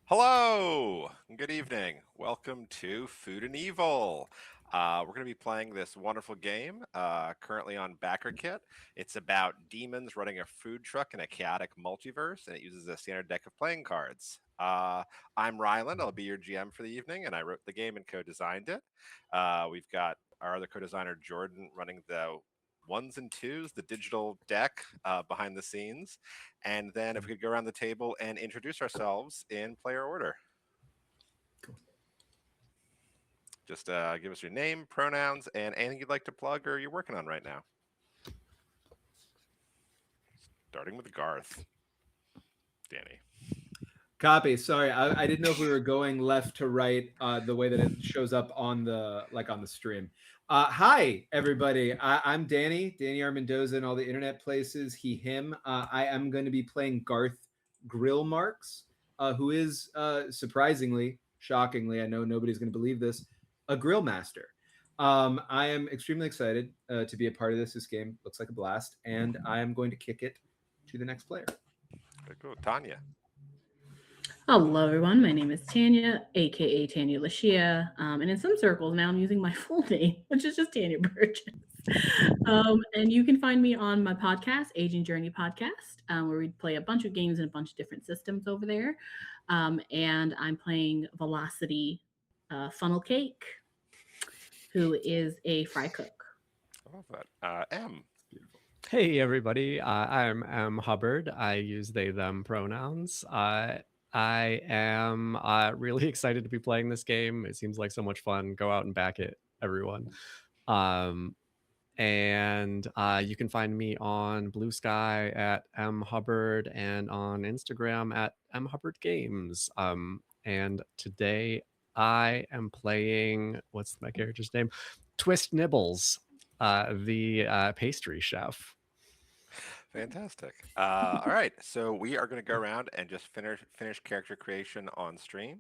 Hello, good evening. Welcome to Food and Evil. We're going to be playing this wonderful game currently on BackerKit. It's about demons running a food truck in a chaotic multiverse, and it uses a standard deck of playing cards. I'm Ryland. I'll be your GM for the evening, and I wrote the game and co-designed it. We've got our other co-designer Jordan running the ones and twos, the digital deck behind the scenes. And then if we could go around the table and introduce ourselves in player order. Just give us your name, pronouns, and anything you'd like to plug or you're working on right now. Starting with Garth. Danny. Copy. Sorry, I didn't know if we were going left to right the way that it shows up on the stream. Hi, everybody. I'm Danny Armendoza in all the internet places. He, him. I am going to be playing Garth Grillmarks, who is surprisingly, shockingly, I know nobody's going to believe this, a grill master. I am extremely excited to be a part of this. This game looks like a blast, and I am going to kick it to the next player. Very cool. Tanya. Hello, everyone. My name is Tanya, aka Tanya Lashia, and in some circles now I'm using my full name, which is just Tanya Burgess. And you can find me on my podcast, Aging Journey Podcast, where we play a bunch of games in a bunch of different systems over there. And I'm playing Velocity Funnel Cake, who is a fry cook. I love that. M. Hey, everybody. I'm M. Hubbard. I use they, them pronouns. I am really excited to be playing this game. It seems like so much fun. Go out and back it, everyone. And you can find me on Blue Sky at M. Hubbard and on Instagram at M. Hubbard Games. And today I am playing, what's my character's name? Twist Nibbles, the pastry chef. Fantastic. All right, so we are going to go around and just finish character creation on stream.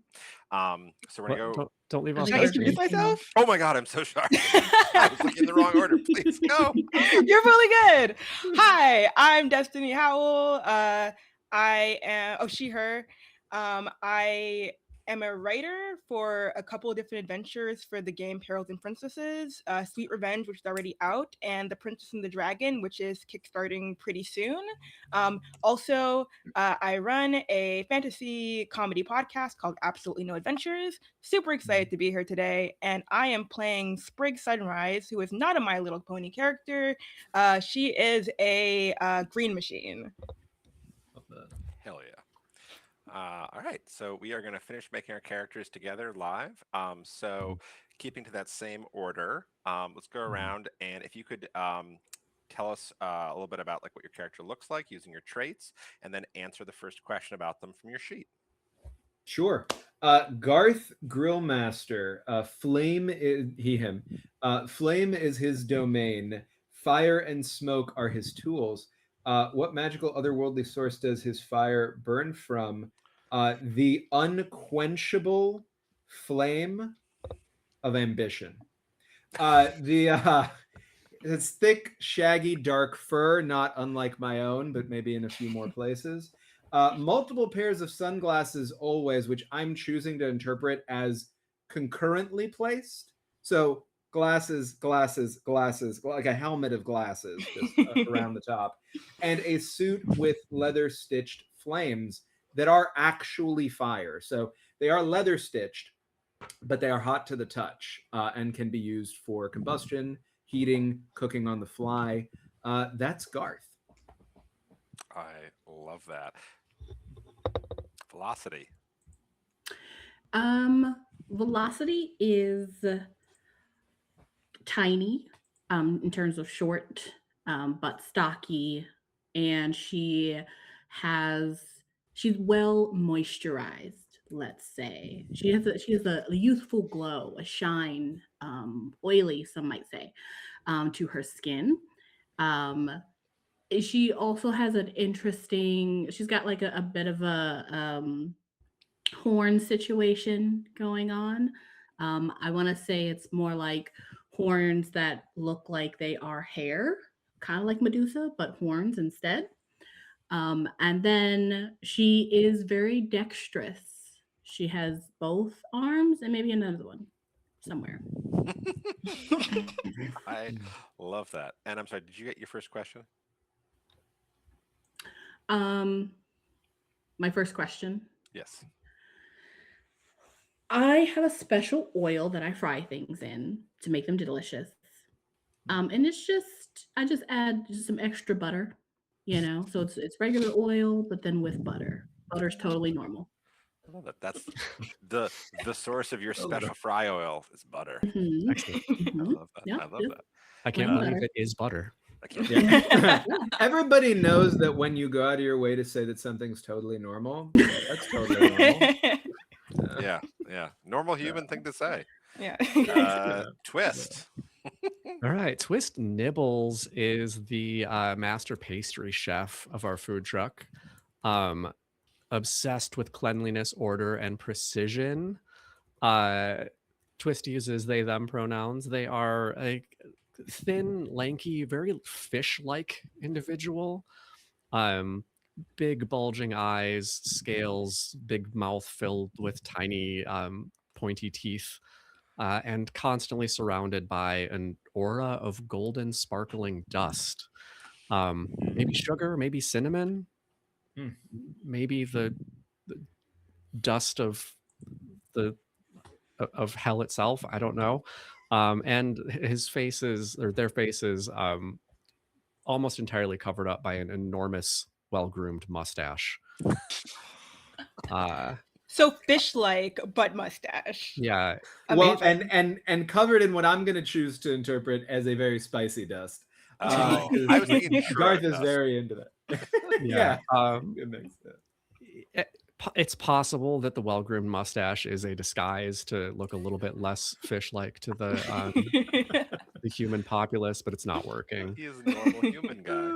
So we're going to go. Don't leave off. Can I introduce myself? Oh my God, I'm so sorry. I was looking in the wrong order. Please go. You're really good. Hi, I'm Destiny Howell. I am she, her. I am a writer for a couple of different adventures for the game Perils and Princesses, Sweet Revenge, which is already out, and The Princess and the Dragon, which is kickstarting pretty soon. Also, I run a fantasy comedy podcast called Absolutely No Adventures. Super excited to be here today, and I am playing Sprig Sunrise, who is not a My Little Pony character. She is a green machine. Hell yeah. All right, so we are going to finish making our characters together live. So keeping to that same order, let's go around, and if you could tell us a little bit about like what your character looks like using your traits, and then answer the first question about them from your sheet. Sure. Garth Grillmaster. Flame is he, him. Flame is his domain. Fire and smoke are his tools. What magical otherworldly source does his fire burn from? The unquenchable flame of ambition. It's thick, shaggy, dark fur, not unlike my own, but maybe in a few more places. Multiple pairs of sunglasses always, which I'm choosing to interpret as concurrently placed. So glasses, like a helmet of glasses just around the top, and a suit with leather stitched flames that are actually fire. So they are leather stitched, but they are hot to the touch and can be used for combustion, heating, cooking on the fly. That's Garth. I love that. Velocity. Velocity is tiny in terms of short, but stocky, and she's well moisturized. Let's say she has a youthful glow, a shine, oily, some might say, to her skin. She also has an interesting. She's got like a bit of a horn situation going on. I want to say it's more like horns that look like they are hair, kind of like Medusa, but horns instead. And then she is very dexterous. She has both arms and maybe another one somewhere. I love that. And I'm sorry, did you get your first question? Um, my first question. Yes. I have a special oil that I fry things in to make them delicious. And it's just I just add just some extra butter, so it's regular oil, but then with butter. Butter's totally normal. I love that. That's the source of your I love special fry oil is butter. Hmm. Excellent. I Hmm. love that. Yep, I love just that. I can't plain believe butter. it is butter. I can't. Yeah. Everybody knows that when you go out of your way to say that something's totally normal, that's totally normal. Yeah, yeah. Normal human thing to say. Yeah. Twist. All right, Twist Nibbles is the master pastry chef of our food truck. Obsessed with cleanliness, order, and precision. Twist uses they them pronouns. They are a thin, lanky, very fish-like individual. Big bulging eyes, scales, big mouth filled with tiny pointy teeth, and constantly surrounded by an aura of golden sparkling dust. Maybe sugar, maybe cinnamon, Hmm. maybe the dust of the of hell itself. I don't know. And his faces or their faces almost entirely covered up by an enormous, well-groomed mustache. So fish-like, but mustache. Yeah, Well, Amazing. and covered in what I'm going to choose to interpret as a very spicy dust. Oh, 'Cause I was thinking churro Garth is dust. very into that. yeah. Yeah, good mix. It's possible that the well-groomed mustache is a disguise to look a little bit less fish-like to the human populace, but it's not working. He is a normal human guy.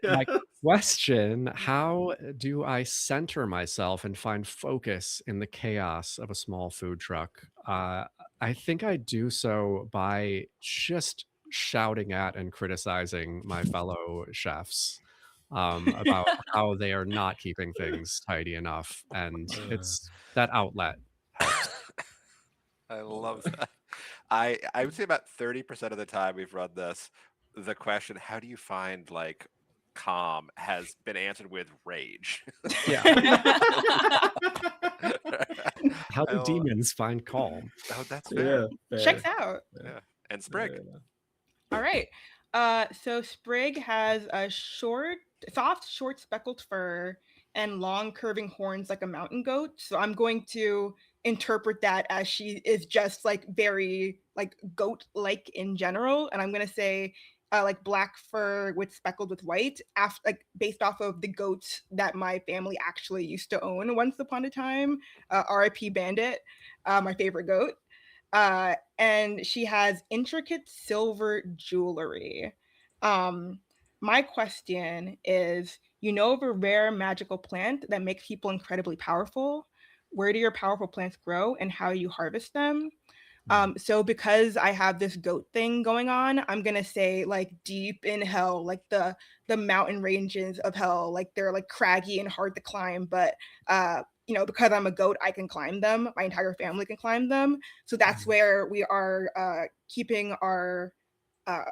My question: how do I center myself and find focus in the chaos of a small food truck? I think I do so by just shouting at and criticizing my fellow chefs about how they are not keeping things tidy enough, and it's that outlet helps. I love that. I would say about 30% of the time we've run this, the question, how do you find like calm, has been answered with rage. Yeah. How I do lo- demons find calm? Oh, that's fair. Yeah, Checks fair. out. Yeah. And Sprig. All right. So Sprig has a soft, short speckled fur and long curving horns like a mountain goat. So I'm going to interpret that as she is just like very like goat-like in general. And I'm gonna say like black fur with speckled with white, after like based off of the goats that my family actually used to own once upon a time. R.I.P. Bandit, my favorite goat. And she has intricate silver jewelry. Um, my question is, you know of a rare magical plant that makes people incredibly powerful? Where do your powerful plants grow and how do you harvest them? So because I have this goat thing going on, I'm gonna say like deep in hell, like the mountain ranges of hell, like they're like craggy and hard to climb, but because I'm a goat, I can climb them. My entire family can climb them. So that's where we are keeping our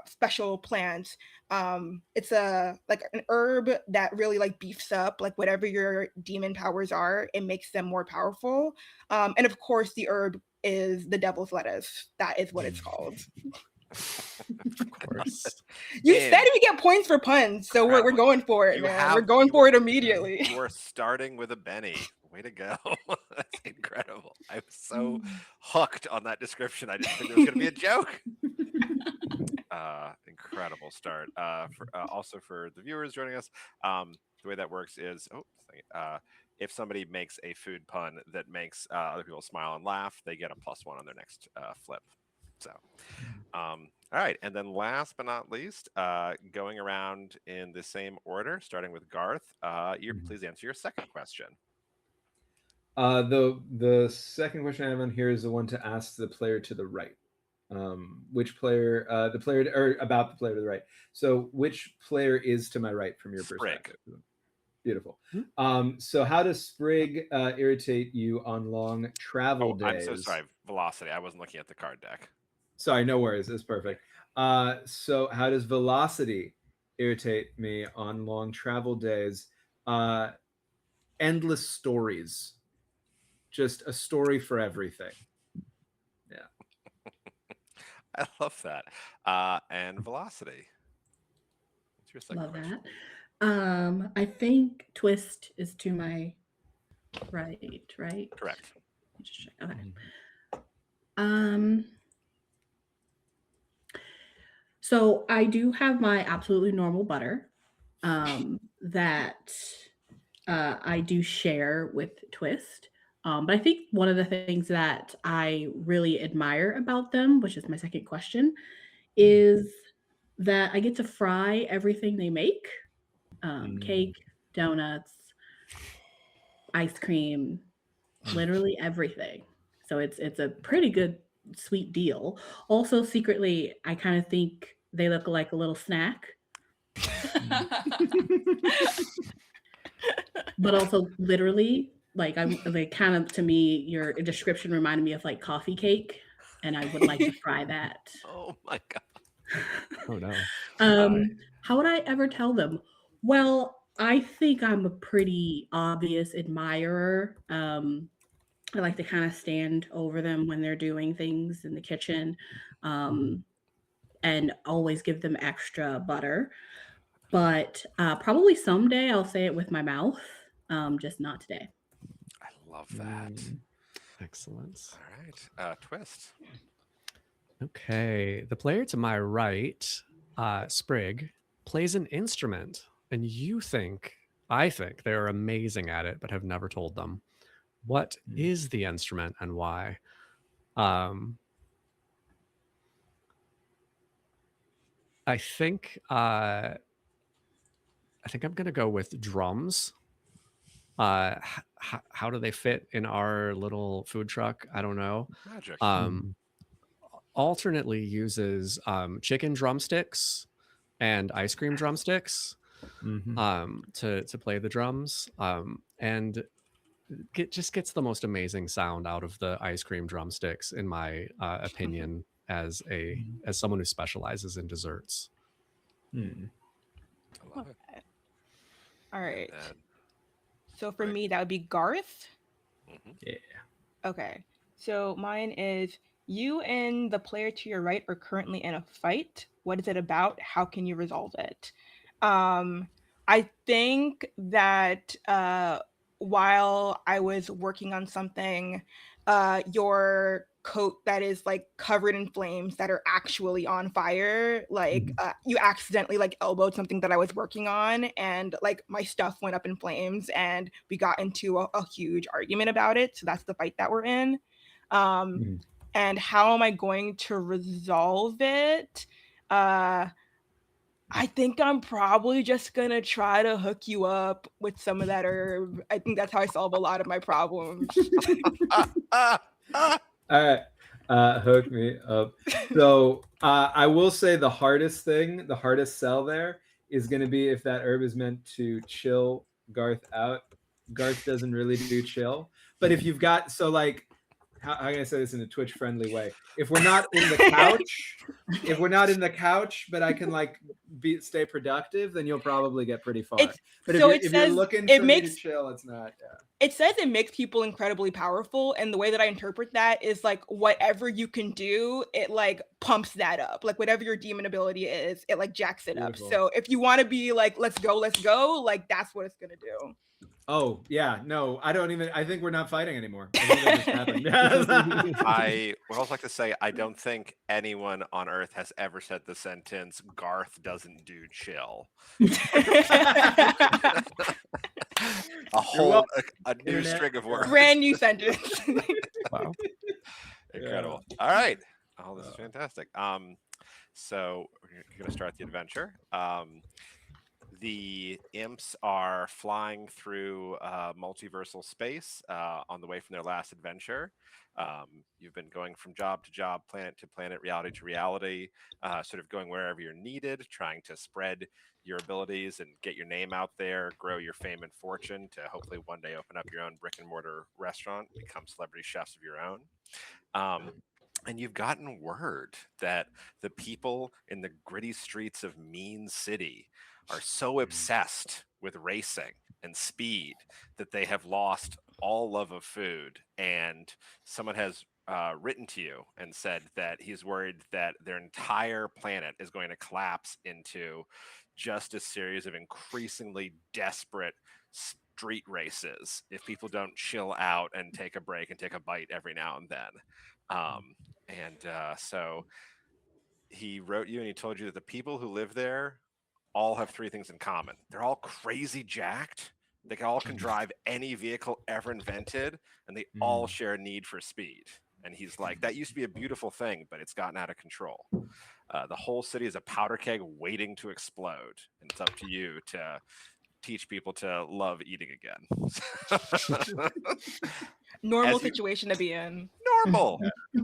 special plants. It's a like an herb that really like beefs up like whatever your demon powers are. It makes them more powerful. And of course, the herb is the devil's lettuce. That is what it's called. Of course. You Man, said we get points for puns, so we're incredible. going for it, You man. have- We're going you for were- it immediately. You are starting with a Benny. Way to go. That's incredible. I was so hooked on that description. I didn't think there was going to be a joke. Incredible start. Also for the viewers joining us, the way that works is, if somebody makes a food pun that makes other people smile and laugh, they get a +1 on their next flip. So, all right. And then last but not least, going around in the same order, starting with Garth, please answer your second question. The second question I have on here is the one to ask the player to the right. Which player, the player, or about the player to the right. So which player is to my right from your Sprig. perspective? Beautiful. Hmm? So how does Sprig irritate you on long travel Oh, I'm so days? sorry. Velocity. I wasn't looking at the card deck. Sorry, no worries. It's perfect. So how does velocity irritate me on long travel days? Endless stories. Just a story for everything. Yeah. I love that. And velocity. What's your second Love question? that. I think twist is to my right? Correct. Let me just check. Okay. Mhm. Um, so I do have my absolutely normal butter, that I do share with Twist. But I think one of the things that I really admire about them, which is my second question, is that I get to fry everything they make: cake, donuts, ice cream, literally everything. So it's a pretty good sweet deal. Also, secretly, I kind of think they look like a little snack, but also literally, like I'm like kind of to me, your description reminded me of like coffee cake, and I would like to fry that. Oh my god. Oh no. How would I ever tell them? Well, I think I'm a pretty obvious admirer. I like to kind of stand over them when they're doing things in the kitchen, um, and always give them extra butter. But probably someday I'll say it with my mouth, just not today. I love that. Excellent. All right. Twist. Okay. The player to my right, Sprig, plays an instrument, and I think they're amazing at it, but have never told them. What is the instrument and why? Um, I think I'm gonna go with drums. How do they fit in our little food truck? I don't know. Magic. Um, alternately uses chicken drumsticks and ice cream drumsticks to play the drums, and just gets the most amazing sound out of the ice cream drumsticks, in my opinion, as someone who specializes in desserts. Hmm. I love it. All right. And So for right. me, that would be Garth. Yeah. Okay. So mine is you and the player to your right are currently in a fight. What is it about? How can you resolve it? Um, I think that while I was working on something, your coat that is like covered in flames that are actually on fire, like you accidentally like elbowed something that I was working on, and like my stuff went up in flames, and we got into a huge argument about it. So that's the fight that we're in. And how am I going to resolve it? I think I'm probably just gonna try to hook you up with some of that herb. I think that's how I solve a lot of my problems. Ah, All right. Hook me up. So I will say the hardest sell there is going to be if that herb is meant to chill Garth out. Garth doesn't really do chill. But if you've got, so like, how can I say this in a Twitch friendly way? If we're not in the couch, but I can like stay productive, then you'll probably get pretty far. It's But so if you're looking it for me to makes chill, it's not. it says it makes people incredibly powerful, and the way that I interpret that is like whatever you can do, it like pumps that up. Like whatever your demon ability is, it like jacks it Beautiful. up. So if you want to be like let's go, like that's what it's gonna do. Oh yeah, no, I don't even. I think we're not fighting anymore. I think that just happened. I would also like to say I don't think anyone on Earth has ever said the sentence "Garth doesn't do chill." A new Internet. string of words. Brand new sentence. Wow. Incredible. All right. Oh, this is fantastic. So we're going to start the adventure. The imps are flying through multiversal space on the way from their last adventure. You've been going from job to job, planet to planet, reality to reality, sort of going wherever you're needed, trying to spread your abilities and get your name out there, grow your fame and fortune to hopefully one day open up your own brick and mortar restaurant, become celebrity chefs of your own. Um, and you've gotten word that the people in the gritty streets of Mean City are so obsessed with racing and speed that they have lost all love of food. And someone has written to you and said that he's worried that their entire planet is going to collapse into just a series of increasingly desperate street races if people don't chill out and take a break and take a bite every now and then. So he wrote you and he told you that the people who live there all have three things in common. They're all crazy jacked. They all can drive any vehicle ever invented, and they all share a need for speed. And he's like, that used to be a beautiful thing, but it's gotten out of control. The whole city is a powder keg waiting to explode. And it's up to you to teach people to love eating again. Normal situation to be in. Normal.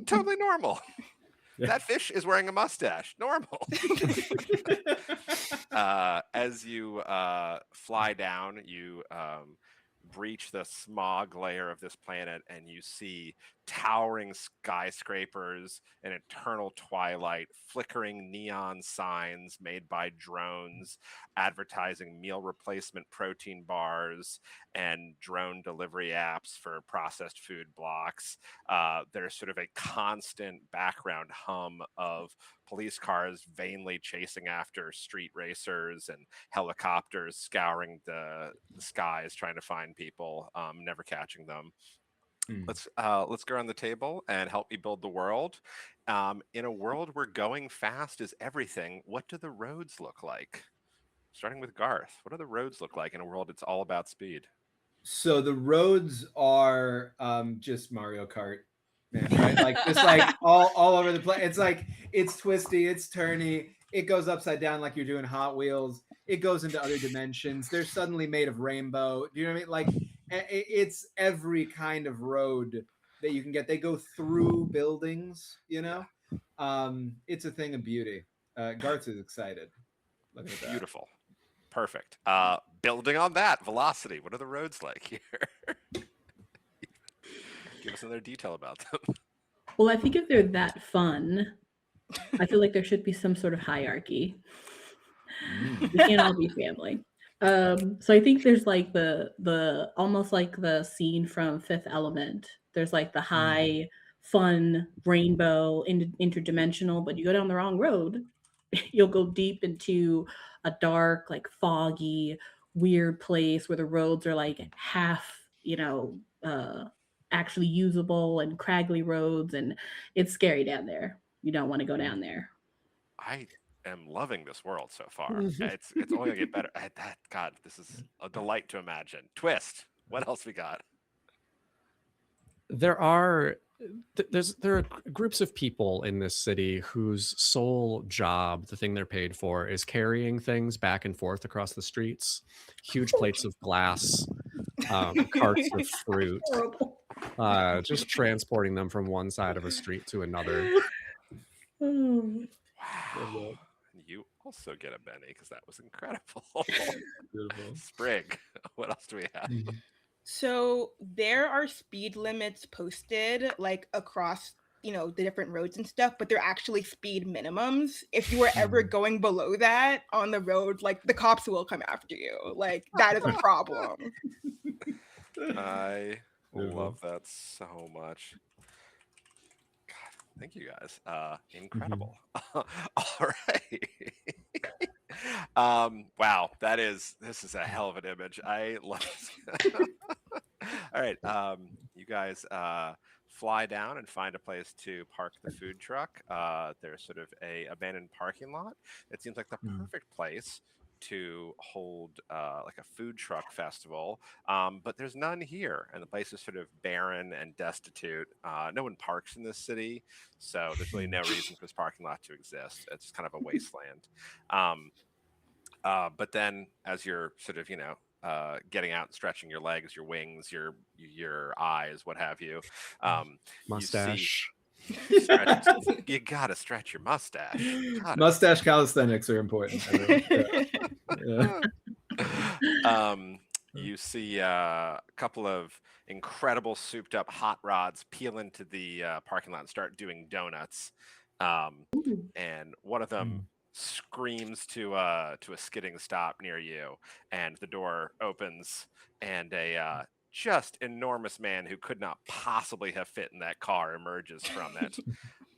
Totally normal. That fish is wearing a mustache. Normal. As you fly down, you breach the smog layer of this planet, and you see towering skyscrapers, an eternal twilight, flickering neon signs made by drones advertising meal replacement protein bars and drone delivery apps for processed food blocks. There's sort of a constant background hum of police cars vainly chasing after street racers and helicopters scouring the skies trying to find people, never catching them. Let's go around the table and help me build the world. In a world where going fast is everything, what do the roads look like? Starting with Garth, what do the roads look like in a world that's all about speed? So the roads are just Mario Kart, man, right? Like just like all over the place. It's like it's twisty, it's turny, it goes upside down like you're doing Hot Wheels. It goes into other dimensions. They're suddenly made of rainbow. Do you know what I mean? Like it's every kind of road that you can get. They go through buildings, you know. It's a thing of beauty. Garth is excited. Look at that. Beautiful. Perfect. Building on that, velocity. What are the roads like here? Give us another detail about them. Well, I think if they're that fun, I feel like there should be some sort of hierarchy. We can't all be family. So I think there's like the almost like the scene from Fifth Element. There's like the high, fun, rainbow, interdimensional, but you go down the wrong road, you'll go deep into a dark, like foggy, weird place where the roads are like half, actually usable and craggly roads, and it's scary down there. You don't want to go down there. I am loving this world so far. It's only gonna get better. God, this is a delight to imagine. Twist. What else we got? There are groups of people in this city whose sole job, the thing they're paid for, is carrying things back and forth across the streets. Huge plates of glass, carts of fruit, just transporting them from one side of a street to another. Wow. You also get a Benny because that was incredible. Sprig, what else do we have? So there are speed limits posted like across, the different roads and stuff, but they're actually speed minimums. If you were ever going below that on the road, like the cops will come after you. Like that is a problem. I love that so much. God, thank you guys. Incredible. All right. Wow, this is a hell of an image. I love it. All right, you guys fly down and find a place to park the food truck. There's sort of a abandoned parking lot. It seems like the perfect place to hold like a food truck festival, but there's none here, and the place is sort of barren and destitute. No one parks in this city, so there's really no reason for this parking lot to exist. It's just kind of a wasteland. But then, as you're sort of, getting out and stretching your legs, your wings, your eyes, what have you, you see Mustache. stretch. You gotta stretch your mustache. Gotta. Mustache calisthenics are important. Everyone. Yeah. You see a couple of incredible souped up hot rods peel into the parking lot and start doing donuts. Um, Ooh. and one of them screams to a skidding stop near you, and the door opens, and a just enormous man who could not possibly have fit in that car emerges from it.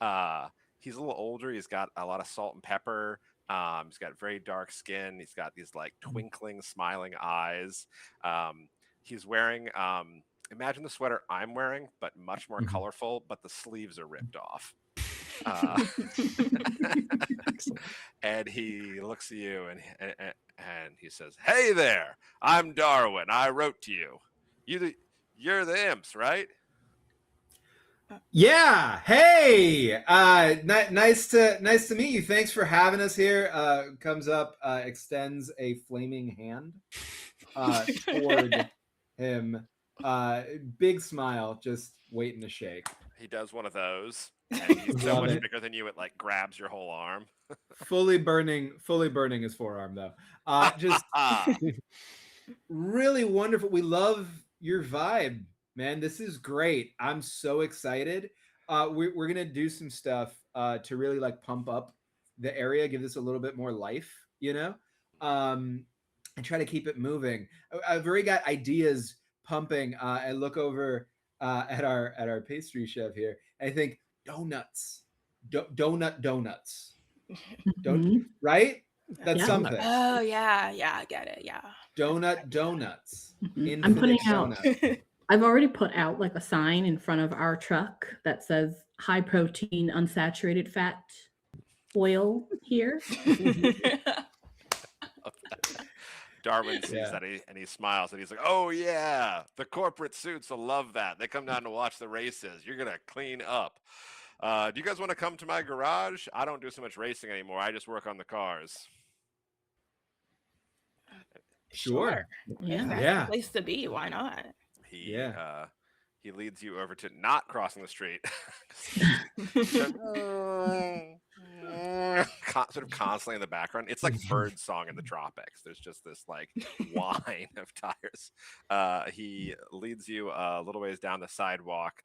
Uh, he's a little older. He's got a lot of salt and pepper. He's got very dark skin. He's got these like twinkling, smiling eyes. He's wearing, imagine the sweater I'm wearing, but much more colorful, but the sleeves are ripped off. Uh, and he looks at you and he says, "Hey there, I'm Darwin. I wrote to you. You're the imps, right?" Yeah. Hey. Nice to meet you. Thanks for having us here. Comes up, extends a flaming hand toward him. Big smile, just waiting to shake. He does one of those, and he's so Love much it. bigger than you, it like grabs your whole arm. Fully burning his forearm though. Just really wonderful. We love your vibe, man. This is great. I'm so excited. We're gonna do some stuff to really like pump up the area, give this a little bit more life, and try to keep it moving. I've already got ideas pumping. I look over at our pastry chef here, and I think donuts, donuts, Mhm. right? That's Yeah. something. Oh yeah, I get it. Yeah. Donuts. Mhm. I'm Infinite putting out. donuts. I've already put out like a sign in front of our truck that says high protein, unsaturated fat oil here. Darwin sees Yeah. that and he smiles and he's like, "Oh yeah, the corporate suits will love that. They come down to watch the races. You're gonna clean up. Do you guys want to come to my garage? I don't do so much racing anymore. I just work on the cars." Sure. If Yeah. that's Yeah. the place to be, why not? He leads you over to not crossing the street. Sort of constantly in the background. It's like bird song in the tropics. There's just this like whine of tires. He leads you a little ways down the sidewalk.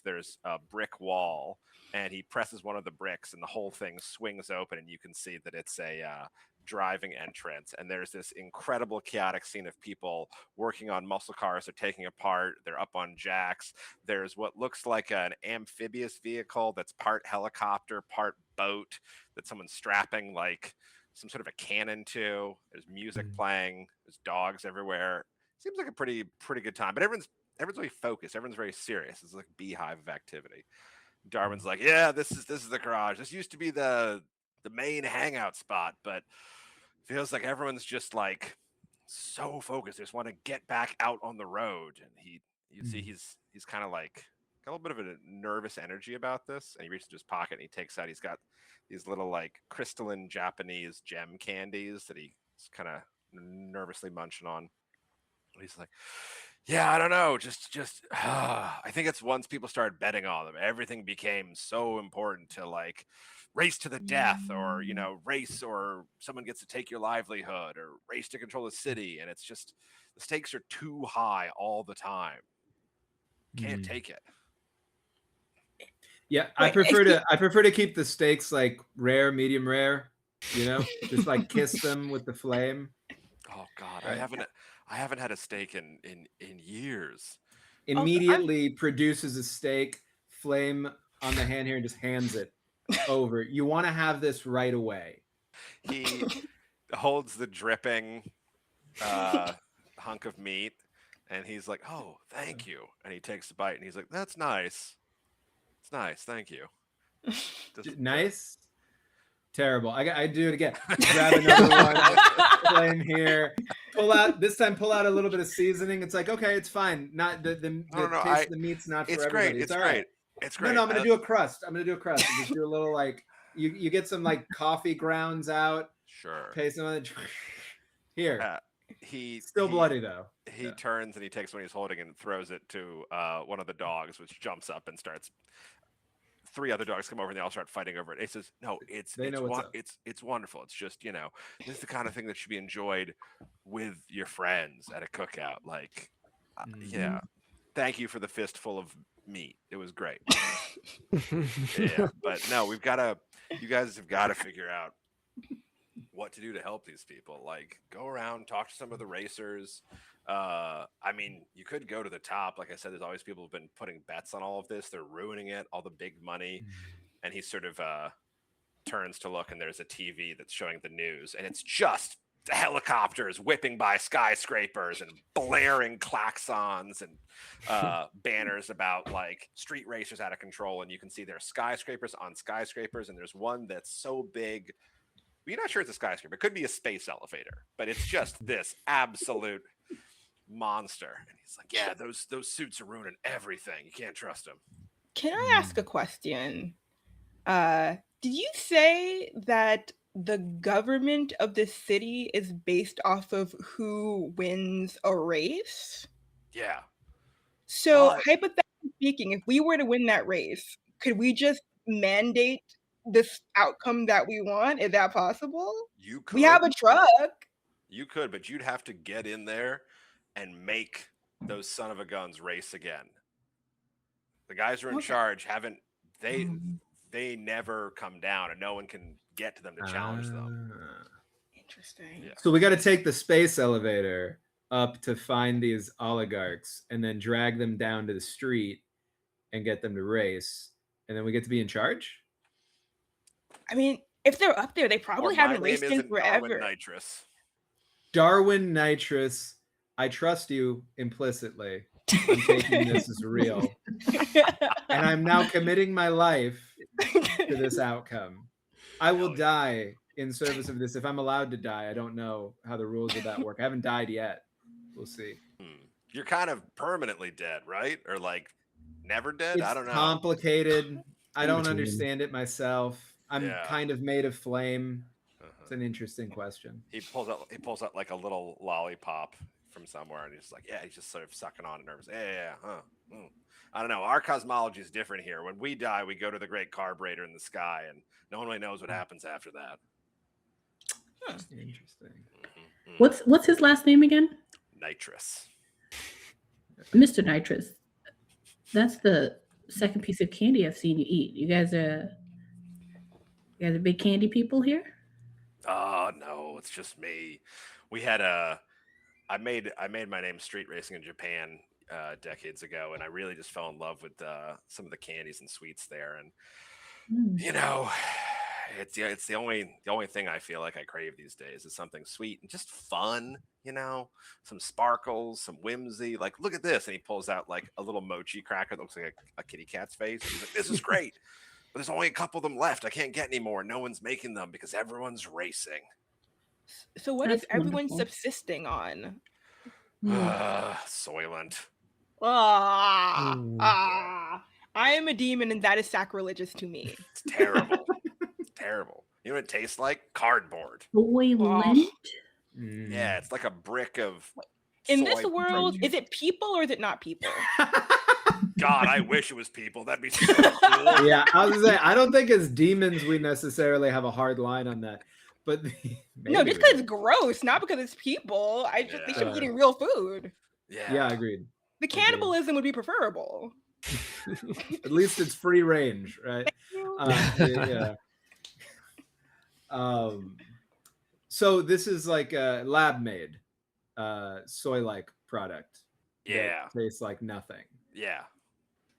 There's a brick wall, and he presses one of the bricks, and the whole thing swings open, and you can see that it's a driving entrance, and there's this incredible chaotic scene of people working on muscle cars. They're taking apart, they're up on jacks. There's what looks like an amphibious vehicle that's part helicopter, part boat, that someone's strapping like some sort of a cannon to. There's music playing, there's dogs everywhere. Seems like a pretty good time, but everyone's very focused, everyone's very serious. It's like a beehive of activity. Darwin's like, "Yeah, this is the garage. This used to be the main hangout spot, but feels like everyone's just like so focused. They just want to get back out on the road." And you see he's kind of like got a little bit of a nervous energy about this, and he reaches into his pocket and he takes out, he's got these little like crystalline Japanese gem candies that he's kind of nervously munching on. He's like, "Yeah, I don't know, just I think it's once people started betting on them, everything became so important to like race to the death, or race, or someone gets to take your livelihood, or race to control the city, and it's just the stakes are too high all the time. Can't take it." Yeah, I prefer to keep the steaks like rare, medium rare, just like kiss them with the flame. Oh God, Right. I haven't had a steak in years. Immediately produces a steak, flame on the hand here, and just hands it over. You want to have this right away. He holds the dripping hunk of meat, and he's like, "Oh, thank you." And he takes a bite, and he's like, "That's nice. It's nice, thank you." Nice. Terrible. I do it again. Grab another one. Flame here. Pull out a little bit of seasoning. It's like, okay, it's fine. Not the taste of the meat's not for It's everybody. great. It's all right. It's great. No, I'm gonna do a crust. Just do a little like you get some like coffee grounds out. Sure. Pay someone. Here. He Still bloody though. He turns and he takes what he's holding and throws it to one of the dogs, which jumps up and starts. 3 other dogs come over and they all start fighting over it. He says, "No, it's wonderful. It's just, this is the kind of thing that should be enjoyed with your friends at a cookout. Like, yeah. Thank you for the fistful of meat. It was great." Yeah, but no, you guys have got to figure out what to do to help these people. Like, go around, talk to some of the racers. I mean, you could go to the top. Like I said, there's always people who've been putting bets on all of this. They're ruining it, all the big money. And he sort of turns to look, and there's a TV that's showing the news, and it's just helicopters whipping by skyscrapers and blaring klaxons and banners about like street racers out of control. And you can see there's skyscrapers on skyscrapers, and there's one that's so big you're not sure it's a skyscraper. It could be a space elevator, but it's just this absolute monster. And he's like, yeah, those suits are ruining everything. You can't trust them. Can I ask a question? Did you say that the government of the city is based off of who wins a race? Yeah. So hypothetically speaking, if we were to win that race, could we just mandate this outcome that we want? Is that possible? You could. We have a truck. You could, but you'd have to get in there and make those son of a guns race again. The guys who are in charge haven't they never come down, and no one can get to them to challenge them. Interesting. Yeah. So we got to take the space elevator up to find these oligarchs and then drag them down to the street and get them to race, and then we get to be in charge. I mean, if they're up there, they probably haven't raced in forever. Darwin Nitrous. Darwin Nitrous, I trust you implicitly. I'm taking this as real. And I'm now committing my life to this outcome. I will die in service of this if I'm allowed to die. I don't know how the rules of that work. I haven't died yet. We'll see. You're kind of permanently dead, right? Or like never dead? It's I don't know. Complicated. I don't understand it myself. I'm Yeah. kind of made of flame. It's an interesting question. He pulls out like a little lollipop from somewhere, and he's like, yeah, he's just sort of sucking on it, nervous. Yeah. I don't know. Our cosmology is different here. When we die, we go to the great carburetor in the sky, and no one really knows what happens after that. Interesting. What's his last name again? Nitrous. Mr. Nitrous. That's the second piece of candy I've seen you eat. You guys are big candy people here? Oh no, it's just me. We had I made my name street racing in Japan decades ago, and I really just fell in love with some of the candies and sweets there. And you know, it's the only thing I feel like I crave these days is something sweet and just fun. You know, some sparkles, some whimsy. Like, look at this, and he pulls out like a little mochi cracker that looks like a kitty cat's face. He's like, "This is great, but there's only a couple of them left. I can't get any more. No one's making them because everyone's racing." So what is everyone subsisting on? Soylent. I am a demon, and that is sacrilegious to me. It's terrible. It's terrible. You know what it tastes like? Cardboard. Soylent? Yeah, it's like a brick of. In this world, is it people or is it not people? God, I wish it was people. That'd be so cool. Yeah, I was gonna say, I don't think as demons we necessarily have a hard line on that. But no, just because it's gross, not because it's people. I just think they should be eating real food. Yeah, agreed. The cannibalism would be preferable. At least it's free range, right? Yeah. So this is like a lab made soy-like product. Yeah. Tastes like nothing. Yeah.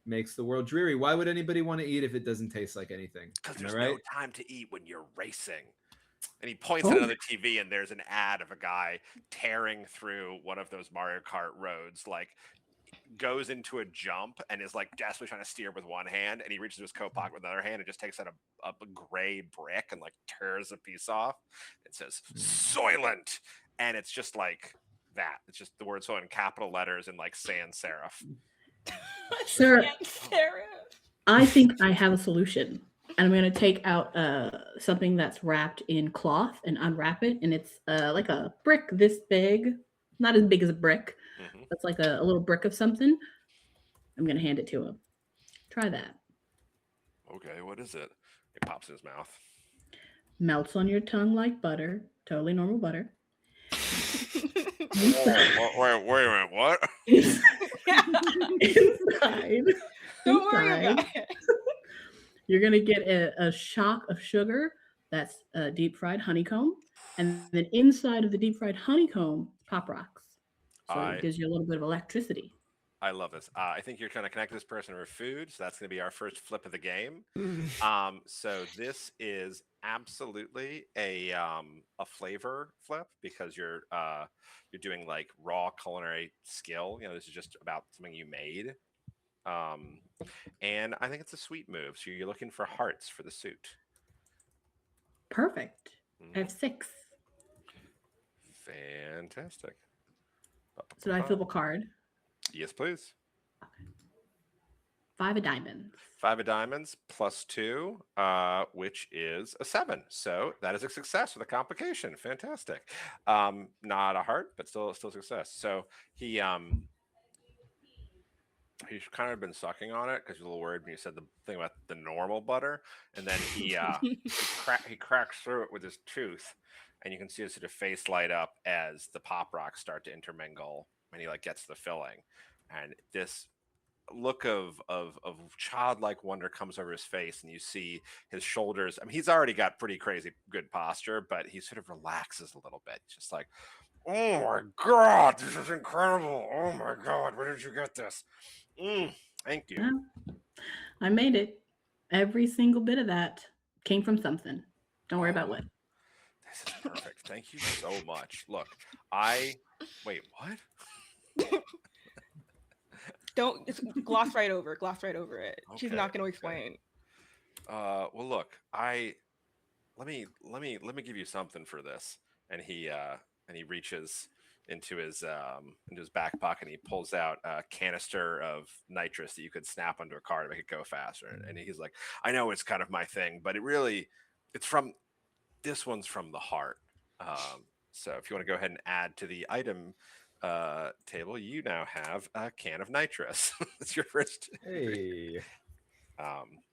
Makes the world dreary. Why would anybody want to eat if it doesn't taste like anything? Because there's no time to eat when you're racing. And he points at another TV, and there's an ad of a guy tearing through one of those Mario Kart roads, like goes into a jump and is like desperately trying to steer with one hand, and he reaches his coat pocket with the other hand and just takes out a gray brick and like tears a piece off. It says Soylent, and it's just like that. It's just the word Soylent in capital letters and like sans serif. Sir, I think I have a solution. And I'm going to take out something that's wrapped in cloth and unwrap it. And it's like a brick this big, not as big as a brick. Hmm. It's like a little brick of something. I'm going to hand it to him. Try that. Okay, what is it? It pops in his mouth. Melts on your tongue like butter. Totally normal butter. Wait a minute, what? Inside. Don't worry about it. You're going to get a shock of sugar. That's deep fried honeycomb. And then inside of the deep fried honeycomb, Pop Rocks. So it gives you a little bit of electricity. I love this. I think you're trying to connect this person with food, so that's going to be our first flip of the game. So this is absolutely a flavor flip because you're doing like raw culinary skill. You know, this is just about something you made. And I think it's a sweet move. So you're looking for hearts for the suit. Perfect. I have 6. Fantastic. So do I flip a card? Yes, please. 5 of diamonds. 5 of diamonds plus 2, which is a 7. So that is a success with a complication. Fantastic. Not a heart, but still success. So he's kind of been sucking on it because he's a little worried when you said the thing about the normal butter, and then he cracks through it with his tooth, and you can see his sort of face light up as the pop rocks start to intermingle, and he like gets the filling, and this look of childlike wonder comes over his face, and you see his shoulders. I mean, he's already got pretty crazy good posture, but he sort of relaxes a little bit, just like, oh my god, this is incredible. Oh my god, where did you get this? Thank you. Yeah, I made it. Every single bit of that came from something. Don't worry about what. This is perfect. Thank you so much. Look, wait, what? Don't gloss right over it. She's not going to explain. Well, look, let me give you something for this. And he reaches into his back pocket and he pulls out a canister of nitrous that you could snap onto a car to make it go faster. And he's like, I know it's kind of my thing, but this one's from the heart. So if you want to go ahead and add to the item table, you now have a can of nitrous. That's your first. Hey.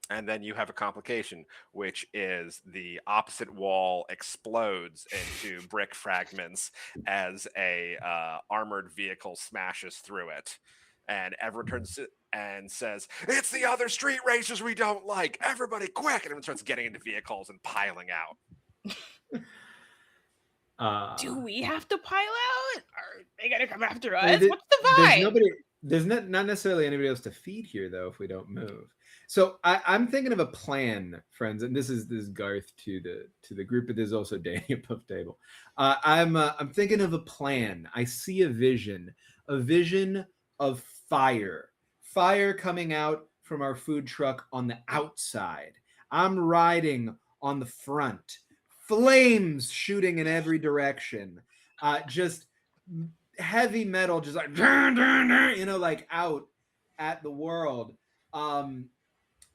And then you have a complication, which is the opposite wall explodes into brick fragments as a armored vehicle smashes through it. And everyone turns and says, "It's the other street racers we don't like. Everybody quick!" And everyone starts getting into vehicles and piling out. Do we have to pile out? Are they gonna come after us? What's the vibe? There's not necessarily anybody else to feed here, though, if we don't move. So I'm thinking of a plan, friends, and this is Garth to the group, but there's also Danny above table. I'm thinking of a plan. I see a vision of fire coming out from our food truck on the outside. I'm riding on the front, flames shooting in every direction, just heavy metal, just like like out at the world.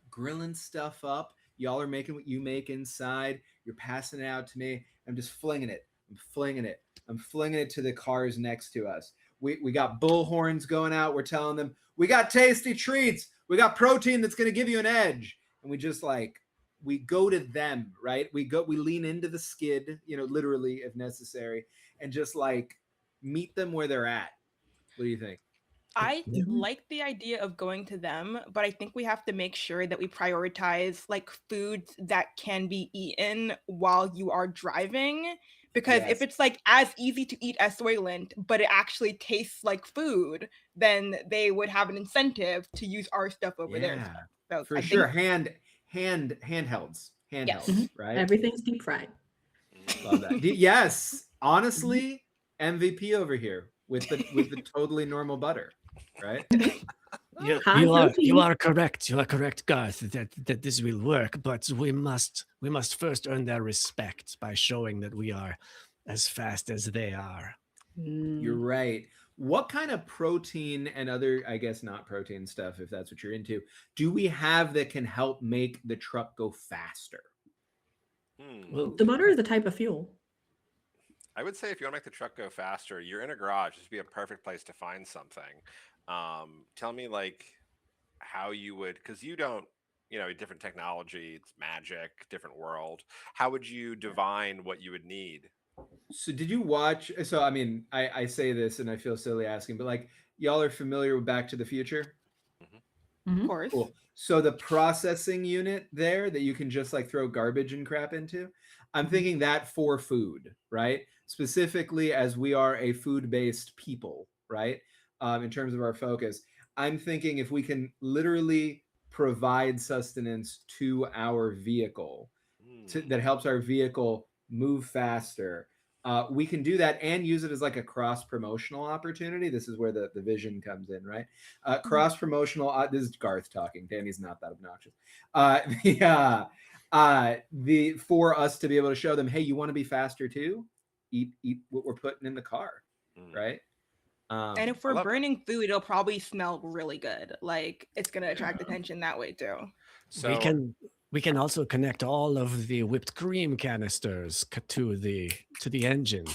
Grilling stuff up. Y'all are making what you make inside. You're passing it out to me. I'm just flinging it. I'm flinging it to the cars next to us. We got bull horns going out. We're telling them, we got tasty treats. We got protein that's going to give you an edge. And we just we go to them, right? We lean into the skid, literally if necessary, and just meet them where they're at. What do you think? I like the idea of going to them, but I think we have to make sure that we prioritize foods that can be eaten while you are driving. Because if it's as easy to eat as Soylent, but it actually tastes like food, then they would have an incentive to use our stuff over there. So for sure. Handhelds, yes. Right? Everything's deep fried. Love that. Yes, honestly, MVP over here with the totally normal butter. Right? You are correct. You are correct, Garth, that this will work, but we must first earn their respect by showing that we are as fast as they are. You're right. what kind of protein and other, I guess not protein stuff, if that's what you're into, do we have that can help make the truck go faster? Well, The butter is a type of fuel. I would say if you want to make the truck go faster, you're in a garage. This would be a perfect place to find something. Tell me like how you would, because you don't, different technology, it's magic, different world. How would you divine what you would need? So did you watch? So I mean, I say this and I feel silly asking, but like y'all are familiar with Back to the Future? Mhm. Of Mhm. course. Cool. So the processing unit there that you can just like throw garbage and crap into, I'm thinking that for food, right? Specifically, as we are a food-based people, right? In terms of our focus, I'm thinking if we can literally provide sustenance to our vehicle that helps our vehicle move faster. We can do that and use it as like a cross promotional opportunity. This is where the vision comes in, right? Cross promotional. This is Garth talking. Danny's not that obnoxious. The for us to be able to show them, hey, you want to be faster too? Eat what we're putting in the car, right? And if I we're love that. burning food, it'll probably smell really good. Like it's gonna attract attention that way too. So we can also connect all of the whipped cream canisters to the engine.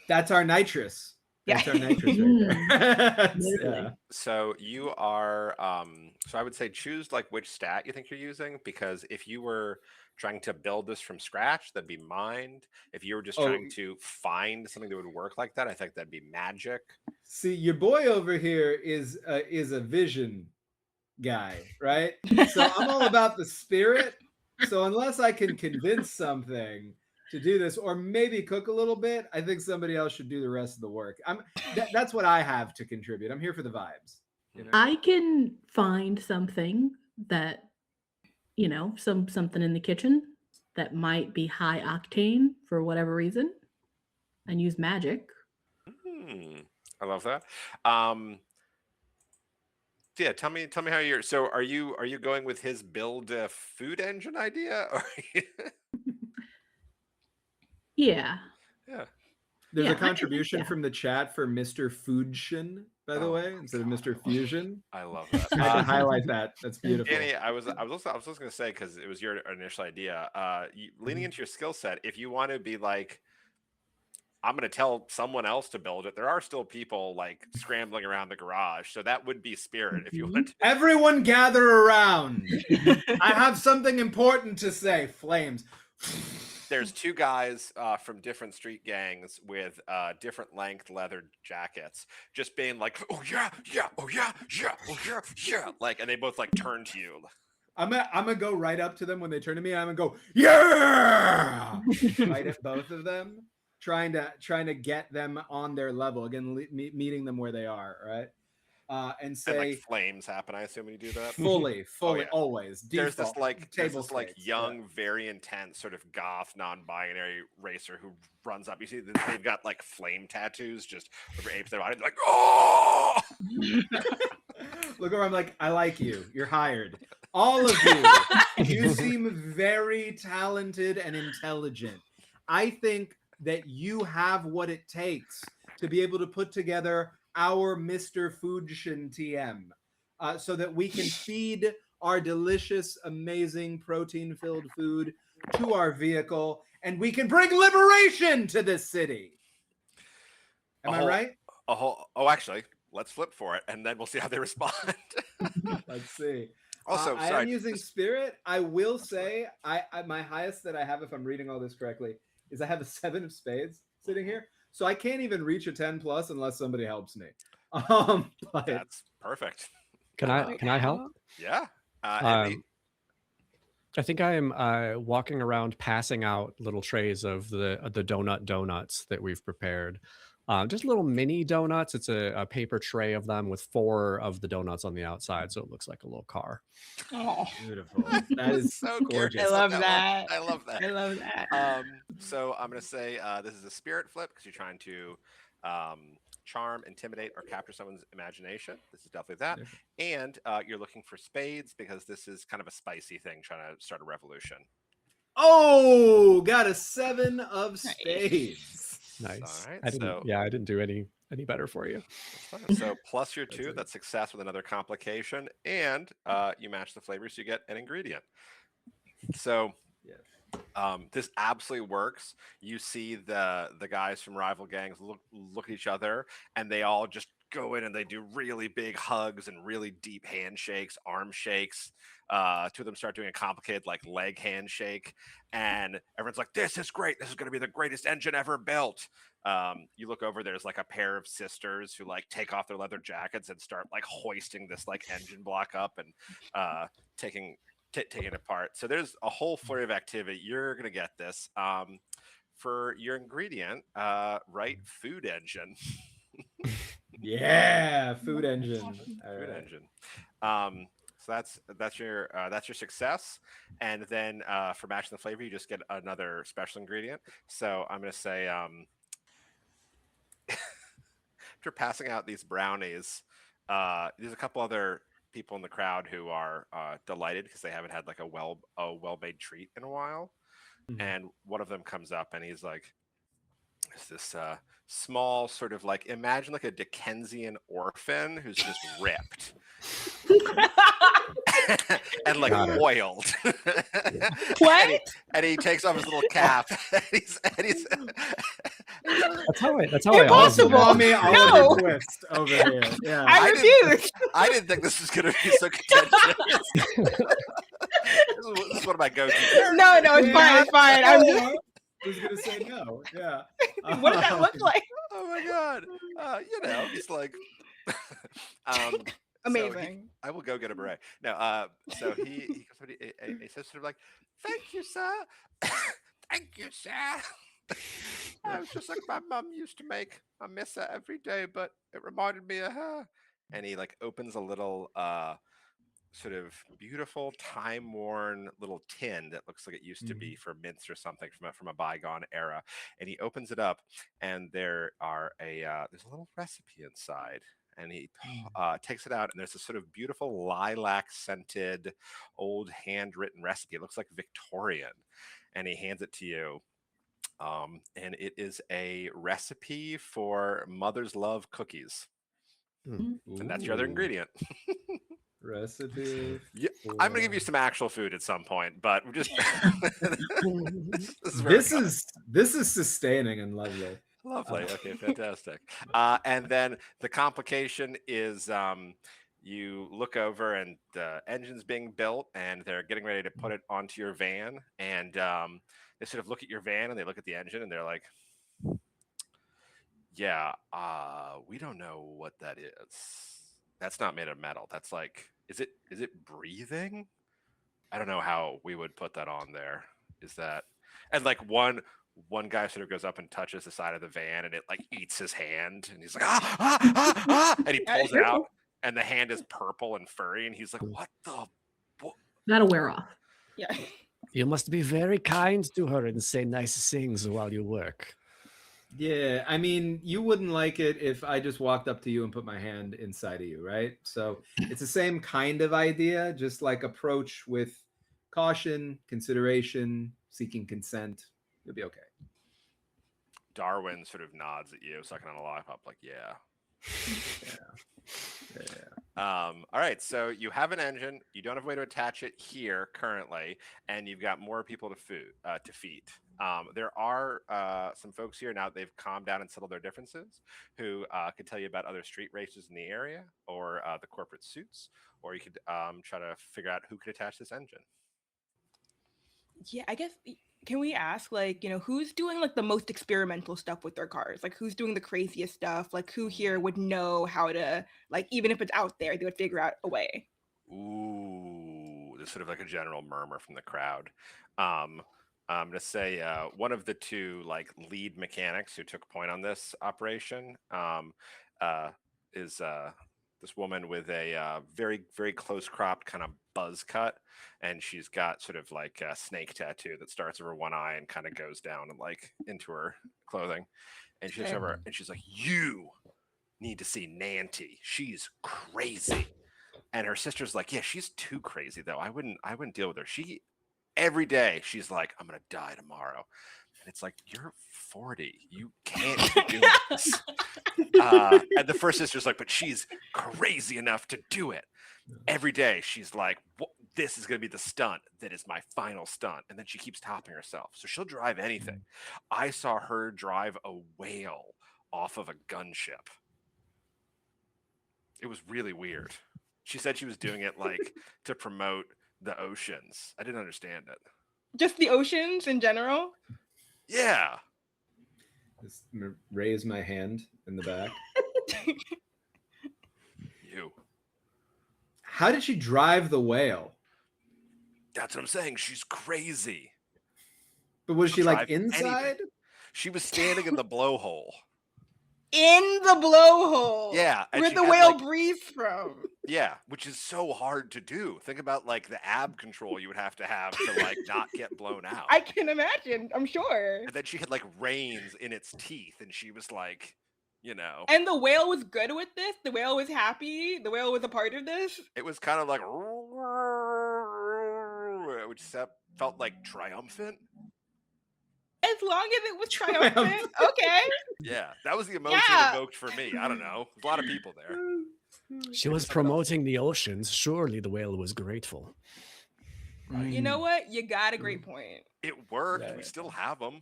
That's our nitrous. Yeah. That's our nitrous right there. Literally. So you are, so I would say choose like which stat you think you're using, because if you were trying to build this from scratch, that'd be mind. If you were just trying to find something that would work like that, I think that'd be magic. See, your boy over here is a vision guy, right? So I'm all about the spirit. So unless I can convince something to do this, or maybe cook a little bit, I think somebody else should do the rest of the work. That's what I have to contribute. I'm here for the vibes. You know? I can find something that, something in the kitchen that might be high octane for whatever reason, and use magic. I love that. Yeah, tell me how you're. So are you going with his build a food engine idea? Or Yeah. yeah. There's Yeah, a contribution yeah. from the chat for Mr. Foodshin, by the way, instead of Mr. Fusion. I love that. I had to highlight that. That's beautiful. Danny, I was also going to say, because it was your initial idea, leaning into your skill set. If you want to be like, I'm going to tell someone else to build it, there are still people like scrambling around the garage, so that would be spirit. If you want to. Everyone gather around. I have something important to say. Flames. There's two guys from different street gangs with different length leather jackets, just being like, "Oh yeah, yeah, oh yeah, yeah, oh yeah, yeah," like, and they both like turn to you. I'm gonna go right up to them when they turn to me. I'm gonna go, yeah, right at both of them, trying to get them on their level again, meeting them where they are, right? And say, and like flames happen. I assume when you do that, fully, Oh, yeah. always. There's Default, this like stakes, young, very intense sort of goth, non-binary racer who runs up. You see, they've got like flame tattoos just over apes their body. Like, oh! Look where I'm like, I like you. You're hired. All of you. You seem very talented and intelligent. I think that you have what it takes to be able to put together our Mr. Foodshin TM, so that we can feed our delicious, amazing, protein-filled food to our vehicle, and we can bring liberation to this city. Am I right? Oh, actually, let's flip for it, and then we'll see how they respond. Let's see. Also, I sorry, am using spirit. I will say, I my highest that I have, if I'm reading all this correctly, is I have a 7 of spades sitting here. So I can't even reach a 10 plus unless somebody helps me. But that's perfect. Can I help? Yeah. I think I am walking around passing out little trays of the donuts that we've prepared. Just little mini donuts. It's a paper tray of them with 4 of the donuts on the outside, so it looks like a little car. Oh, beautiful. That is so gorgeous. I love that. I love that. I love that. So I'm going to say this is a spirit flip because you're trying to charm, intimidate, or capture someone's imagination. This is definitely that. And you're looking for spades because this is kind of a spicy thing, trying to start a revolution. Oh, got a 7 of spades. Nice. All right, I didn't. so Yeah, I didn't do any better for you. that's fine. So plus your That's 2, okay. that's success with another complication, and you match the flavors, you get an ingredient. So this absolutely works. You see the guys from rival gangs look at each other, and they all just go in and they do really big hugs and really deep handshakes, arm shakes. Two of them start doing a complicated like leg handshake, and everyone's like, "This is great. This is going to be the greatest engine ever built." You look over, there's like a pair of sisters who like take off their leather jackets and start like hoisting this like engine block up and taking taking it apart. So there's a whole flurry of activity. You're gonna get this. For your ingredient, write food engine. Yeah, food engine. All Food right. engine. So that's your success, and then for matching the flavor, you just get another special ingredient. So I'm gonna say after passing out these brownies, there's a couple other people in the crowd who are delighted because they haven't had like a well made treat in a while. Mhm. And one of them comes up and he's like, "It's this small sort of like imagine like a Dickensian orphan who's just ripped." And like Got it. oiled. What? And he takes off his little cap. and he's That's how I always do Impossible. it. Mommy No. Oliver Twist over here. Yeah. I refuse. I didn't think this was gonna be so contentious. This is one of my go-to. No, it's fine. It's fine. I'm just, I was gonna say no. Yeah. what does that look like? Oh my god. He's like so Amazing. I will go get a beret. No, so he comes up and he says sort of like, "Thank you, sir." "Thank you, sir." "I was just like my mum used to make. I miss her every day, but it reminded me of her." And he like opens a little sort of beautiful time-worn little tin that looks like it used to be for mints or something from a bygone era. And he opens it up, and there's a little recipe inside. And he takes it out, and there's this sort of beautiful lilac-scented, old handwritten recipe. It looks like Victorian, and he hands it to you. And it is a recipe for mother's love cookies, and that's your other Ooh. ingredient. Recipe. Yeah, I'm gonna give you some actual food at some point, but we're just This is sustaining and lovely. lovely. Okay, fantastic. And then the complication is you look over and the engine's being built, and they're getting ready to put it onto your van, and they sort of look at your van and they look at the engine and they're like, "Yeah, we don't know what that is. That's not made of metal. That's like, is it breathing? I don't know how we would put that on there. Is that?" And like one guy sort of goes up and touches the side of the van, and it like eats his hand, and he's like, "Ah, ah, ah, ah," and he pulls it out, and the hand is purple and furry, and he's like, "What the?" That'll wear off. Yeah. You must be very kind to her and say nice things while you work. Yeah, I mean, you wouldn't like it if I just walked up to you and put my hand inside of you, right? So it's the same kind of idea, just like approach with caution, consideration, seeking consent. You'll be okay. Darwin sort of nods at you, sucking on a lollipop, like, "Yeah." All right, so you have an engine. You don't have a way to attach it here currently, and you've got more people to feed. There are some folks here now. They've calmed down and settled their differences, who could tell you about other street races in the area, or the corporate suits, or you could try to figure out who could attach this engine. Yeah, I guess can we ask like, who's doing like the most experimental stuff with their cars? Like who's doing the craziest stuff? Like who here would know how to like even if it's out there, they would figure out a way. Ooh, there's sort of like a general murmur from the crowd. I'm gonna say one of the two like lead mechanics who took point on this operation is this woman with a very very close cropped kind of buzz cut, and she's got sort of like a snake tattoo that starts over one eye and kind of goes down and like into her clothing. And she looks over and she's like, "You need to see Nanty. She's crazy." And her sister's like, "Yeah, she's too crazy though. I wouldn't deal with her. She every day she's like, I'm gonna die tomorrow." And it's like, you're 40. You can't keep doing this. And the first sister's like, but she's crazy enough to do it. Every day she's like, this is going to be the stunt that is my final stunt. And then she keeps topping herself. So she'll drive anything. I saw her drive a whale off of a gunship. It was really weird. She said she was doing it like to promote the oceans. I didn't understand it. Just the oceans in general? Yeah. Just raise my hand in the back. You. How did she drive the whale? That's what I'm saying. She's crazy. But was she like drive inside? anything. She was standing in the blowhole. In the blowhole. Yeah. and Where she the had, whale like- breathes from. Yeah, which is so hard to do. Think about like the ab control you would have to like not get blown out. I can imagine, I'm sure. And then she had like reins in its teeth, and she was like, you know, And the whale was good with this? The whale was happy? The whale was a part of this? it was kind of like, which felt like triumphant. As long as it was triumphant, okay. Yeah, that was the emotion Yeah. evoked for me. I don't know. There's a lot of people there. She was promoting the oceans. Surely the whale was grateful. You know what? You got a great point. It worked. Yeah. We still have them.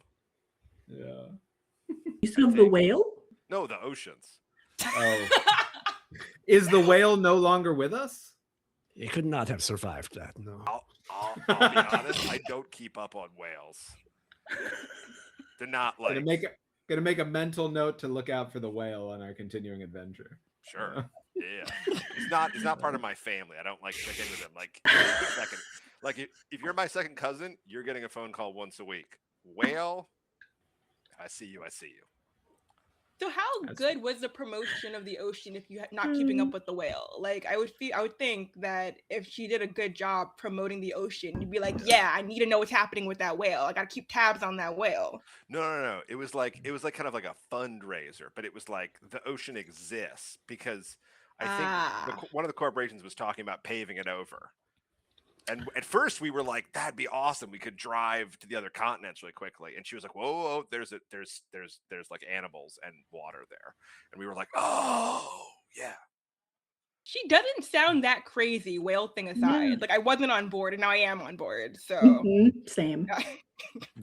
Yeah. You still have the whale? No, the oceans. Oh. Is the whale no longer with us? He could not have survived that. No. I'll be honest. I don't keep up on whales. They're not like Gonna make a mental note to look out for the whale on our continuing adventure. sure. Yeah, it's not part of my family. I don't like check in with them. Like second, like if you're my second cousin, you're getting a phone call once a week. Whale, I see you. I see you. So how good was the promotion of the ocean if you're not keeping up with the whale? Like I would think that if she did a good job promoting the ocean, you'd be like, yeah, I need to know what's happening with that whale. I gotta keep tabs on that whale. No. It was like kind of like a fundraiser, but it was like the ocean exists because I think one of the corporations was talking about paving it over. And at first we were like, that'd be awesome. We could drive to the other continents really quickly. And she was like, whoa, there's like animals and water there. And we were like, oh yeah. She doesn't sound that crazy, whale thing aside. Yeah. Like I wasn't on board and now I am on board. So Same.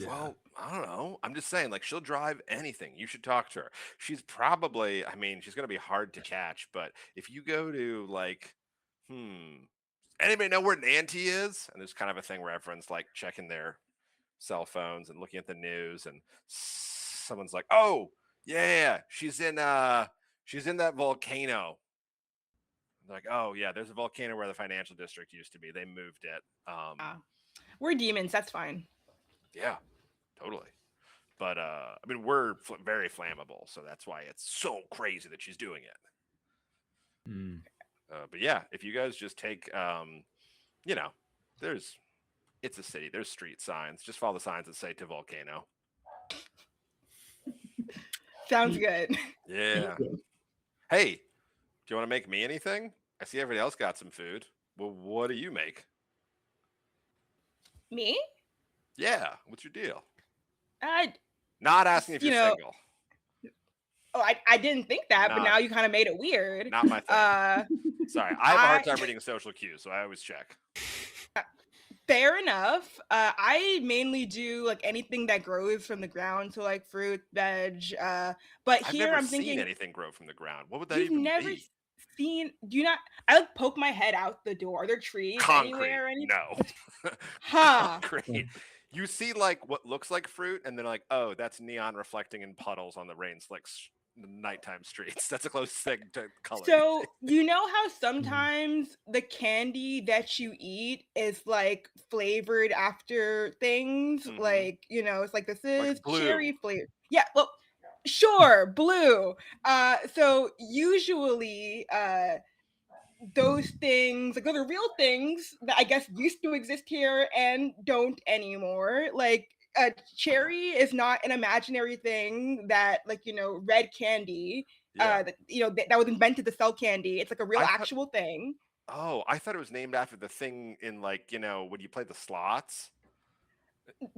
Well, I don't know. I'm just saying, like, she'll drive anything. You should talk to her. She's probably, I mean, she's gonna be hard to catch, but if you go to like, anybody know where Nanty is? And there's kind of a thing where everyone's like checking their cell phones and looking at the news, and someone's like, "Oh, yeah, she's in that volcano." They're like, "Oh yeah, there's a volcano where the financial district used to be. They moved it." we're demons, that's fine. Yeah, totally. But I mean, we're very flammable, so that's why it's so crazy that she's doing it. But yeah, if you guys just take, you know, it's a city. There's street signs. Just follow the signs that say to volcano. Sounds good. Yeah. Hey, do you want to make me anything? I see everybody else got some food. Well, what do you make? Me? Yeah. What's your deal? Not asking if you're single. Oh, I didn't think that, but Not- now you kind of made it weird. Not my thing. Sorry, I have a hard time reading social cues, so I always check. Fair enough. I mainly do like anything that grows from the ground, so like fruit, veg. But I've here never I'm seen thinking anything grow from the ground. What would that you've even never be? seen. Do you not? I like poke my head out the door. Are there trees Concrete. anywhere? Or anything? No. Huh. Concrete. You see like what looks like fruit, and then like, oh, that's neon reflecting in puddles on the rain slick nighttime streets. That's the closest thing to color. So you know how sometimes the candy that you eat is like flavored after things, Mhm. like it's like this is blue. cherry flavor. Yeah, well, sure, blue. So usually, those things, like those are real things that I guess used to exist here and don't anymore. Like cherry is not an imaginary thing that red candy Yeah. that was invented to sell candy. It's like a real I thought- actual thing. Oh, I thought it was named after the thing in like, when you play the slots.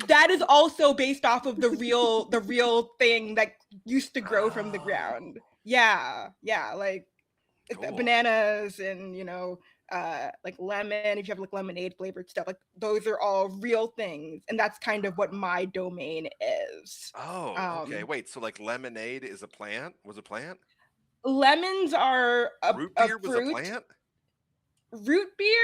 that is also based off of the real thing that used to grow from the ground. Yeah, like Cool. bananas and like lemon. If you have like lemonade flavored stuff, like those are all real things, and that's kind of what my domain is. Oh, okay. Wait, so like lemonade is a plant? Was a plant? Lemons are Root a beer was a fruit. plant? Root beer,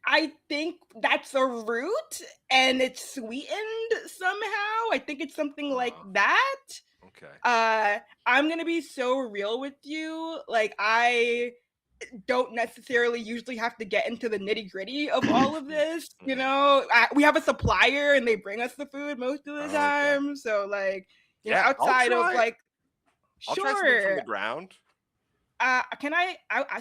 I think that's a root and it's sweetened somehow. I think it's something like that. Okay. I'm gonna be so real with you. Like, I don't necessarily usually have to get into the nitty gritty of all of this. We have a supplier and they bring us the food most of the time. So, like, Yeah, outside of like, I'll try something from the sure. ground. Can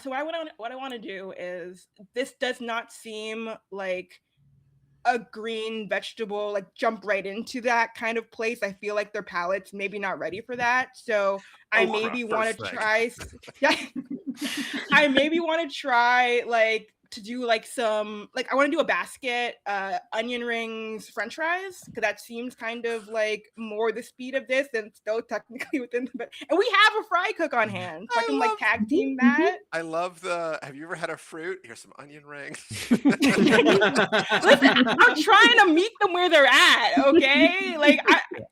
so what I want to do is, this does not seem like a green vegetable, like jump right into that kind of place. I feel like their palate's maybe not ready for that. So I maybe want to try yeah. I maybe want to try like to do like some, like I want to do a basket, onion rings, french fries, because that seems kind of like more the speed of this, and still technically within the, and we have a fry cook on hand, so I can like tag team that. I love have you ever had a fruit? Here's some onion rings. Listen, I'm trying to meet them where they're at, okay? Like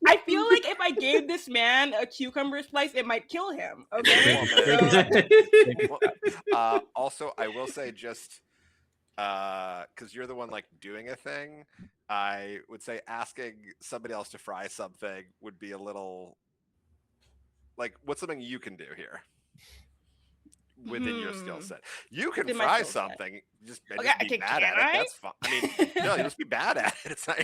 I feel like if I gave this man a cucumber slice, it might kill him, okay? Also, I will say, just because you're the one like doing a thing, I would say asking somebody else to fry something would be a little like, what's something you can do here within your skill set? You can fry something, just be bad at it. That's fine. I mean, no, you just be bad at it. It's not.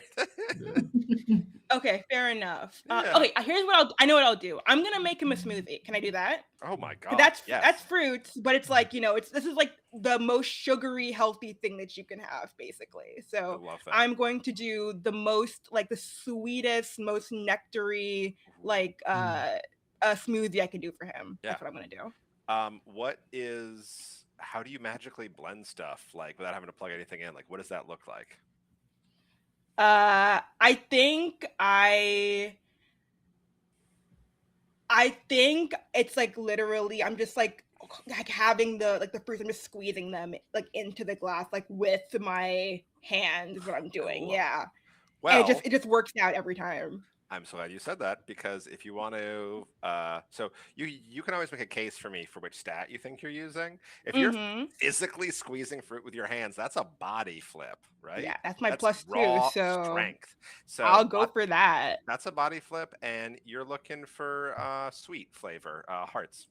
Okay, fair enough. Okay, here's what I know what I'll do. I'm gonna make him a smoothie. Can I do that? Oh my god, that's fruits, but it's like, this is like the most sugary, healthy thing that you can have, basically. So I'm going to do the most, like the sweetest, most nectary, like a smoothie I can do for him. That's what I'm gonna do. How do you magically blend stuff, like without having to plug anything in? Like, what does that look like? I think it's like literally I'm just like having the fruits, I'm just squeezing them like into the glass, like with my hand is what I'm doing. Cool. Yeah. Well, and it just works out every time. I'm so glad you said that, because if you want to, so you can always make a case for me for which stat you think you're using. If you're physically squeezing fruit with your hands, that's a body flip, right? Yeah, that's my +2, so strength. So I'll go for that. That's a body flip, and you're looking for sweet flavor, hearts.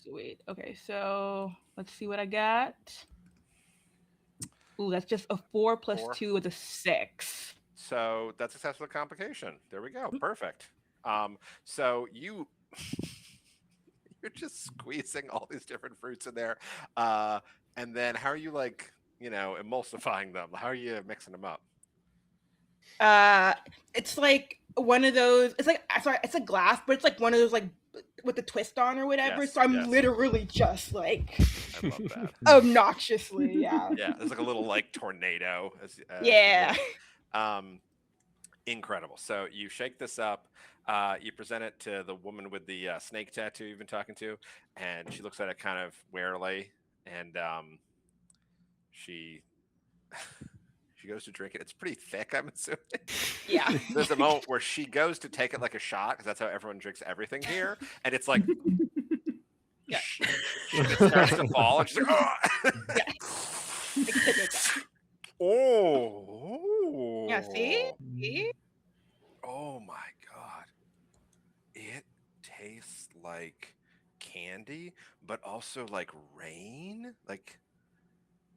Sweet. Okay, so let's see what I got. Ooh, that's just a 4 + 2 with a 6. So that's successful complication. There we go. Perfect. So you're just squeezing all these different fruits in there. And then how are you like, emulsifying them? How are you mixing them up? It's like one of those, it's like, sorry, it's a glass, but it's like one of those like with the twist on or whatever. Yes, so I'm literally just like I love that. Obnoxiously, yeah. Yeah, there's like a little like tornado. Yeah. Incredible. So you shake this up, you present it to the woman with the snake tattoo you've been talking to, and she looks at it kind of warily, and she goes to drink it. It's pretty thick, I'm assuming. Yeah. There's a moment where she goes to take it like a shot, because that's how everyone drinks everything here, and it's like, yeah, it starts to fall, and she's like, oh. Yeah. Oh. Yeah, see? Oh my god. It tastes like candy, but also like rain. Like,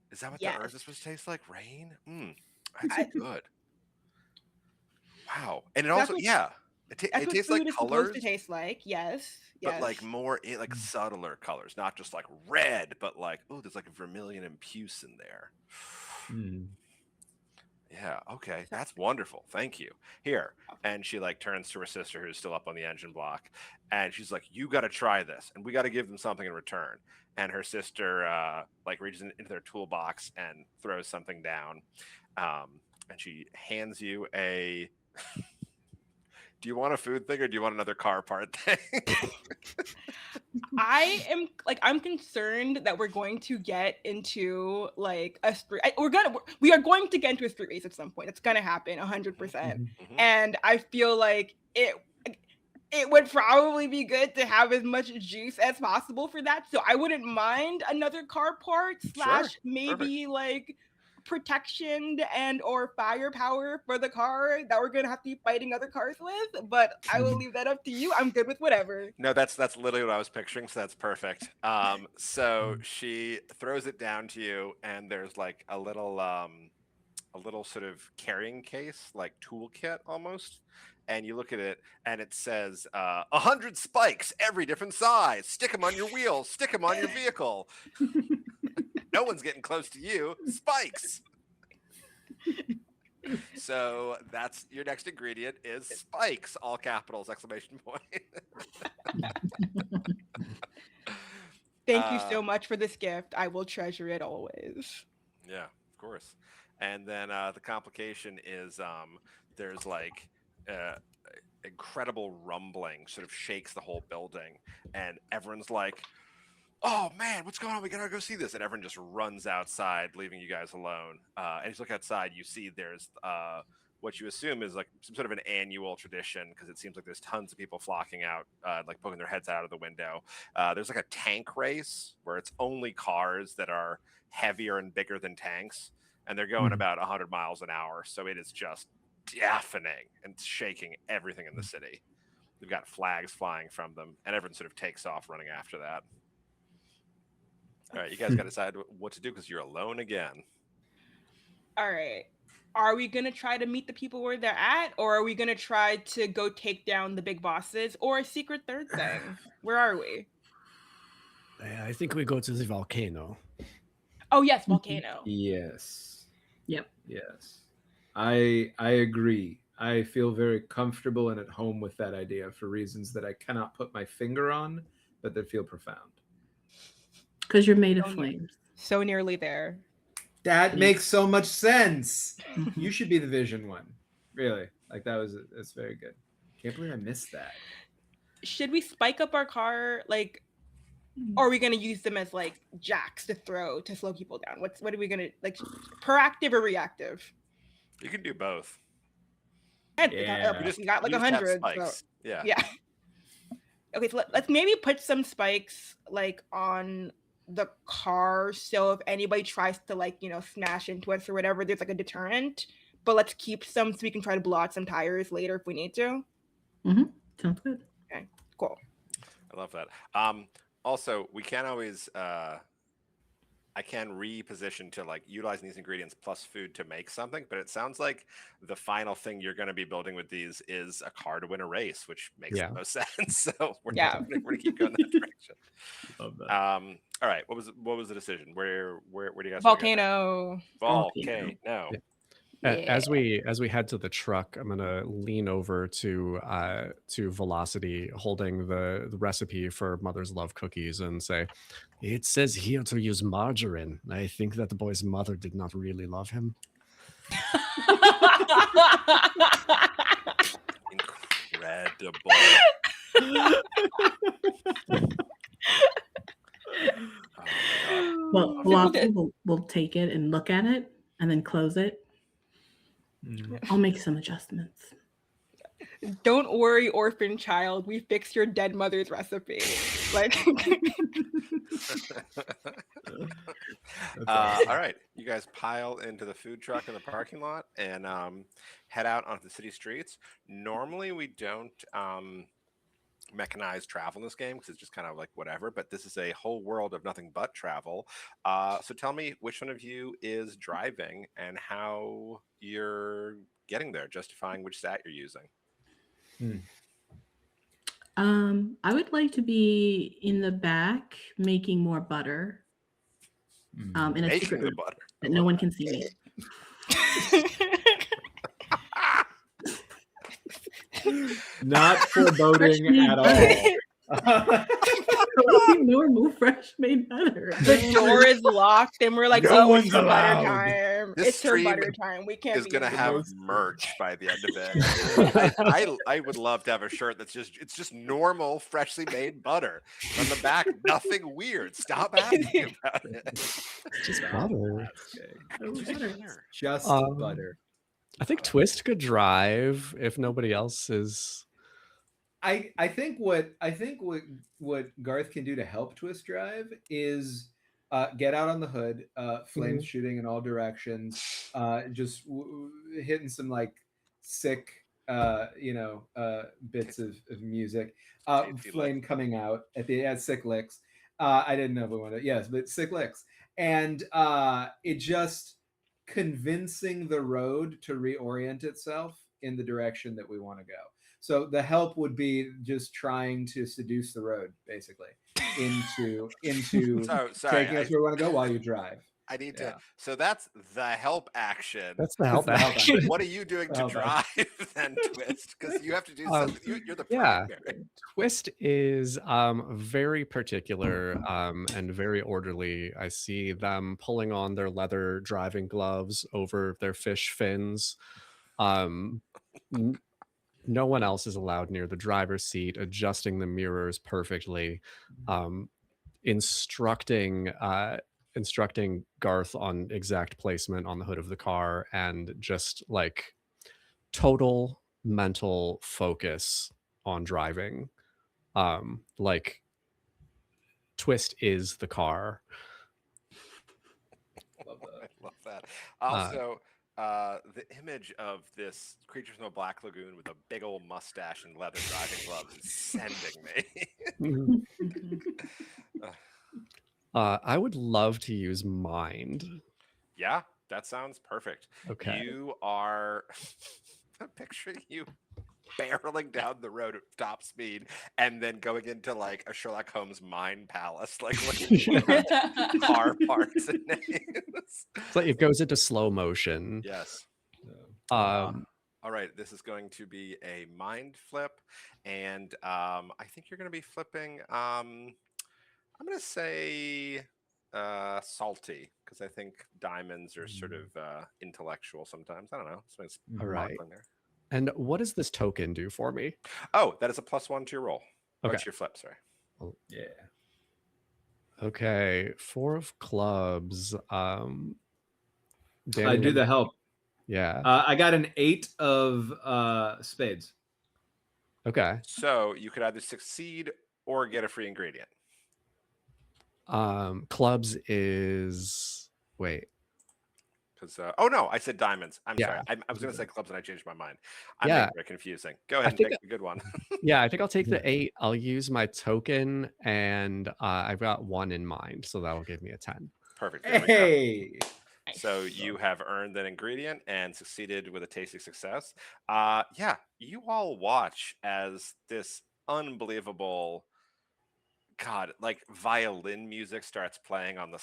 is that what the earth is supposed to taste like? Rain? That's good. Wow. And it also, it tastes like colors. Supposed to taste like, yes. But like more, like subtler colors, not just like red, but like, oh, there's like vermilion and puce in there. Yeah, okay, that's wonderful. Thank you. Here. And she like turns to her sister, who's still up on the engine block, and she's like, you got to try this, and we got to give them something in return. And her sister like reaches into their toolbox and throws something down, and she hands you a Do you want a food thing or do you want another car part thing? I'm concerned that we're going to get into like a street. We are going to get into a street race at some point. It's gonna happen 100%. Mhm. And I feel like it would probably be good to have as much juice as possible for that. So I wouldn't mind another car part / maybe like protection and or firepower for the car that we're gonna have to be fighting other cars with. But I will leave that up to you. I'm good with whatever. No, that's literally what I was picturing, so that's perfect. So she throws it down to you, and there's like a little sort of carrying case, like toolkit almost. And you look at it, and it says 100 spikes, every different size. Stick them on your wheels. Stick them on your vehicle. No one's getting close to you. Spikes. So that's your next ingredient is spikes, all capitals, exclamation point. Thank you so much for this gift. I will treasure it always. Yeah, of course. And then the complication is there's like incredible rumbling sort of shakes the whole building, and everyone's like, oh man, what's going on? We gotta go see this. And everyone just runs outside, leaving you guys alone. And as you look outside, you see there's what you assume is like some sort of an annual tradition, because it seems like there's tons of people flocking out, like poking their heads out of the window. There's like a tank race where it's only cars that are heavier and bigger than tanks, and they're going about 100 miles an hour. So it is just deafening and shaking everything in the city. They've got flags flying from them, and everyone sort of takes off running after that. All right, you guys got to decide what to do because you're alone again. All right. Are we going to try to meet the people where they're at, or are we going to try to go take down the big bosses, or a secret third thing? Where are we? I think we go to the volcano. Oh, yes, volcano. Yes. Yep. Yes. I agree. I feel very comfortable and at home with that idea for reasons that I cannot put my finger on, but that feel profound. Because you're made of flames. So nearly there. That makes so much sense. You should be the vision one. Really. Like that's very good. Can't believe I missed that. Should we spike up our car, like, or are we going to use them as like jacks to throw to slow people down? What are we going to, like, proactive or reactive? You can do both. Yeah. We got like 100. So, yeah. Okay, so let's maybe put some spikes like on the car, so if anybody tries to, like, you know, smash into us or whatever, there's like a deterrent. But let's keep some so we can try to blow out some tires later if we need to. Sounds good. Okay, cool. I love that. Also, we can always I can reposition to like utilizing these ingredients plus food to make something, but it sounds like the final thing you're going to be building with these is a car to win a race, which makes the most sense. So we're gonna keep going that direction. Love that. All right, what was the decision? Where do you guys Volcano. Volcano. Yeah. As we head to the truck, I'm gonna lean over to Velocity, holding the recipe for Mother's Love cookies, and say, It says here to use margarine. I think that the boy's mother did not really love him. Incredible. Well, Velocity will take it and look at it and then close it. I'll make some adjustments. Don't worry, orphan child. We fixed your dead mother's recipe. Like, all right, you guys pile into the food truck in the parking lot and head out onto the city streets. Normally, we don't mechanized travel in this game because it's just kind of like whatever, but this is a whole world of nothing but travel. So tell me which one of you is driving and how you're getting there, justifying which stat you're using. I would like to be in the back making more butter. In a secret room that no one can see me. Not foreboding at all. would be normal, fresh made butter. The door is locked, and we're like, No "Oh, one's it's her butter allowed. time. This It's her stream butter time. We can't is be going to in have this." merch by the end of it. I would love to have a shirt that's just normal, freshly made butter. On the back, nothing weird. Stop asking about it. Just butter. Oh, Just butter. butter. Just butter. I think Twist could drive if nobody else is. I think what Garth can do to help Twist drive is get out on the hood, flames shooting in all directions, just hitting some like sick bits of music, Tasty flame lick. coming out at the sick licks. I didn't know if we wanted, yes, but sick licks, and it just convincing the road to reorient itself in the direction that we want to go. So the help would be just trying to seduce the road, basically, into Sorry, taking us where we want to go while you drive. I need to. So that's the help action. That's the help the help action. What are you doing to Help drive then, Twist? Because you have to do something. You're the yeah. primary. Twist is very particular and very orderly. I see them pulling on their leather driving gloves over their fish fins. No one else is allowed near the driver's seat, adjusting the mirrors perfectly, instructing Garth on exact placement on the hood of the car, and just like total mental focus on driving. Like Twist is the car. I love that. Also, the image of this Creatures from the Black Lagoon with a big old mustache and leather driving gloves is sending me. I would love to use mind. Yeah, that sounds perfect. Okay. You are picturing you barreling down the road at top speed and then going into like a Sherlock Holmes mind palace, like car parts and names. So it goes into slow motion. Yes. All right, this is going to be a mind flip, and I think you're going to be flipping. I'm going to say salty, because I think diamonds are sort of intellectual sometimes. I don't know. All right. There. And what does this token do for me? Oh, that is a +1 to your roll. Okay. To your flip, sorry. Oh, yeah. Okay, 4 of clubs. I do the help. Yeah. I got an 8 of spades. Okay. So you could either succeed or get a free ingredient. Clubs is because oh no, I said diamonds. I'm sorry. I was going to say clubs and I changed my mind. I'm being very confusing. Go ahead and take the good one. Yeah, I think I'll take the 8. I'll use my token, and I've got 1 in mind, so that'll give me a 10. Perfect. Hey. So you have earned that ingredient and succeeded with a tasty success. Yeah, you all watch as this unbelievable, God, like violin music starts playing on the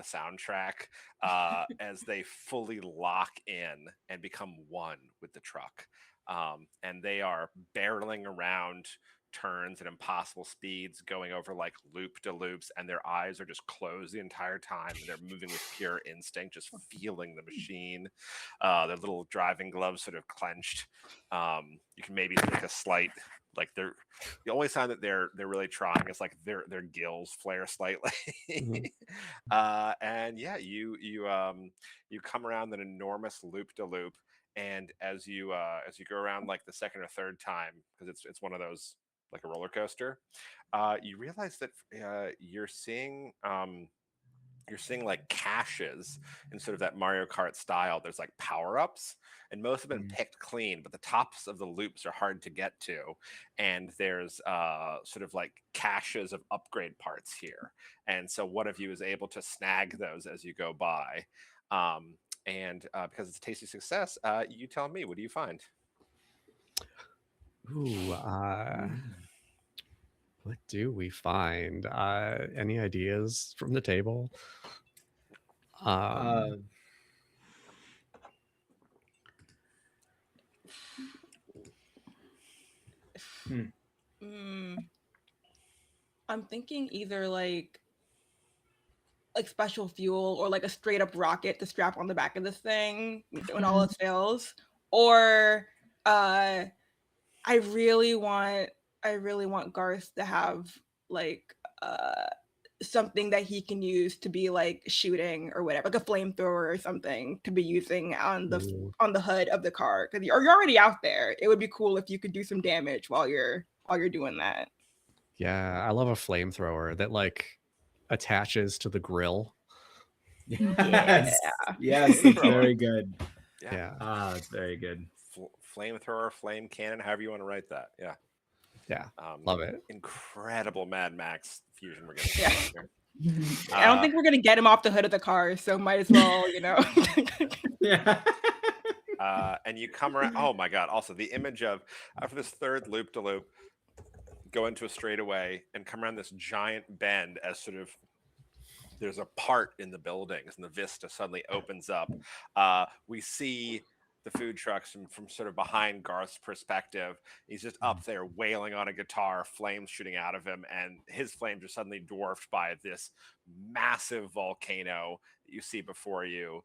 soundtrack as they fully lock in and become one with the truck. And they are barreling around turns at impossible speeds, going over like loop-de-loops, and their eyes are just closed the entire time, and they're moving with pure instinct, just feeling the machine. Their little driving gloves sort of clenched. You can maybe take a slight, like they're the only sign that they're really trying is like their gills flare slightly. And yeah, you come around an enormous loop-de-loop, and as you go around like the second or third time, because it's one of those like a roller coaster, you realize that you're seeing like caches in sort of that Mario Kart style. There's like power-ups, and most have been picked clean, but the tops of the loops are hard to get to. And there's sort of like caches of upgrade parts here. And so one of you is able to snag those as you go by. And because it's a tasty success, you tell me, what do you find? Ooh, what do we find? Any ideas from the table? I'm thinking either like special fuel or like a straight up rocket to strap on the back of this thing when all else fails, or I really want Garth to have like something that he can use to be like shooting or whatever, like a flamethrower or something to be using on the hood of the car, because you're already out there. It would be cool if you could do some damage while you're doing that. Yeah, I love a flamethrower that like attaches to the grill. Yes, yes, it's very good. Yeah. Ah, it's very good. Flamethrower, flame cannon, however you want to write that. Yeah. Yeah, love it. Incredible Mad Max fusion we're getting here. I don't think we're gonna get him off the hood of the car, so might as well, Yeah. And you come around. Oh my God! Also, the image of after this third loop de loop, go into a straightaway and come around this giant bend as sort of there's a part in the buildings and the vista suddenly opens up. We see the food trucks from sort of behind Garth's perspective. He's just up there wailing on a guitar, flames shooting out of him, and his flames are suddenly dwarfed by this massive volcano that you see before you.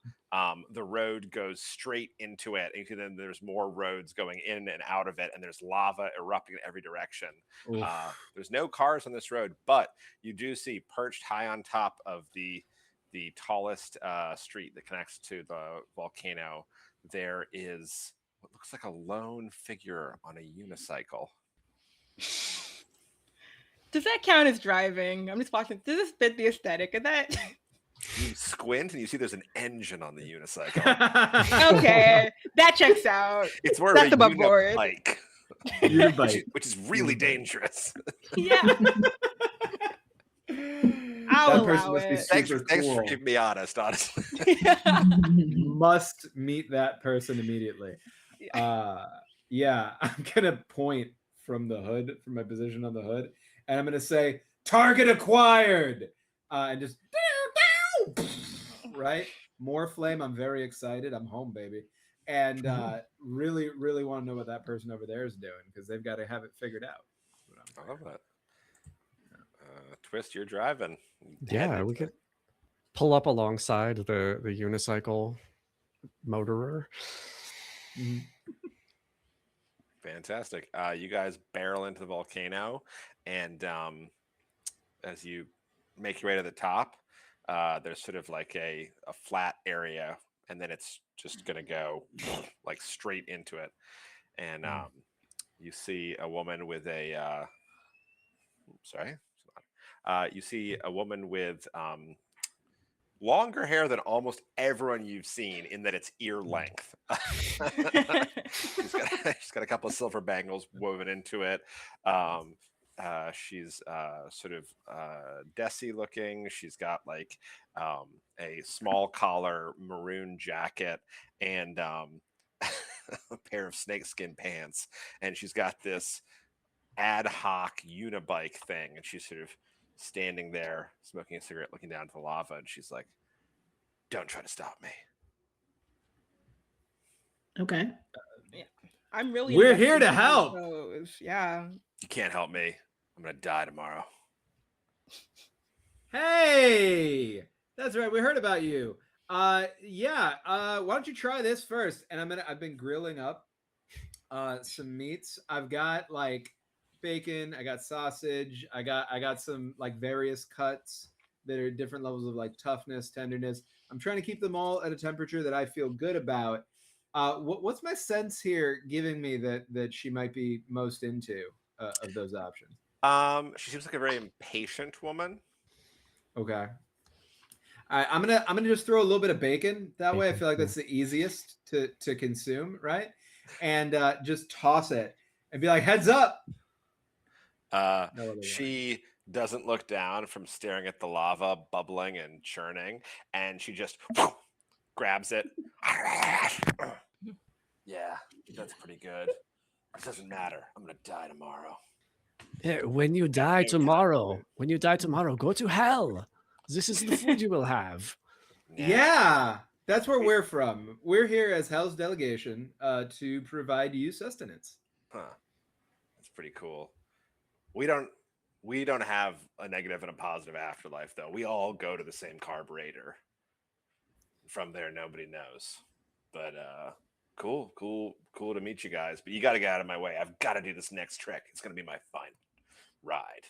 The road goes straight into it, and then there's more roads going in and out of it, and there's lava erupting in every direction. There's no cars on this road, but you do see perched high on top of the tallest street that connects to the volcano, there is what looks like a lone figure on a unicycle. Does that count as driving? I'm just watching. Does this fit the aesthetic of that? You squint and you see there's an engine on the unicycle. Okay, that checks out. It's more That's of a above board. unibike. Which is really dangerous. Yeah. I'll allow it. Thanks for keeping me honest, honestly. Must meet that person immediately. Yeah, I'm gonna point from the hood, from my position on the hood, and I'm gonna say, "Target acquired," and just right, more flame. I'm very excited. I'm home, baby, and really, really want to know what that person over there is doing, because they've got to have it figured out. I love that. Twist, you're driving. Yeah, we could pull up alongside the unicycle motorer. Fantastic. You guys barrel into the volcano, and as you make your way to the top, there's sort of like a flat area, and then it's just gonna go like straight into it. And you see a woman with a you see a woman with longer hair than almost everyone you've seen, in that it's ear length. she's got a couple of silver bangles woven into it. She's sort of Desi looking. She's got like a small collar maroon jacket and a pair of snakeskin pants. And she's got this ad hoc unibike thing. And she's sort of standing there smoking a cigarette, looking down to the lava. And she's like, "Don't try to stop me." Okay. Yeah. I'm really. We're here to help. Yeah. You can't help me. I'm gonna die tomorrow. Hey, that's right. We heard about you. Why don't you try this first? And I've been grilling up some meats. I've got like bacon, I got sausage, I got some like various cuts that are different levels of like toughness, tenderness. I'm trying to keep them all at a temperature that I feel good about. What's my sense here giving me that she might be most into of those options? She seems like a very impatient woman. Okay. I'm gonna just throw a little bit of bacon. That way I feel like that's the easiest to consume, right? And just toss it and be like, "Heads up." She doesn't look down from staring at the lava bubbling and churning, and she just grabs it. Yeah, that's pretty good. It doesn't matter. I'm gonna die tomorrow. When you die tomorrow, go to hell. This is the food you will have. Yeah, that's where we're from. We're here as Hell's delegation to provide you sustenance. Huh. That's pretty cool. We don't We don't have a negative and a positive afterlife, though. We all go to the same carburetor. From there, nobody knows. But cool to meet you guys. But you got to get out of my way. I've got to do this next trick. It's going to be my final ride.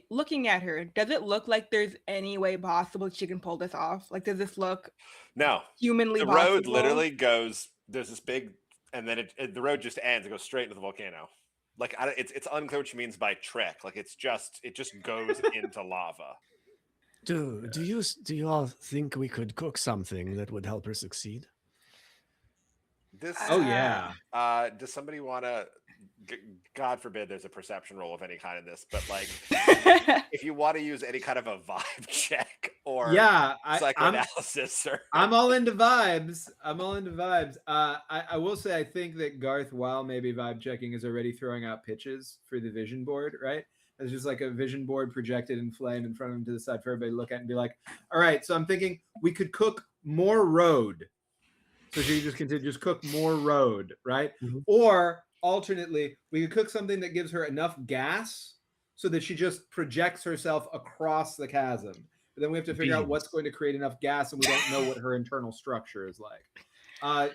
Looking at her, does it look like there's any way possible she can pull this off? Like, does this look No, humanly the possible? road literally goes. There's this big, and then the road just ends. It goes straight into the volcano. Like it's unclear what she means by trick. Like it just goes into lava. Do you all think we could cook something that would help her succeed? This. Oh yeah. Does somebody want to? God forbid there's a perception roll of any kind in this, but like if you want to use any kind of a vibe check or psychoanalysis, I'm all into vibes. I will say I think that Garth, while maybe vibe checking, is already throwing out pitches for the vision board, right? There's just like a vision board projected in flame in front of him to the side for everybody to look at and be like, all right, so I'm thinking we could cook more road. So she just continue, just cook more road, right? Mm-hmm. Or alternately, we could cook something that gives her enough gas so that she just projects herself across the chasm. But then we have to figure out what's going to create enough gas, and we don't know what her internal structure is like.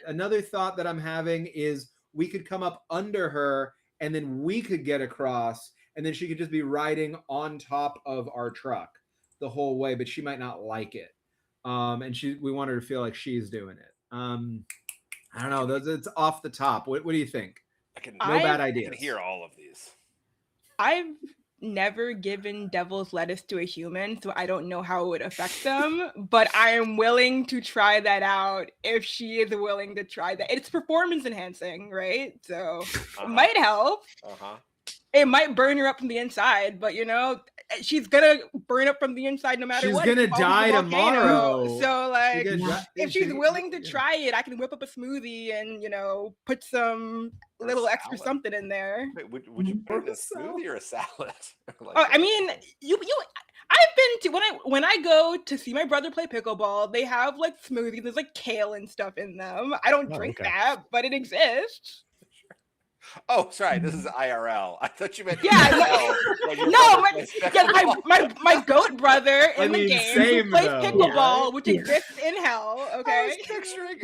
Another thought that I'm having is we could come up under her, and then we could get across, and then she could just be riding on top of our truck the whole way, but she might not like it. And we want her to feel like she's doing it. I don't know. It's off the top. What do you think? Bad ideas. I can hear all of these. I've never given devil's lettuce to a human, so I don't know how it would affect them, but I am willing to try that out if she is willing to try that. It's performance enhancing, right? So it might help. It might burn her up from the inside, but she's gonna burn up from the inside no matter what. She's gonna die tomorrow. So like, if she's willing to try it, I can whip up a smoothie and put some little extra something in there. Wait, would you put it in a smoothie or a salad? I mean, I've been to when I go to see my brother play pickleball, they have like smoothies. There's like kale and stuff in them. I don't drink that, but it exists. Oh, sorry. This is IRL. I thought you meant my goat brother in the game who plays pickleball, which exists in hell. Okay, I was picturing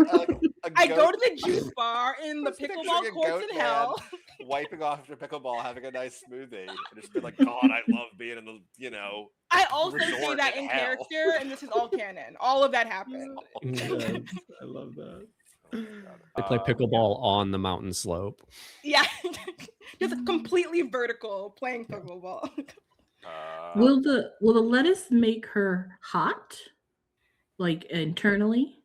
I go to the juice bar in the pickleball courts in hell, wiping off after pickleball, having a nice smoothie, and just be like, God, I love being in the I also say that in character, and this is all canon. All of that happened. I love that. They play pickleball on the mountain slope. Yeah, just completely vertical playing pickleball. Will the lettuce make her hot, like internally?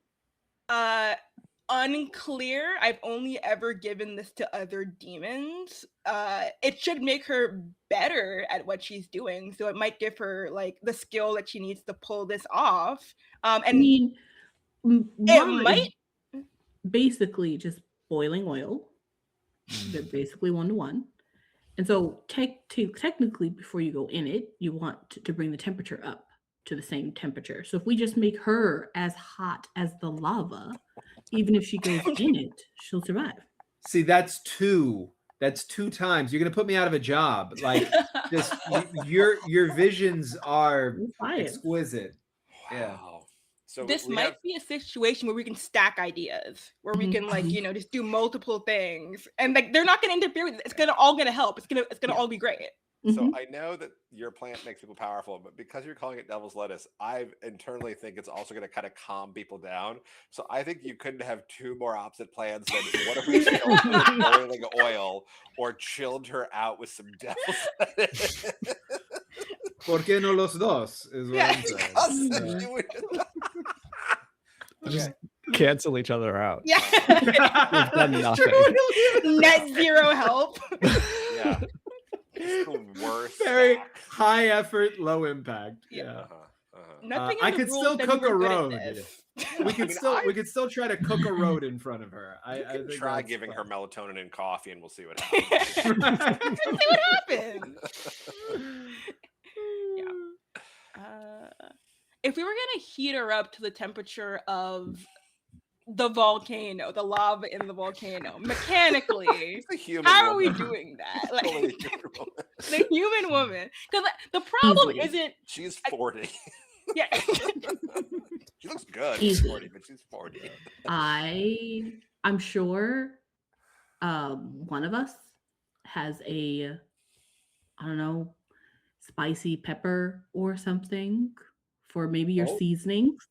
Unclear. I've only ever given this to other demons. It should make her better at what she's doing, so it might give her like the skill that she needs to pull this off. And I mean, it might. Basically just boiling oil. They're basically 1-to-1. And so technically before you go in it, you want to bring the temperature up to the same temperature. So if we just make her as hot as the lava, even if she goes in it, she'll survive. See, that's two times. You're gonna put me out of a job. Like just your visions are exquisite. Wow. Yeah. So this might be a situation where we can stack ideas, where we can just do multiple things, and like they're not going to interfere with it. It's all going to help. It's gonna all be great. So I know that your plant makes people powerful, but because you're calling it devil's lettuce, I internally think it's also going to kind of calm people down. So I think you couldn't have two more opposite plans than what if we chilled her with boiling oil or chilled her out with some devil's lettuce? ¿Por qué no los dos? Is what I'm saying. Just cancel each other out. Yeah. We've done nothing. Net zero help. Yeah. It's the worst. Very high effort, low impact. Yeah. Nothing. I could still cook a road. We could still try to cook a road in front of her. I think try giving her melatonin and coffee, and we'll see what happens. See what happens. Yeah. If we were gonna heat her up to the temperature of the volcano, the lava in the volcano, mechanically. It's a human How are we woman. doing that? Totally a Like human woman. the human woman, because the problem Easily. isn't. She's 40. Yeah. She looks good. She's Easily. 40, but she's 40. I'm sure one of us has a, I don't know, spicy pepper or something for maybe your Oh. seasonings.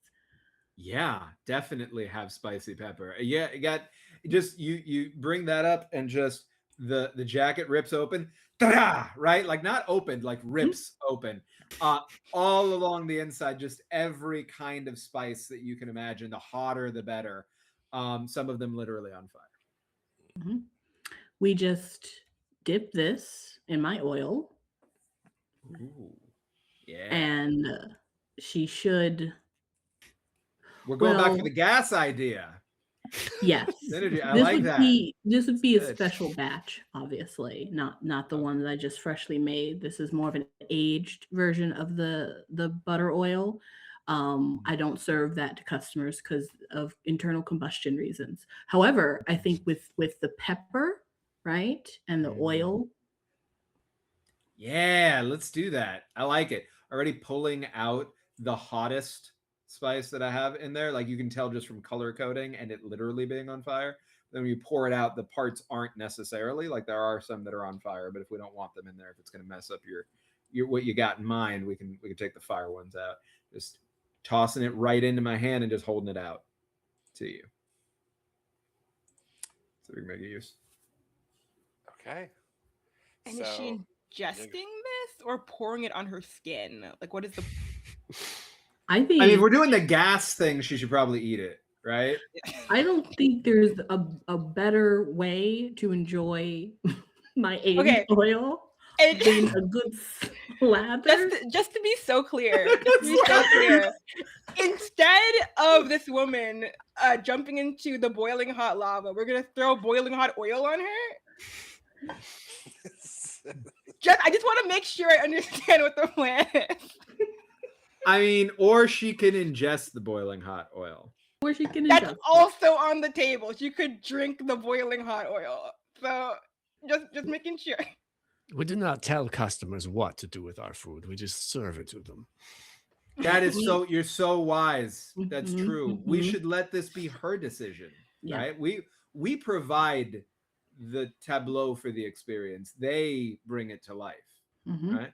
Yeah, definitely have spicy pepper. Yeah, you got just you bring that up and just the jacket rips open. Ta-da! Right? Like not opened, like rips open. All along the inside, just every kind of spice that you can imagine. The hotter, the better. Some of them literally on fire. Mhm. We just dip this in my oil, Ooh. Yeah. and she should. We're going back to well- the gas idea. Yes, Synergy. I this like would that. this would be a Good. special batch, obviously, not the one that I just freshly made. This is more of an aged version of the butter oil. I don't serve that to customers because of internal combustion reasons. However, I think with the pepper, right, and the oil, Yeah, let's do that. I like it. Already pulling out the hottest spice that I have in there. Like you can tell just from color coding and it literally being on fire. Then when you pour it out, the parts aren't necessarily like there are some that are on fire, but if we don't want them in there, if it's going to mess up your what you got in mind, we can take the fire ones out. Just tossing it right into my hand and just holding it out to you. So we can make a use. Okay. And is she ingesting this or pouring it on her skin? Like, what is the? I think. I mean, if we're doing the gas thing, she should probably eat it, right? I don't think there's a better way to enjoy my aged oil And than a good slather. just to be so clear, instead of this woman jumping into the boiling hot lava, we're gonna throw boiling hot oil on her. I just want to make sure I understand what the plan is. I mean, or she can ingest the boiling hot oil. Or she can That's ingest it. also on the table. She could drink the boiling hot oil. So just making sure. We do not tell customers what to do with our food. We just serve it to them. That is so, you're so wise. That's Mhm, true. We mhm. should let this be her decision, Yeah. right? We provide the tableau for the experience. They bring it to life, Mhm. right?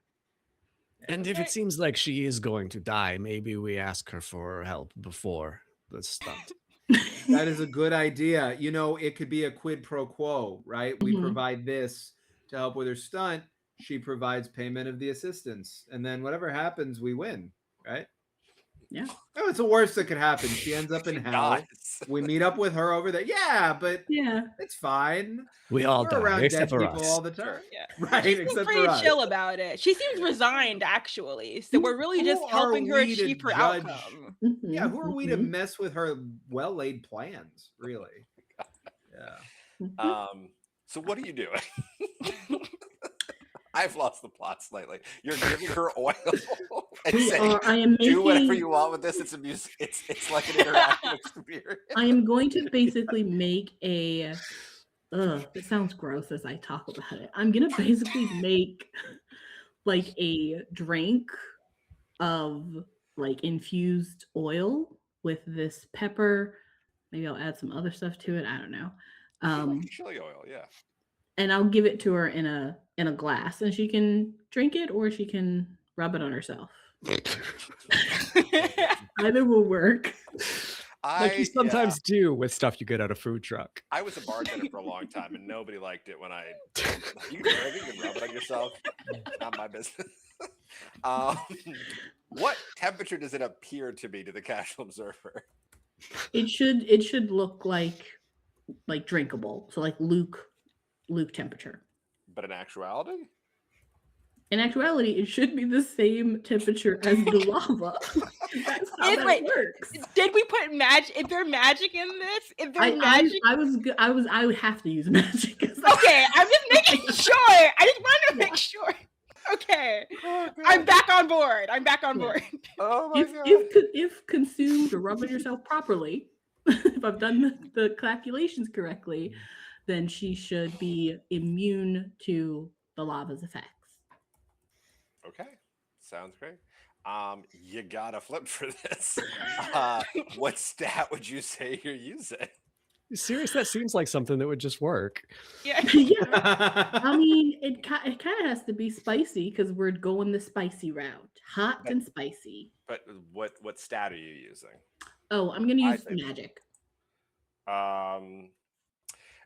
And if it seems like she is going to die, maybe we ask her for help before the stunt. That is a good idea. You know, it could be a quid pro quo, right? We Mhm. provide this to help with her stunt. She provides payment of the assistance. And then whatever happens, we win, right? Yeah. Oh, it's the worst that could happen. She ends up in She hell. dies. We meet up with her over there. Yeah, but Yeah. it's fine. We all We're die, around dead except for people us. all the time. Yeah. Right, She's except pretty for us. chill about it. She seems resigned, actually. So we're really Who just are helping her we to achieve her judge? outcome. Yeah, who are we to Mhm. mess with her well-laid plans, really? Yeah. Mhm. So what are you doing? I've lost the plot slightly. You're giving her oil and saying, I am do whatever making. you want with this. It's a music. It's like an interactive experience. I am going to basically make a. It sounds gross as I talk about it. I'm gonna basically make like a drink of like infused oil with this pepper. Maybe I'll add some other stuff to it. I don't know. Chili oil, yeah. And I'll give it to her in a glass, and she can drink it or she can rub it on herself. Either will work. Like you sometimes do with stuff you get at a food truck. I was a bartender for a long time, and nobody liked it when I. You can drink it, you can rub it on yourself. Not my business. What temperature does it appear to be to the casual observer? It should look like drinkable, so like Luke temperature. But in actuality, In actuality, it should be the same temperature as the lava. That's how that Wait, works. did we put magic? Is there magic in this? Is there I magic? I would have to use magic. Okay, I'm just making sure. I just wanted to make sure. Okay, I'm back on board. Oh my god! If consumed or rubbing yourself properly, if I've done the calculations correctly, then she should be immune to the lava's effects. Okay, sounds great. You got a flip for this. What stat would you say you're using? Serious? That seems like something that would just work. Yeah. Yeah, I mean, it kind of has to be spicy because we're going the spicy route, hot But and spicy. but what stat are you using? Oh, I'm gonna I use say magic. um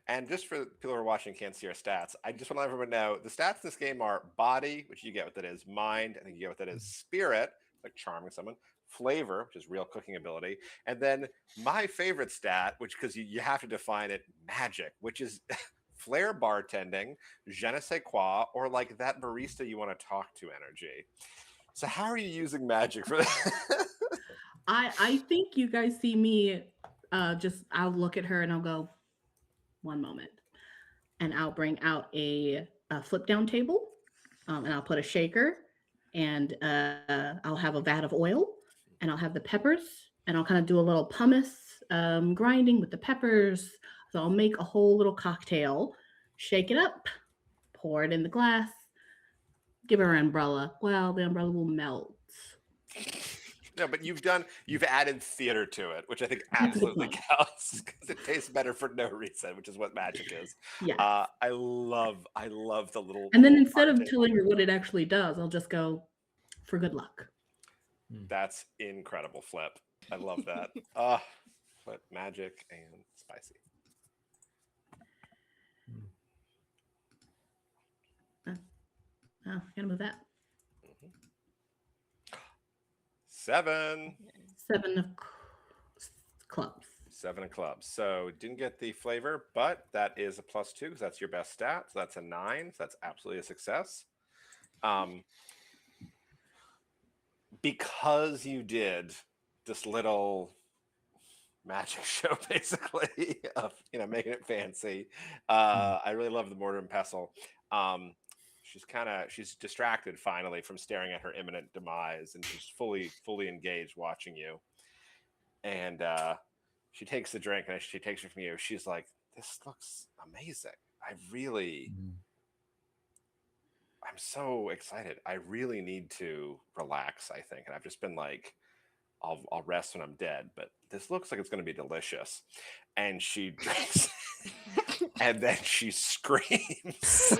and just for the people who are watching and can't see our stats, I just want to let everyone know the stats in this game are body, which you get what that is, mind, I think you get what that is, spirit, like charming someone, flavor, which is real cooking ability, and then my favorite stat, which because you have to define it, magic, which is flair bartending, je ne sais quoi, or like that barista you want to talk to energy. So how are you using magic for that? I think you guys see me. Just I'll look at her and I'll go, one moment, and I'll bring out a flip down table, and I'll put a shaker, and I'll have a vat of oil, and I'll have the peppers, and I'll kind of do a little pumice grinding with the peppers. So I'll make a whole little cocktail, shake it up, pour it in the glass, give her an umbrella. Well, the umbrella will melt. No, but you've added theater to it, which I think That's a good absolutely point. counts because it tastes better for no reason, which is what magic is. Yes. I love the little. And then little instead of card table. telling her what it actually does, I'll just go for good luck. That's incredible, Flip. I love that. Ah, Flip, magic and spicy. Oh, gotta move that. 7. 7 of clubs. 7 of clubs. So didn't get the flavor, but that is a +2 because that's your best stat. So that's a 9. So that's absolutely a success. Because you did this little magic show basically of making it fancy. I really love the mortar and pestle. She's distracted finally from staring at her imminent demise, and she's fully engaged watching you. And she takes the drink, and as she takes it from you, she's like, this looks amazing. I'm so excited. I really need to relax, I think. And I've just been like, I'll rest when I'm dead, but this looks like it's going to be delicious. And she drinks, and then she screams.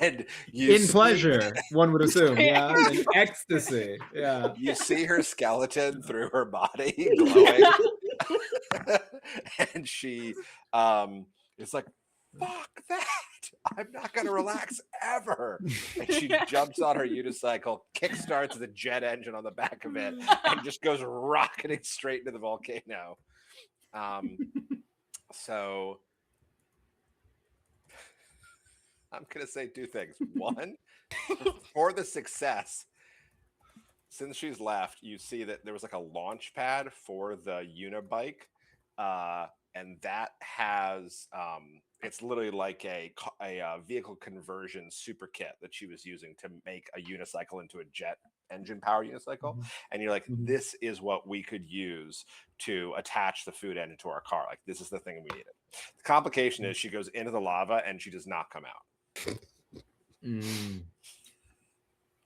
And in pleasure, one would assume, yeah, in ecstasy, yeah. You see her skeleton through her body glowing, and she is like, "Fuck that! I'm not going to relax ever." And she jumps on her unicycle, kickstarts the jet engine on the back of it, and just goes rocketing straight into the volcano. So I'm going to say 2 things. One, for the success, since she's left, you see that there was like a launch pad for the unibike, and that has it's literally like a vehicle conversion super kit that she was using to make a unicycle into a jet engine power unicycle. And you're like, this is what we could use to attach the food end into our car. Like, this is the thing we needed. The complication is she goes into the lava and she does not come out.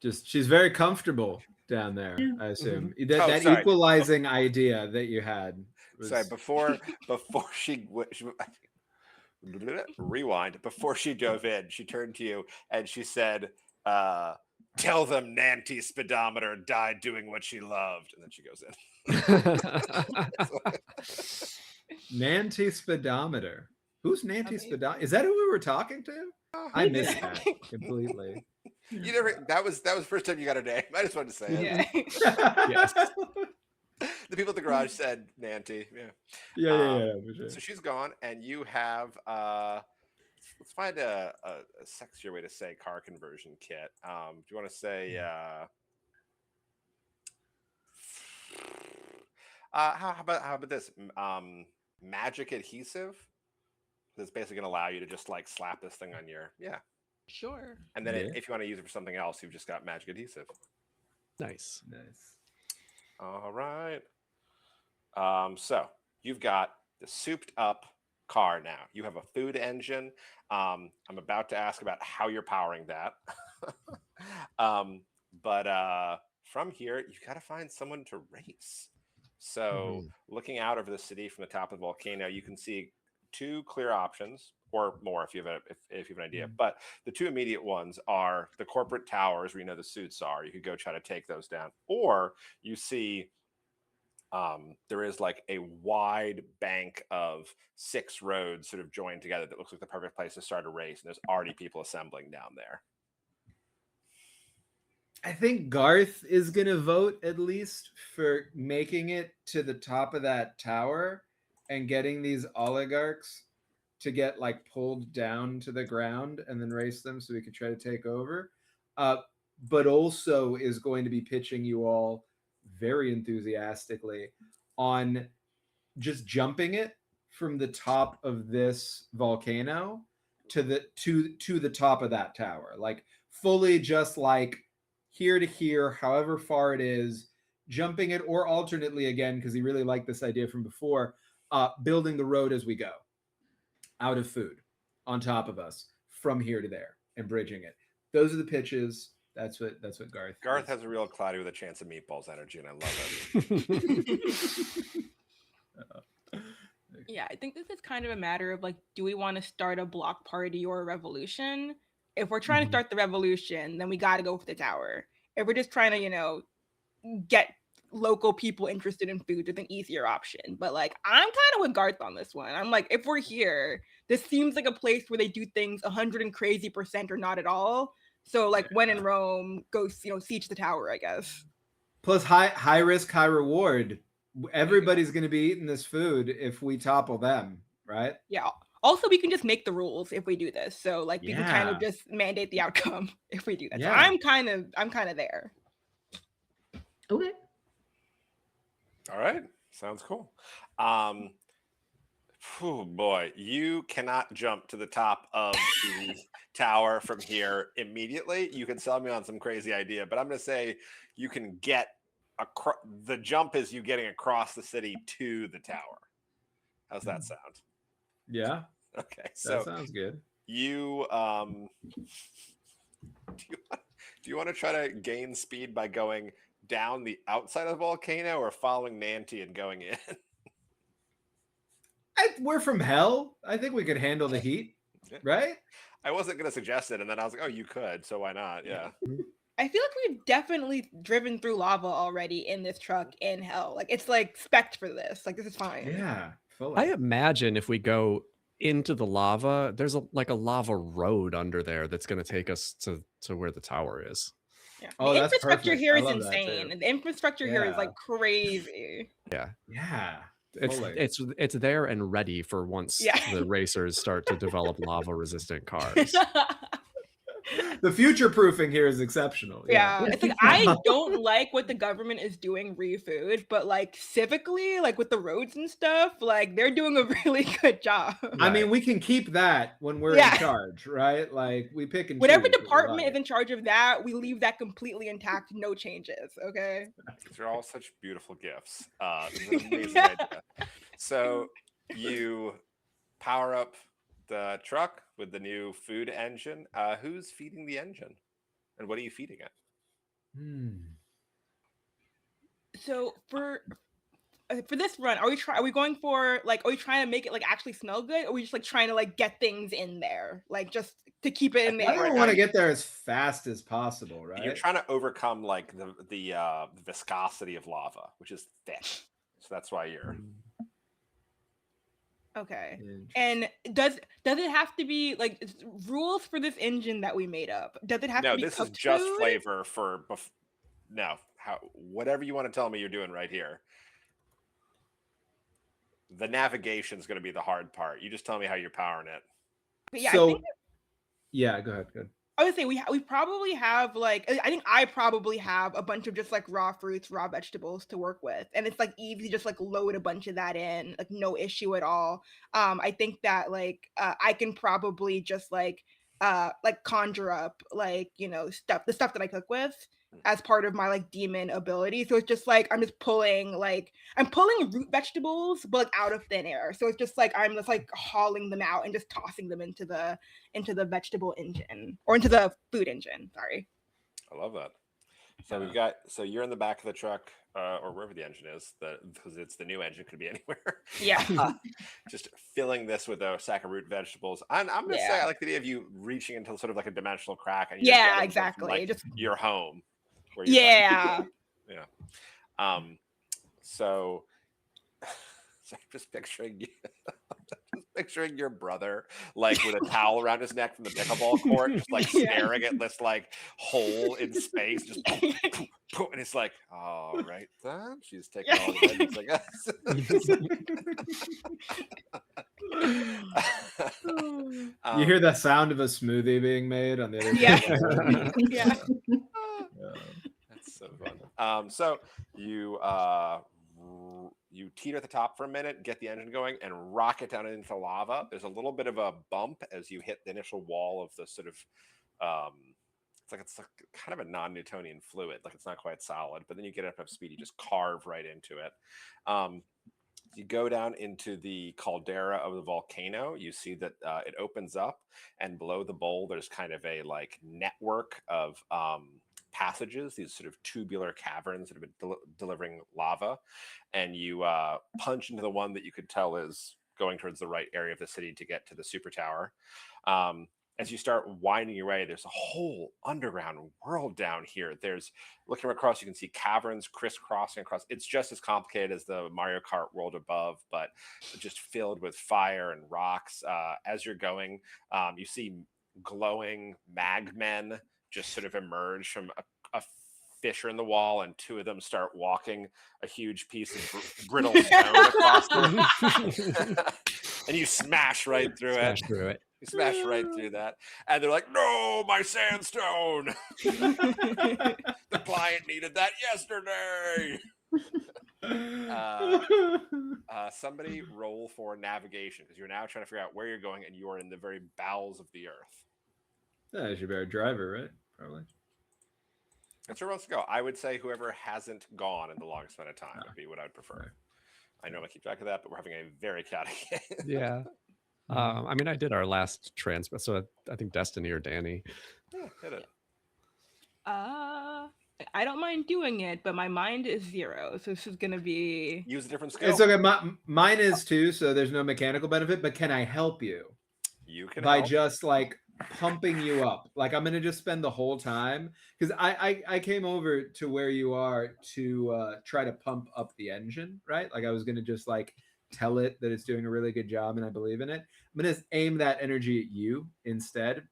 Just she's very comfortable down there, I assume. That sorry. equalizing idea that you had was... Sorry, before she rewind, before she dove in, she turned to you and she said, tell them Nanti Speedometer died doing what she loved. And then she goes in. Nanti Speedometer. Who's Nanti Speedometer? Is that who we were talking to? I missed that completely. You never. That was the first time you got her name. I just wanted to say it. Yes. The people at the garage said Nanti. Yeah, for sure. So she's gone, and you have. Let's find a sexier way to say car conversion kit. Do you want to say? How about this? Magic adhesive. That's basically going to allow you to just like slap this thing on your Sure. And then if you want to use it for something else, you've just got magic adhesive. Nice. All right. So you've got the souped up car now. You have a food engine. I'm about to ask about how you're powering that. um, but from here, you got to find someone to race. So Mhm. looking out over the city from the top of the volcano, you can see two clear options, or more if you have if you have an idea. Mm. But the two immediate ones are the corporate towers where you know the suits are. You could go try to take those down, or you see there is like a wide bank of 6 roads sort of joined together that looks like the perfect place to start a race. And there's already people assembling down there. I think Garth is going to vote at least for making it to the top of that tower and getting these oligarchs to get like pulled down to the ground and then race them so we could try to take over. But also is going to be pitching you all very enthusiastically on just jumping it from the top of this volcano to the top of that tower, like fully just like here to here, however far it is, jumping it, or alternately again, because he really liked this idea from before, building the road as we go out of food on top of us from here to there and bridging it. Those are the pitches. That's what Garth Has a real cloudy with a chance of meatballs energy, and I love it. Yeah, I think this is kind of a matter of like, do we want to start a block party or a revolution? If we're trying to start the revolution, then we got to go for the tower. If we're just trying to, get local people interested in food, it's an easier option. But like, I'm kind of with Garth on this one. I'm like, if we're here, this seems like a place where they do things 100 and crazy% or not at all. So like, when in Rome, go siege the tower, I guess. Plus high risk, high reward. Everybody's going to be eating this food if we topple them, right? Yeah. Also, we can just make the rules if we do this. So like, we can kind of just mandate the outcome if we do that. Yeah. So I'm kind of there. Okay. All right. Sounds cool. Oh boy, you cannot jump to the top of the tower from here immediately. You can sell me on some crazy idea, but I'm going to say you can get the jump is you getting across the city to the tower. How's that sound? Yeah. Okay. So that sounds good. You do you want to try to gain speed by going down the outside of the volcano or following Nanty and going in? We're from hell. I think we could handle the heat, right? I wasn't going to suggest it, and then I was like, oh, you could, so why not? Yeah. I feel like we've definitely driven through lava already in this truck in hell. Like, it's like spec'd for this. Like, this is fine. Yeah. Fully. I imagine if we go into the lava, there's a lava road under there that's going to take us to where the tower is. Yeah. Oh, the that's infrastructure perfect. here I is love that insane. too. The infrastructure here is like crazy. Yeah. Yeah. It's there and ready for once the racers start to develop lava resistant cars. The future proofing here is exceptional. Yeah. It's like, I don't like what the government is doing re-food, but like civically, like with the roads and stuff, like they're doing a really good job. I mean, we can keep that when we're in charge, right? Like we pick and whatever choose department is in charge of that, we leave that completely intact, no changes. Okay. These are all such beautiful gifts. This is an amazing idea. So you power up the truck with the new food engine. Who's feeding the engine, and what are you feeding it? So for this run, are we going for like, are we trying to make it like actually smell good, or are we just like trying to like get things in there, like just to keep it in there? I don't want to get there as fast as possible, right? You're trying to overcome like the viscosity of lava, which is thick. So that's why you're okay. And does it have to be like rules for this engine that we made up? Does it have to be? No, this is just flavor for whatever you want to tell me you're doing right here. The navigation is going to be the hard part. You just tell me how you're powering it. But yeah, so, go ahead. I would say we probably have like, I think I probably have a bunch of just like raw fruits, raw vegetables to work with, and it's like easy to just like load a bunch of that in, like no issue at all. I think that like I can probably just like conjure up like the stuff that I cook with. as part of my like demon ability. So it's just like I'm pulling root vegetables, but like out of thin air. So it's just like I'm just like hauling them out and just tossing them into the vegetable engine, or into the food engine. Sorry. I love that. So so you're in the back of the truck, or wherever the engine is, because it's the new engine, could be anywhere. Yeah. Just filling this with a sack of root vegetables. I'm gonna say I like the idea of you reaching into sort of like a dimensional crack, and yeah, exactly. Like just your home. Where yeah. Yeah. So I'm just picturing you. Just picturing your brother like with a towel around his neck from the pickleball court, just like staring at this like hole in space, just and it's like, all right, then she's taking all the edges, I guess. You hear the sound of a smoothie being made on the other side. Yeah. That's so fun. So you teeter at the top for a minute, get the engine going, and rocket down into lava. There's a little bit of a bump as you hit the initial wall of the sort of it's like kind of a non-Newtonian fluid, like it's not quite solid, but then you get up to speed, you just carve right into it. You go down into the caldera of the volcano. You see that it opens up, and below the bowl there's kind of a like network of passages, these sort of tubular caverns that have been delivering lava, and you punch into the one that you could tell is going towards the right area of the city to get to the super tower. As you start winding your way, there's a whole underground world down here. There's, looking across, you can see caverns crisscrossing across. It's just as complicated as the Mario Kart world above, but just filled with fire and rocks. As you're going, you see glowing magmen just sort of emerge from a fissure in the wall, and two of them start walking a huge piece of brittle stone across them. And you smash right through it. You smash right through that. And they're like, no, my sandstone. The client needed that yesterday. Somebody roll for navigation, because you're now trying to figure out where you're going, and you are in the very bowels of the earth. Yeah, you should be our driver, right? Probably. That's where wants to go. I would say whoever hasn't gone in the longest amount of time would be what I'd prefer. Right. I know I keep track of that, but we're having a very chaotic game. Yeah. I mean, I did our last transfer, so I think Destiny or Danny. Yeah, hit it. I don't mind doing it, but my mind is 0, so this is gonna be use a different skill. It's okay. Mine is too, so there's no mechanical benefit. But can I help you? You can by help. Just like pumping you up. Like I'm gonna just spend the whole time, because I came over to where you are to try to pump up the engine, right? Like I was gonna just like tell it that it's doing a really good job and I believe in it. I'm gonna aim that energy at you instead.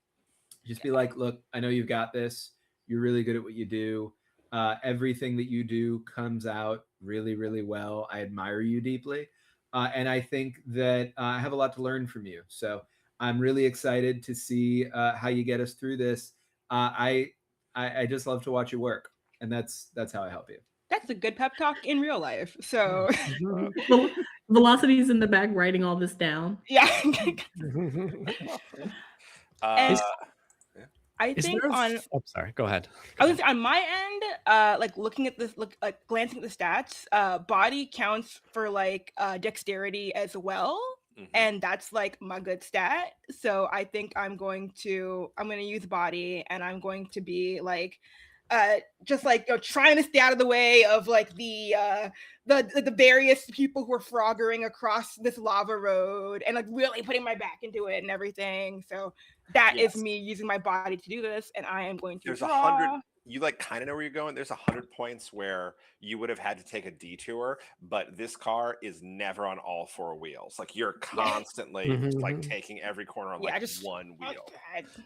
Just be like, look, I know you've got this. You're really good at what you do. Everything that you do comes out really, really well. I admire you deeply. And I think that I have a lot to learn from you. So I'm really excited to see how you get us through this. I just love to watch you work. And that's how I help you. That's a good pep talk in real life. So Velocity's in the back writing all this down. Yeah. I think on. Oh, sorry. Go ahead. I was on my end, like looking at this, glancing at the stats. Body counts for like dexterity as well, and that's like my good stat. So I think I'm going to use body, and I'm going to be like, just like trying to stay out of the way of like the various people who are froggering across this lava road, and like really putting my back into it and everything. So that is me using my body to do this, and I am going to. There's 100. You like kind of know where you're going. There's 100 points where you would have had to take a detour, but this car is never on all 4 wheels. Like you're constantly like taking every corner on like just one wheel.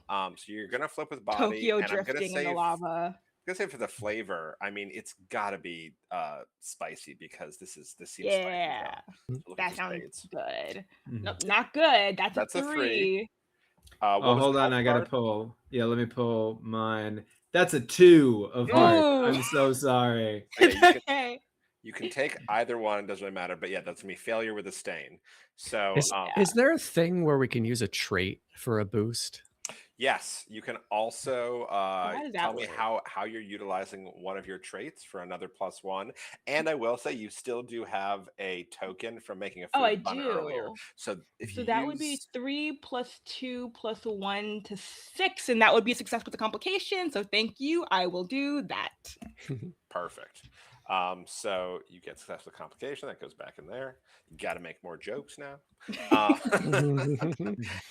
So you're gonna flip with body. Tokyo and drifting in the lava. I'm gonna say for the flavor, I mean, it's got to be spicy, because this seems spicy. So that sounds good. Nope, not good. That's a 3. Hold on, I gotta pull. Yeah, let me pull mine. That's a 2 of heart. I'm so sorry. You can take either one, doesn't really matter. But yeah, that's me. Failure with a stain. So is there a thing where we can use a trait for a boost? Yes, you can also How does tell that me work? how you're utilizing one of your traits for another +1. And I will say you still do have a token from making a Oh, I food pun earlier. do. So if you So that would be use 3 plus 2 plus 1 to 6, and that would be a success with the complication. So thank you. I will do that. perfect. So you get success with complication that goes back in there. You got to make more jokes now. Uh,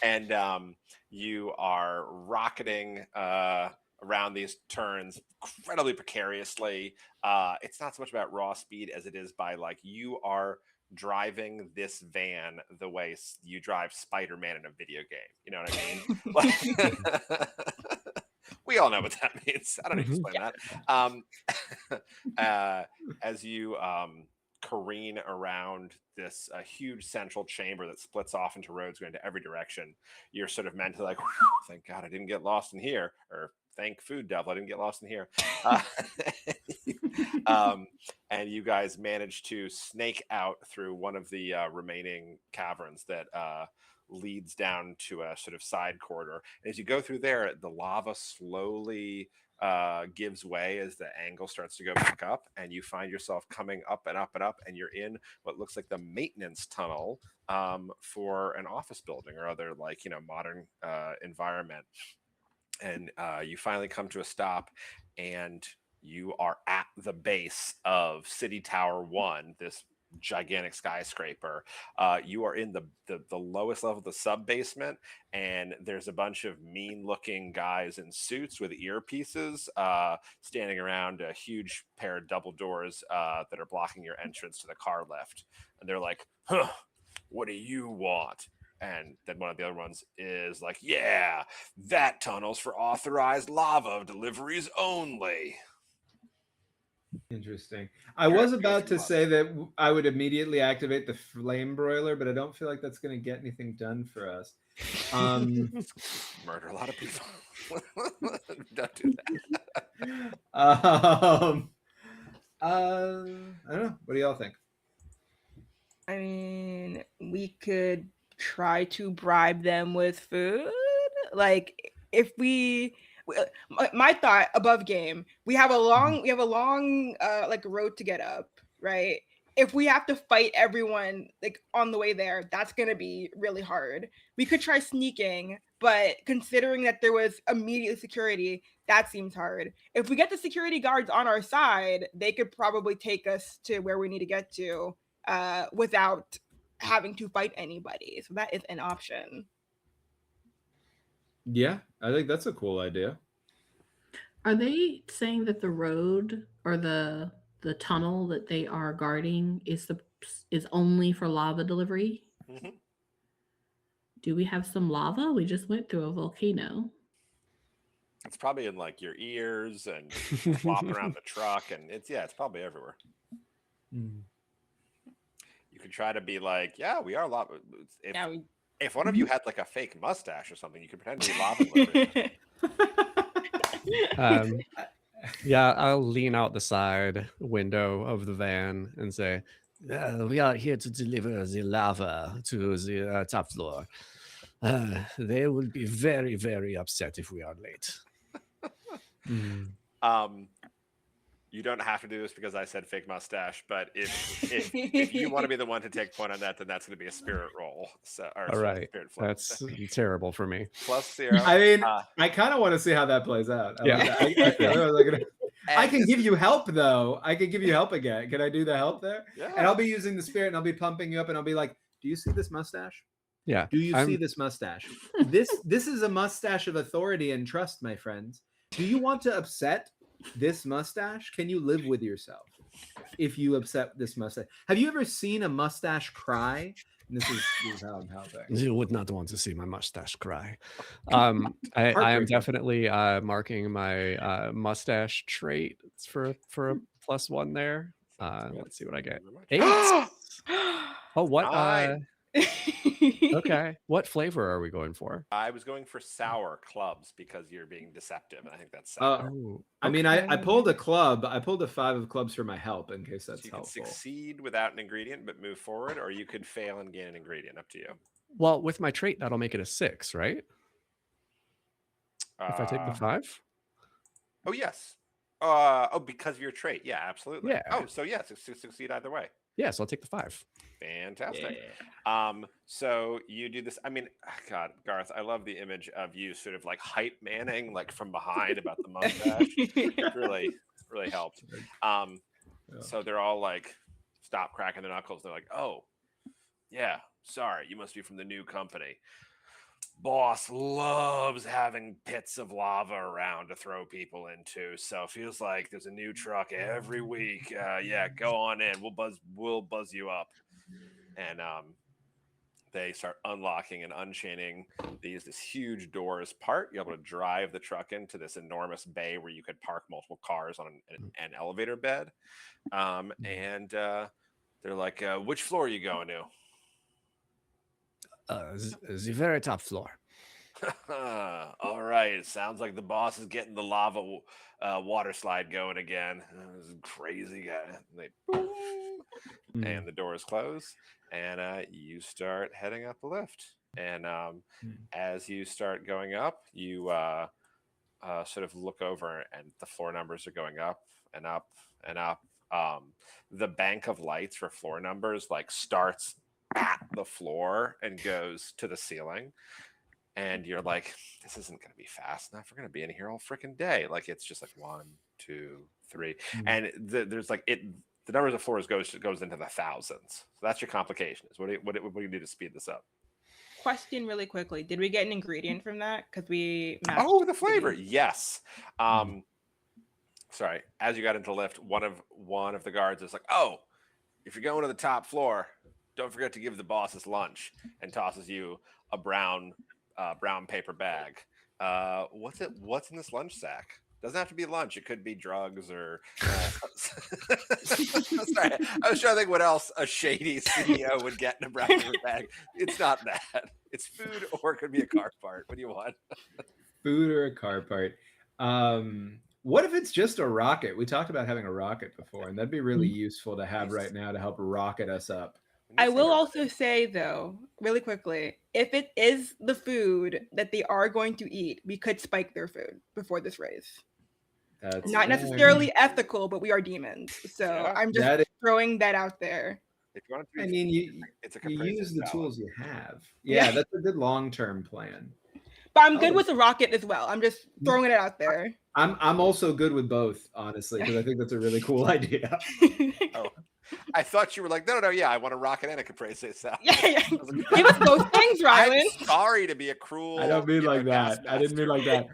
and you are rocketing around these turns incredibly precariously. It's not so much about raw speed as it is by like you are driving this van the way you drive Spider-Man in a video game. You know what I mean? Like, we all know what that means. I don't need to explain that. Um, as you careen around this huge central chamber that splits off into roads going to every direction, you're sort of mentally like, thank God I didn't get lost in here, or thank Food Devil I didn't get lost in here. Uh, um, and you guys manage to snake out through one of the remaining caverns that leads down to a sort of side corridor. And as you go through there, the lava slowly gives way as the angle starts to go back up, and you find yourself coming up and up and up, and you're in what looks like the maintenance tunnel for an office building or other like modern environment. And you finally come to a stop, and you are at the base of City Tower 1, this gigantic skyscraper. You are in the lowest level of the sub basement, and there's a bunch of mean looking guys in suits with earpieces standing around a huge pair of double doors that are blocking your entrance to the car lift. And they're like, huh, what do you want? And then one of the other ones is like, yeah, that tunnel's for authorized lava deliveries only. Interesting. I You're was at Go about for to Plus. say that I would immediately activate the flame broiler, but I don't feel like that's going to get anything done for us. Murder a lot of people. Don't do that. I don't know. What do y'all think? I mean, we could try to bribe them with food. Like if my thought above game, we have a long like road to get up, right? If we have to fight everyone like on the way there, that's going to be really hard. We could try sneaking, but considering that there was immediate security, that seems hard. If we get the security guards on our side, they could probably take us to where we need to get to without having to fight anybody. So that is an option. Yeah, I think that's a cool idea. Are they saying that the road or the tunnel that they are guarding is only for lava delivery? Mhm. Do we have some lava? We just went through a volcano. It's probably in like your ears and flopping around the truck, and it's probably everywhere. You could try to be like, yeah, we are lava. If one of you had like a fake mustache or something, you could pretend to be lava delivery. Yeah, I'll lean out the side window of the van and say, We are here to deliver the lava to the top floor. They will be very, very upset if we are late. You don't have to do this because I said fake mustache, but if you want to be the one to take point on that, then that's going to be a spirit roll. So, or all right, spirit flow. that's terrible for me. +0. I mean, I kind of want to see how that plays out. Yeah. I can give you help though. I can give you help again. Can I do the help there? Yeah. And I'll be using the spirit, and I'll be pumping you up, and I'll be like, "Do you see this mustache? Yeah. Do you see this mustache? This is a mustache of authority and trust, my friends. Do you want to upset this mustache? Can you live with yourself if you upset this mustache? Have you ever seen a mustache cry? And this is how I'm helping. You would not want to see my mustache cry. I am Heartbreaking. definitely marking my mustache trait for a +1 there. Let's see what I get. 8. Oh, what? 9. Okay. What flavor are we going for? I was going for sour clubs because you're being deceptive, and I think that's sour. Oh, I mean, I pulled a club. I pulled a 5 of clubs for my help in case that's So you can helpful. succeed without an ingredient but move forward, or you could fail and gain an ingredient. Up to you. well, with my trait, that'll make it a 6, right? If I take the 5? Oh, yes. Because of your trait. Yeah, absolutely. Yeah. Oh, so yes, succeed either way. Yeah, so I'll take the 5. Fantastic. So you do this. I mean, God, Garth, I love the image of you sort of like hype manning, like from behind about the mustache. It really, really helped. So they're all like, stop cracking their knuckles. They're like, oh, yeah, sorry, you must be from the new company. Boss loves having pits of lava around to throw people into, so it feels like there's a new truck every week. Yeah, go on in. We'll buzz you up. And they start unlocking and unchaining this huge doors part. You're able to drive the truck into this enormous bay where you could park multiple cars on an elevator bed. And they're like, which floor are you going to? The very top floor. All right. It sounds like the boss is getting the lava water slide going again. This crazy guy. And the doors close, and you start heading up the lift. And as you start going up, you sort of look over, and the floor numbers are going up and up and up. The bank of lights for floor numbers like starts at the floor and goes to the ceiling. And you're like, this isn't going to be fast enough. We're going to be in here all freaking day. Like, it's just like 1, 2, 3. And there's like the numbers of floors goes into the thousands. So that's your complication. Is what do you do to speed this up? Question really quickly. Did we get an ingredient from that? Because we the flavor. Yes. Sorry. As you got into the lift, one of the guards is like, oh, if you're going to the top floor, don't forget to give the boss his lunch, and tosses you a brown paper bag. What's in this lunch sack? Doesn't have to be lunch. It could be drugs or. Sorry, I was trying to think what else a shady CEO would get in a brown paper bag. It's not that. It's food, or it could be a car part. What do you want? Food or a car part. What if it's just a rocket? We talked about having a rocket before, and that'd be really useful to have right now to help rocket us up. I will also say, though, really quickly, if it is the food that they are going to eat, we could spike their food before this race. That's not necessarily ethical, but we are demons. So I'm just throwing that out there. If you want to, I mean, you use the tools you have. Yeah, that's a good long-term plan. But I'm good with the rocket as well. I'm just throwing it out there. I'm also good with both, honestly, because I think that's a really cool idea. I thought you were like, no, yeah, I want a rocket and a caprese salad. Yeah. Give us both things, Rylan. I'm sorry to be a cruel. I don't mean like that. I didn't mean like that.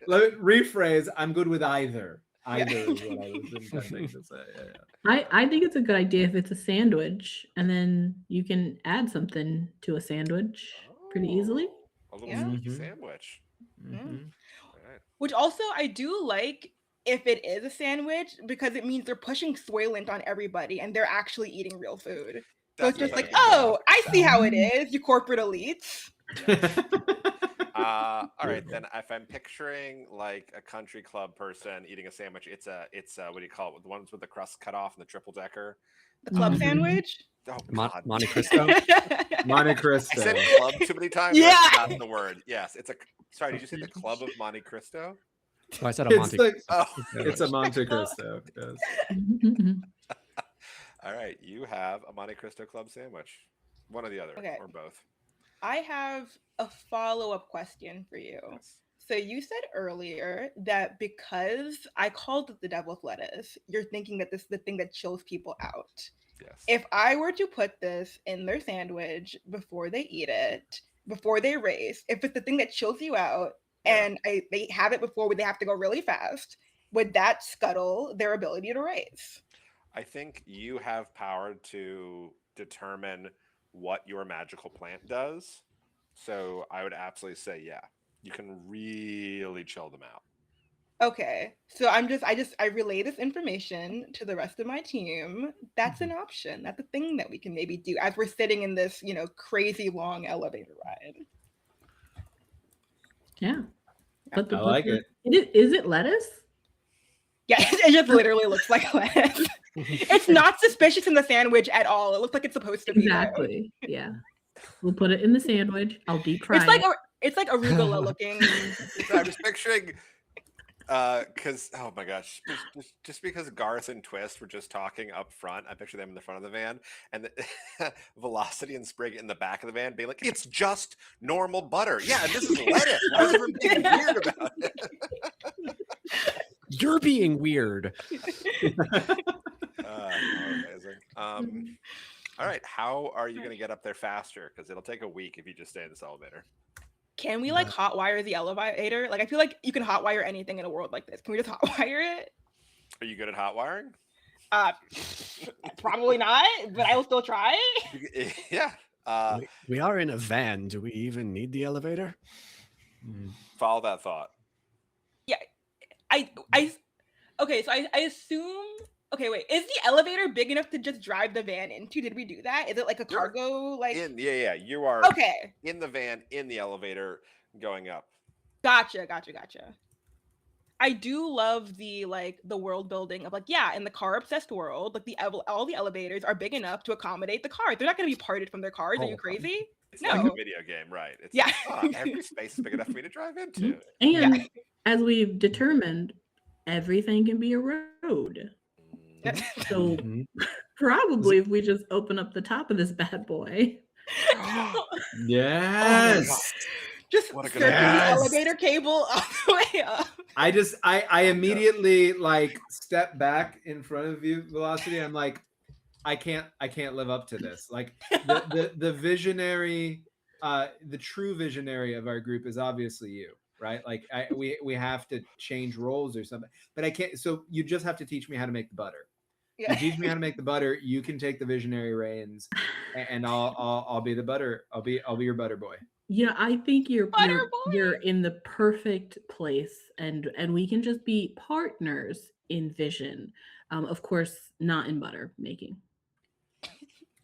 Let me rephrase. I'm good with either. Either is what I was intending to say. Yeah. I think it's a good idea if it's a sandwich, and then you can add something to a sandwich pretty easily. A little sneaky sandwich. Which also I do like if it is a sandwich, because it means they're pushing Soylent on everybody and they're actually eating real food. So it's just like, oh, I see how it is, you corporate elites. All right, then if I'm picturing like a country club person eating a sandwich, it's what do you call it? The ones with the crust cut off and the triple decker. The club sandwich? Oh, God. Monte Cristo. Monte Cristo. I said club too many times. Yeah. That's not the word. Yes, it's a. Sorry, did you say the Club of Monte Cristo? Oh, I said a Monte Cristo. It's a Monte Cristo. Yes. All right, you have a Monte Cristo club sandwich. One or the other, or both. I have a follow-up question for you. Yes. So you said earlier that because I called it the devil's lettuce, you're thinking that this is the thing that chills people out. Yes. If I were to put this in their sandwich before they eat it, before they race, if it's the thing that chills you out, and they have it before they have to go really fast, would that scuttle their ability to race? I think you have power to determine what your magical plant does. So I would absolutely say, yeah, you can really chill them out. Okay, so I relay this information to the rest of my team. That's an option. That's a thing that we can maybe do as we're sitting in this, crazy long elevator ride. Yeah. I like it. Is it lettuce? Yeah, it just literally looks like lettuce. It's not suspicious in the sandwich at all. It looks like it's supposed to be. Exactly. Yeah. We'll put it in the sandwich. I'll deep fry It's like it. It's like arugula looking. So I'm just picturing, because oh my gosh, just because Garth and Twist were just talking up front, I picture them in the front of the van, and Velocity and Sprig in the back of the van being like, "It's just normal butter." Yeah, and this is lettuce. Why is everyone being weird about it? You're being weird. Amazing. All right, how are you going to get up there faster? Because it'll take a week if you just stay in this elevator. Can we like hotwire the elevator? Like I feel like you can hotwire anything in a world like this. Can we just hotwire it? Are you good at hot wiring? Probably not, but I will still try. Yeah. We are in a van. Do we even need the elevator? Follow that thought. Yeah, okay, so I assume. Okay, wait. Is the elevator big enough to just drive the van into? Did we do that? Is it like a cargo? Like Yeah. You are okay. In the van, in the elevator, going up. Gotcha. I do love the world building of in the car obsessed world, like all the elevators are big enough to accommodate the cars. They're not going to be parted from their cars. Are you crazy? It's No. like a video game, right? It's Yeah. Every space is big enough for me to drive into. And as we've determined, everything can be a road. So probably if we just open up the top of this bad boy. Yes. Oh just circle the elevator cable all the way up. I immediately like step back in front of you, Velocity. I'm like, I can't live up to this. Like the visionary, the true visionary of our group is obviously you, right? Like we have to change roles or something, but I can't. So you just have to teach me how to make the butter. You teach me how to make the butter. You can take the visionary reins, and I'll be the butter. I'll be your butter boy. Yeah, I think you're in the perfect place, and we can just be partners in vision. Of course, not in butter making.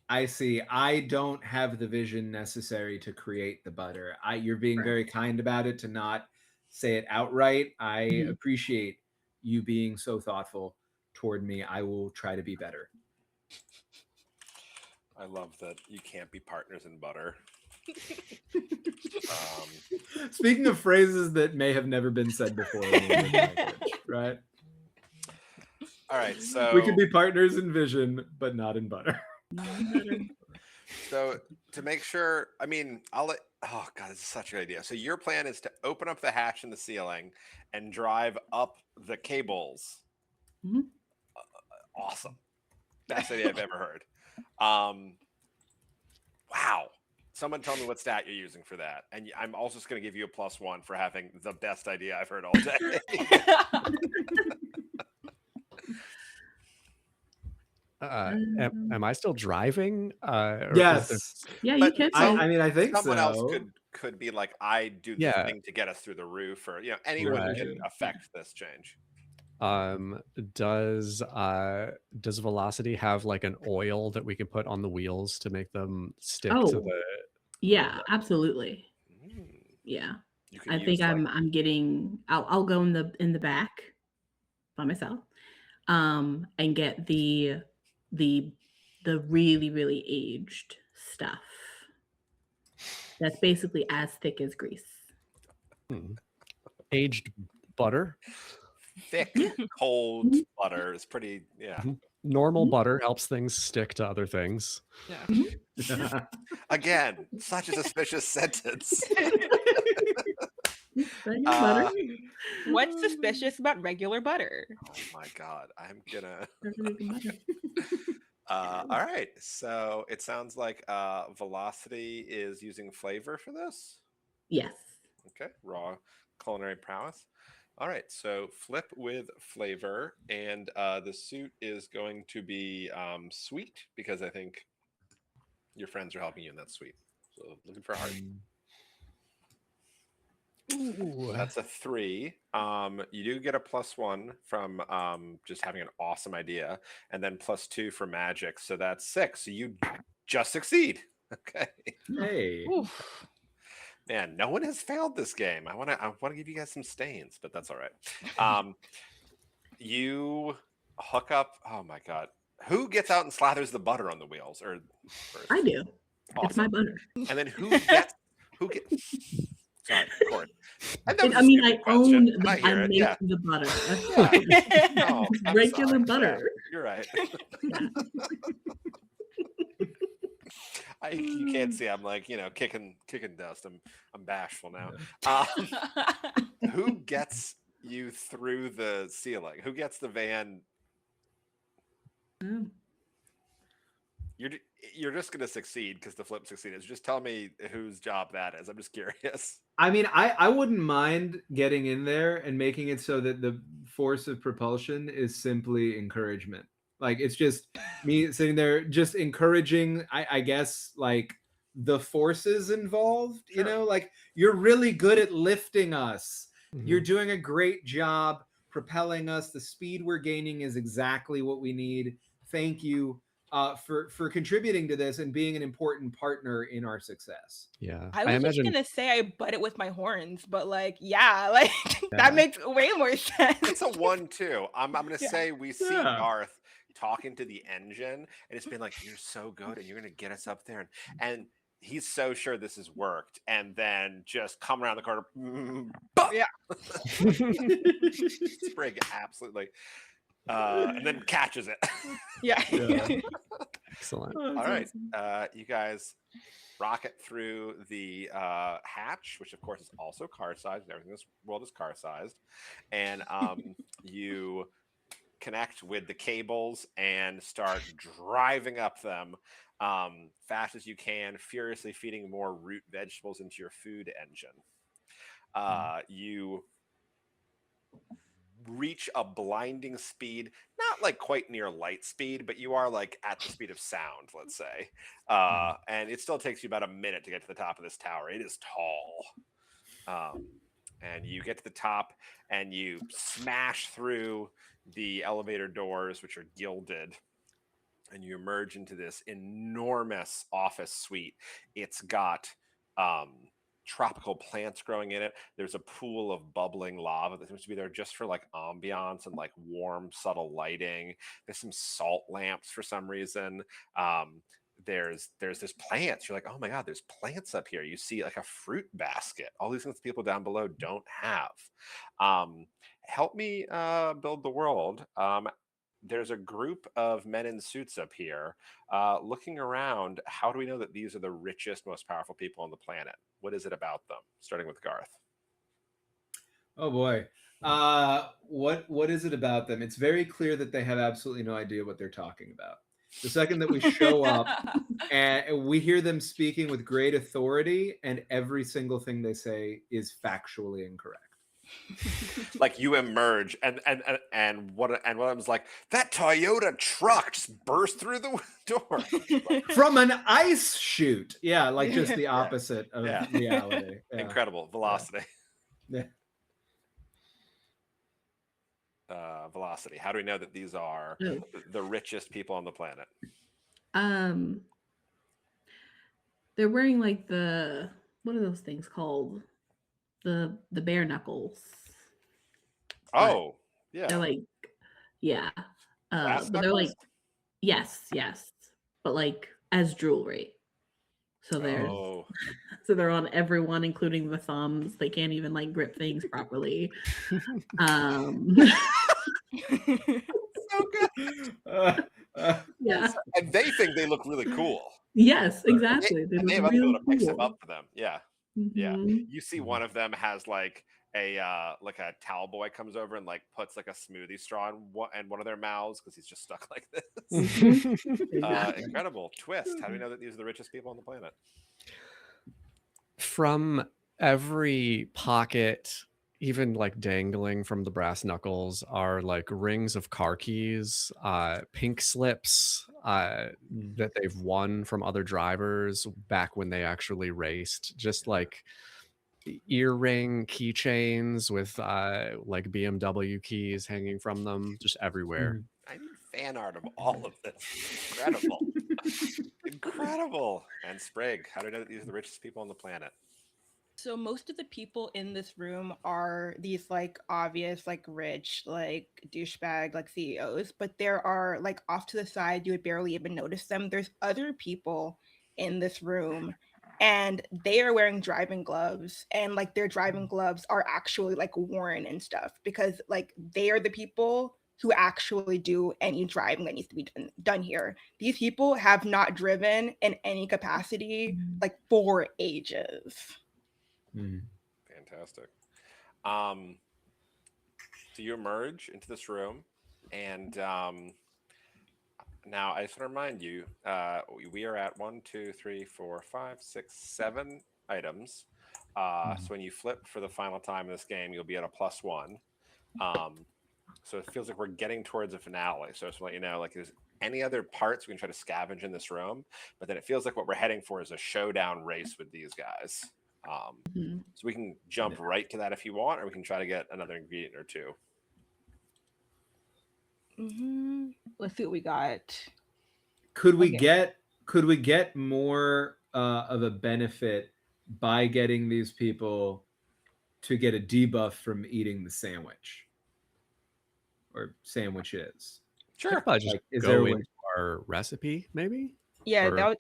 I see. I don't have the vision necessary to create the butter. You're being very kind about it to not say it outright. I appreciate you being so thoughtful toward me. I will try to be better. I love that you can't be partners in butter. Speaking of phrases that may have never been said before in the English language, right? All right, so we can be partners in vision, but not in butter. So to make sure, I mean, oh God, this is such a good idea. So your plan is to open up the hatch in the ceiling and drive up the cables. Awesome. Best idea I've ever heard. Wow. Someone tell me what stat you're using for that. And I'm also just going to give you a +1 for having the best idea I've heard all day. Am I still driving? Yes. Yeah, you can. I mean, I think someone so. else could be like, I do this thing to get us through the roof, or anyone can affect this change. Does Velocity have like an oil that we can put on the wheels to make them stick to the? Yeah, absolutely. Yeah, I think I'm getting. I'll go in the back by myself, and get the really really aged stuff. That's basically as thick as grease. Aged butter. Thick, cold butter is pretty, Normal butter helps things stick to other things. Yeah. Again, such a suspicious sentence. Butter. What's suspicious about regular butter? Oh my God, I'm gonna. All right, so it sounds like Velocity is using flavor for this. Yes. Okay, raw culinary prowess. All right, so flip with flavor, and the suit is going to be sweet, because I think your friends are helping you in that sweet. So looking for a heart. Ooh. That's a 3. You do get a +1 from just having an awesome idea, and then +2 for magic, so that's 6. So you just succeed. Okay. Hey. Oof. Man, no one has failed this game. I want to give you guys some stains, but that's all right. You hook up. Oh my God, who gets out and slathers the butter on the wheels? Or I do. Awesome. It's my butter. And then who gets? Sorry, of course. And that was I a mean, stupid I question, own but I I hear it. make Yeah. the butter. That's Yeah. fine. No, It's I'm regular sorry. butter. Yeah, you're right. Yeah. You can't see. I'm like, kicking dust. I'm bashful now. Um, who gets you through the ceiling? Who gets the van? Oh. You're you're just gonna succeed because the flip succeeded. Just tell me whose job that is. I'm just curious. I mean, I wouldn't mind getting in there and making it so that the force of propulsion is simply encouragement. Like it's just me sitting there just encouraging, I guess, like the forces involved, Sure. like you're really good at lifting us. You're Mhm. doing a great job propelling us. The speed we're gaining is exactly what we need. Thank you for contributing to this and being an important partner in our success. Yeah, I I was just imagine. gonna say I butt it with my horns, but like, yeah, like that Yeah. makes way more sense. It's a 1-2. I'm gonna Yeah. say we see Yeah. Garth talking to the engine, and it's been like, "You're so good, and you're gonna get us up there," and he's so sure this has worked, and then just come around the corner, Yeah. Sprig absolutely, and then catches it. Yeah. Yeah. Excellent. Oh, All that's right, awesome. you guys rocket through the hatch, which of course is also car sized. Everything in this world is car sized, and you connect with the cables and start driving up them fast as you can, furiously feeding more root vegetables into your food engine. You reach a blinding speed, not like quite near light speed, but you are like at the speed of sound, let's say. And it still takes you about a minute to get to the top of this tower. It is tall. And you get to the top and you smash through the elevator doors, which are gilded, and you emerge into this enormous office suite. It's got tropical plants growing in it. There's a pool of bubbling lava that seems to be there just for like ambiance and like warm, subtle lighting. There's some salt lamps for some reason. There's this plants. You're like, oh my god, there's plants up here. You see like a fruit basket. All these things people down below don't have. Help me build the world. There's a group of men in suits up here looking around. How do we know that these are the richest, most powerful people on the planet? What is it about them? Starting with Garth. Oh boy. What is it about them? It's very clear that they have absolutely no idea what they're talking about. The second that we show up and we hear them speaking with great authority, and every single thing they say is factually incorrect. Like you emerge, and one of them's like, that Toyota truck just burst through the door From an ice chute. Yeah, like just the opposite of Yeah. reality. Yeah. Incredible velocity. Yeah. Velocity. How do we know that these are Oh. the richest people on the planet? They're wearing like what are those things called? The bare knuckles. But Oh, yeah. they're like, yeah. Brass But they're like, knuckles? yes. But like as jewelry. So there's Oh, so they're on everyone, including the thumbs. They can't even like grip things properly. so good. Yeah. And they think they look really cool. Yes, exactly. They And they have look other people really to pick them cool. up for them. Yeah. Yeah. Mhm. You see one of them has like a towel boy comes over and like puts like a smoothie straw in one of their mouths because he's just stuck like this. Exactly. Incredible twist. How do we know that these are the richest people on the planet? From every pocket, even like dangling from the brass knuckles, are like rings of car keys, pink slips that they've won from other drivers back when they actually raced. Just like earring keychains with like BMW keys hanging from them, just everywhere. I need fan art of all of this. Incredible. Incredible. And Sprague, how do we know that these are the richest people on the planet? So most of the people in this room are these like obvious, like rich, like douchebag, like CEOs, but there are like off to the side, you would barely even notice them. There's other people in this room and they are wearing driving gloves, and like their driving gloves are actually like worn and stuff because like they are the people who actually do any driving that needs to be done here. These people have not driven in any capacity like for ages. Fantastic. So you emerge into this room, and now I just want to remind you, we are at 1, 2, 3, 4, 5, 6, 7 items. So when you flip for the final time in this game, you'll be at a +1. So it feels like we're getting towards a finale. So just to let you know, like, there's any other parts we can try to scavenge in this room, but then it feels like what we're heading for is a showdown race with these guys. So we can jump right to that if you want, or we can try to get another ingredient or two. Let's see what we got. Could we get more of a benefit by getting these people to get a debuff from eating the sandwich or sandwiches? Sure. Probably just Like, is go there a way- into our recipe, maybe? Yeah, Or-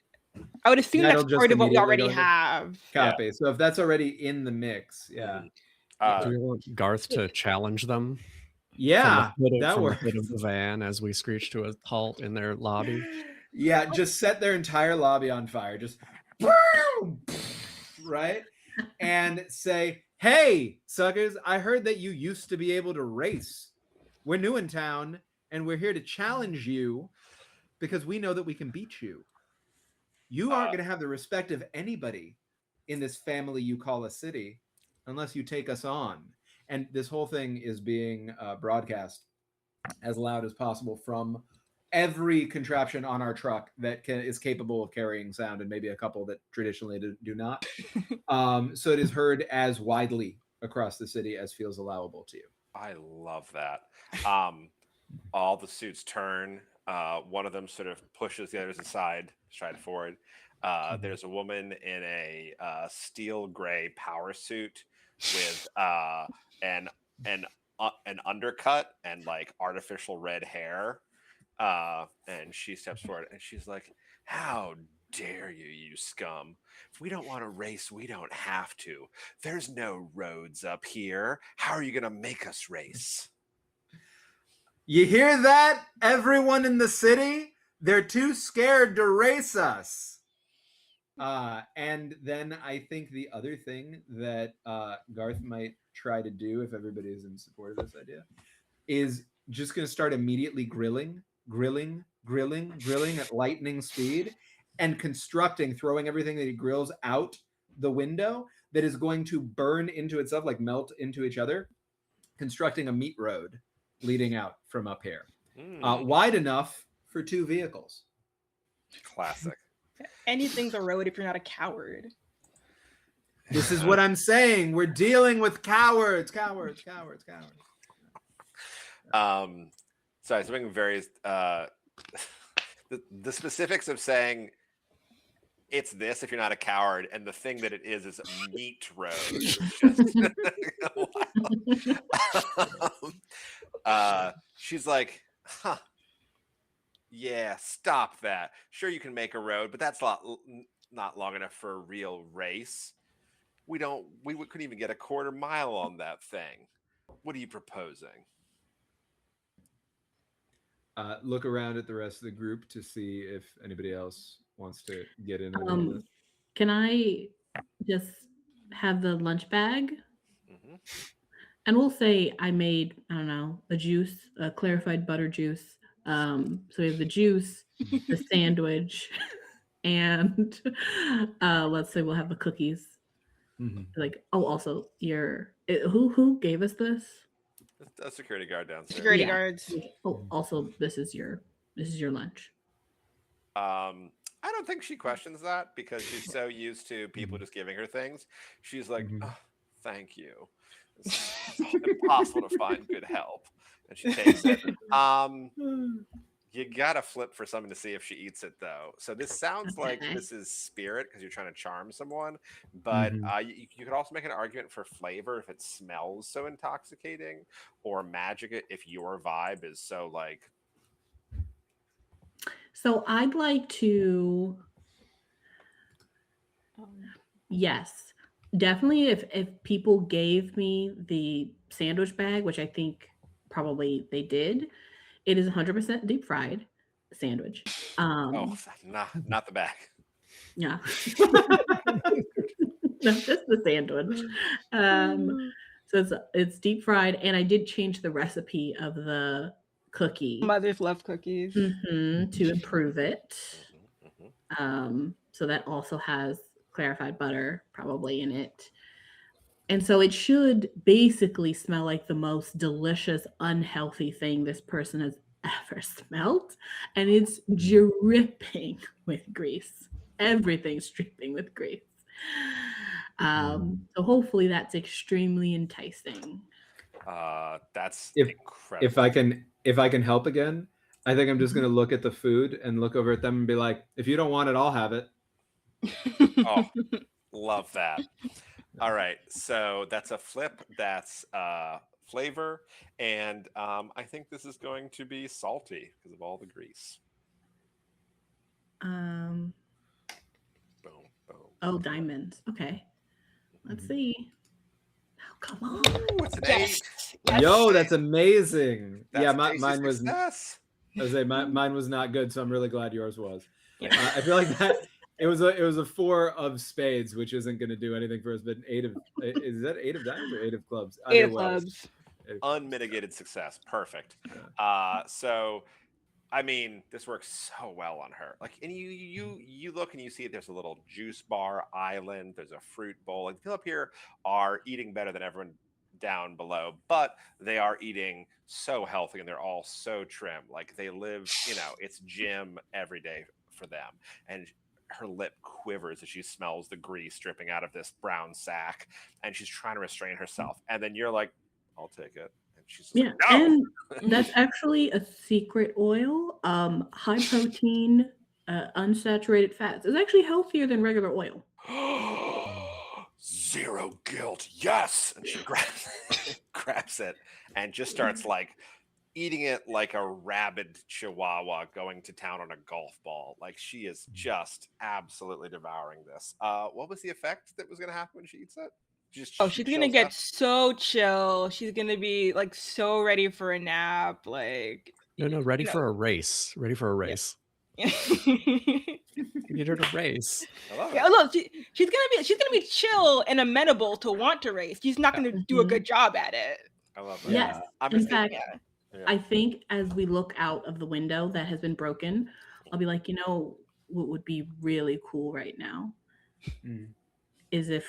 I would assume That'll that's just part of what we immediately already go into- have. Copy. So if that's already in the mix, yeah. Do we want Garth to challenge them Yeah, from the that hood works. of the van as we screech to a halt in their lobby? Yeah, just set their entire lobby on fire. Just boom, right? And say, "Hey, suckers, I heard that you used to be able to race. We're new in town, and we're here to challenge you because we know that we can beat you. You aren't going to have the respect of anybody in this family you call a city unless you take us on." And this whole thing is being broadcast as loud as possible from every contraption on our truck that is capable of carrying sound, and maybe a couple that traditionally do not. So it is heard as widely across the city as feels allowable to you. I love that. All the suits turn. One of them sort of pushes the others aside, stride forward. There's a woman in a steel gray power suit with an undercut and like artificial red hair. And she steps forward and she's like, "How dare you, you scum? If we don't want to race, we don't have to. There's no roads up here. How are you going to make us race?" You hear that, everyone in the city? They're too scared to race us. And then I think the other thing that Garth might try to do, if everybody is in support of this idea, is just going to start immediately grilling at lightning speed and constructing, throwing everything that he grills out the window that is going to burn into itself, like melt into each other, constructing a meat road leading out from up here, wide enough for 2 vehicles. Classic. Anything's a road if you're not a coward. This is what I'm saying. We're dealing with cowards. Sorry, something very the specifics of saying it's this if you're not a coward, and the thing that it is a meat road. She's like, "Huh. Yeah, stop that. Sure, you can make a road, but that's not long enough for a real race. We couldn't even get a quarter mile on that thing. What are you proposing?" Look around at the rest of the group to see if anybody else wants to get in on this. Can I just have the lunch bag? Mm-hmm. And we'll say I made, I don't know, a juice, a clarified butter juice. So we have the juice, the sandwich, and let's say we'll have the cookies. Like, oh, also who gave us this? A security guard downstairs. Security guards. Oh, also this is your lunch. I don't think she questions that because she's so used to people just giving her things. She's like, "Oh, thank you. It's impossible to find good help." And she takes it. You gotta flip for someone to see if she eats it though. So this sounds like this is spirit because you're trying to charm someone, but you could also make an argument for flavor if it smells so intoxicating, or magic if your vibe is so like. So I'd like to Yes, definitely. If people gave me the sandwich bag, which I think probably they did, it is 100% deep fried sandwich. Oh, not the back. Yeah, no, just the sandwich. So it's deep fried, and I did change the recipe of the cookie Mothers love cookies. to improve it. Mhm. So that also has clarified butter probably in it. And so it should basically smell like the most delicious, unhealthy thing this person has ever smelled. And it's dripping with grease. Everything's dripping with grease. So hopefully that's extremely enticing. That's if incredible. if I can help again, I think I'm just gonna look at the food and look over at them and be like, if you don't want it, I'll have it. Oh, love that. All right, so that's a flip. That's flavor, and I think this is going to be salty because of all the grease. Um, Boom, boom. oh, diamonds. Okay. Let's see. Oh, come on. Ooh, it's an Yes. 8. Yo, that's amazing. That's Yeah, a tasty mine was. success. I was say mine was not good, so I'm really glad yours was. Yeah. I feel like that it was a 4 of spades, which isn't going to do anything for us. But 8 of is that 8 of diamonds or 8 of clubs? 8 Either of way. clubs. Unmitigated success. Perfect. So I mean, this works so well on her. Like, and you look and you see there's a little juice bar island. There's a fruit bowl. And people up here are eating better than everyone down below, but they are eating so healthy and they're all so trim. Like they live, it's gym every day for them. And her lip quivers as she smells the grease dripping out of this brown sack, and she's trying to restrain herself. And then you're like, "I'll take it." She's just Yeah, like, no. and that's actually a secret oil. High protein, unsaturated fats. It's actually healthier than regular oil. Zero guilt. Yes. And she grabs it and just starts like eating it like a rabid chihuahua going to town on a golf ball. Like she is just absolutely devouring this. What was the effect that was going to happen when she eats it? She's gonna get so chill. She's gonna be like so ready for a nap. Like ready for a race. Ready for a race. Yeah. You need her to race. I love it. Yeah, look, she's gonna be chill and amenable to want to race. She's not gonna do a good job at it. I love it. Yes. I'm In just fact, yeah. I think as we look out of the window that has been broken, I'll be like, what would be really cool right now is if